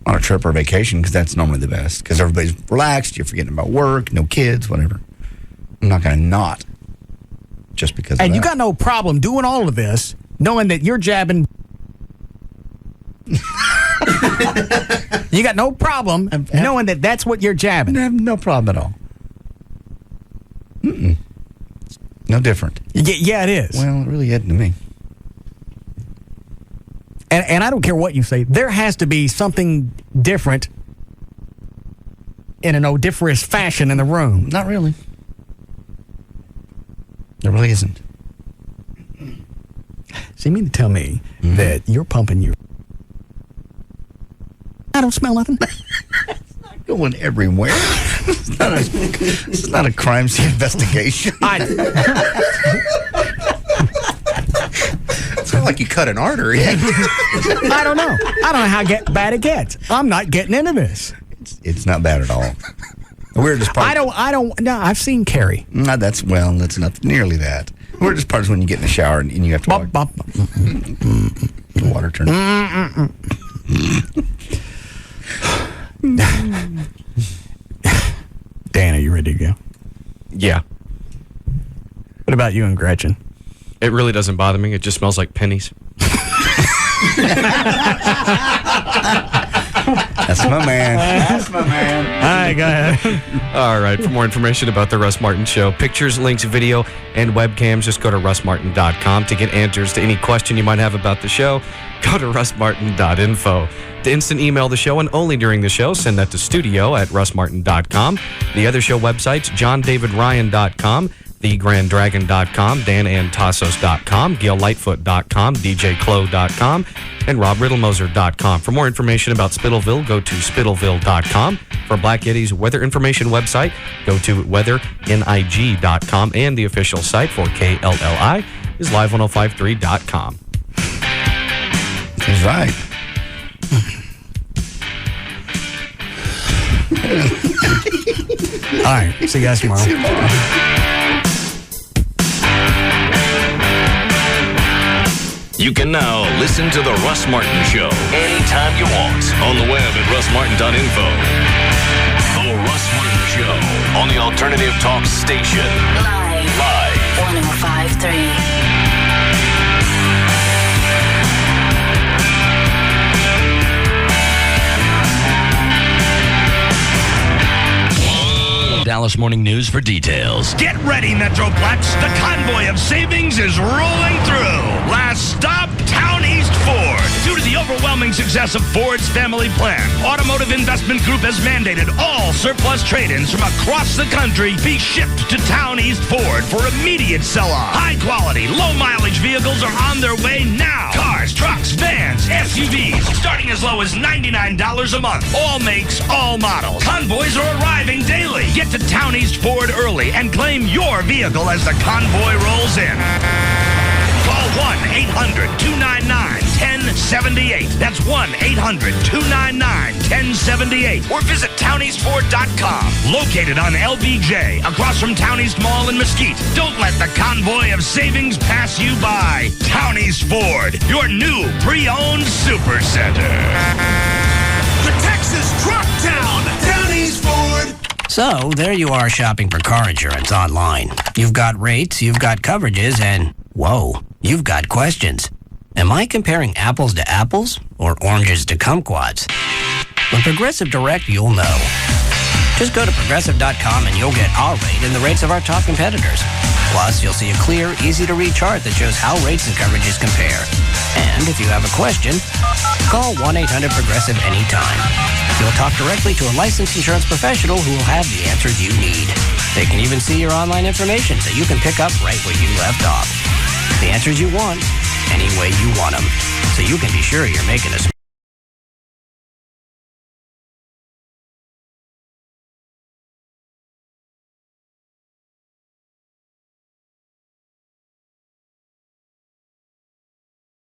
a trip or a vacation, because that's normally the best. Because everybody's relaxed, you're forgetting about work, no kids, whatever. I'm not going to not just because of that. And you got no problem doing all of this, knowing that you're jabbing. You got no problem knowing that that's what you're jabbing. I have no problem at all. No different. Yeah, it is. Well, it really isn't to me. And I don't care what you say. There has to be something different in an odoriferous fashion in the room. Not really. There really isn't. So you mean to tell me that you're pumping your... I don't smell nothing. It's not going everywhere. It's not a crime scene investigation. like you cut an artery. I don't know. I don't know how bad it gets. I'm not getting into this. It's not bad at all. The weirdest part. I don't. No, I've seen Carrie. That's not nearly that. The weirdest part is when you get in the shower and you have to walk. The water turns. Dan, are you ready to go? Yeah. What about you and Gretchen? It really doesn't bother me. It just smells like pennies. That's my man. That's my man. All right, go ahead. All right. For more information about the Russ Martin Show, pictures, links, video, and webcams, just go to russmartin.com. To get answers to any question you might have about the show, go to russmartin.info. To instant email the show and only during the show, send that to studio@russmartin.com. The other show websites, johndavidryan.com, thegranddragon.com, danantassos.com, gaillightfoot.com, djclo.com, and robriddlemoser.com. For more information about Spittleville, go to spittleville.com. For Black Yeti's weather information website, go to weathernig.com, and the official site for KLLI is live1053.com. That's right. All right. See you guys tomorrow. You can now listen to The Russ Martin Show anytime you want on the web at russmartin.info. The Russ Martin Show on the Alternative Talk Station. Live. 105.3. Dallas Morning News for details. Get ready, Metroplex. The convoy of savings is rolling through. Last stop, Town East Ford. Due to the overwhelming success of Ford's family plan, Automotive Investment Group has mandated all surplus trade-ins from across the country be shipped to Town East Ford for immediate sell-off. High-quality, low-mileage vehicles are on their way now. Cars, trucks, vans, SUVs, starting as low as $99 a month. All makes, all models. Convoys are arriving daily. Get to Town East Ford early and claim your vehicle as the convoy rolls in. Call 1-800-299-1078. That's 1-800-299-1078. Or visit towneastford.com. Located on LBJ, across from Town East Mall in Mesquite. Don't let the convoy of savings pass you by. Town East Ford, your new pre-owned supercenter. The Texas Truck Town, Town East Ford. So, there you are shopping for car insurance online. You've got rates, you've got coverages, and whoa, you've got questions. Am I comparing apples to apples or oranges to kumquats? With Progressive Direct, you'll know. Just go to progressive.com and you'll get our rate and the rates of our top competitors. Plus, you'll see a clear, easy-to-read chart that shows how rates and coverages compare. And if you have a question, call 1-800-PROGRESSIVE anytime. You'll talk directly to a licensed insurance professional who will have the answers you need. They can even see your online information so you can pick up right where you left off. The answers you want, any way you want them, so you can be sure you're making a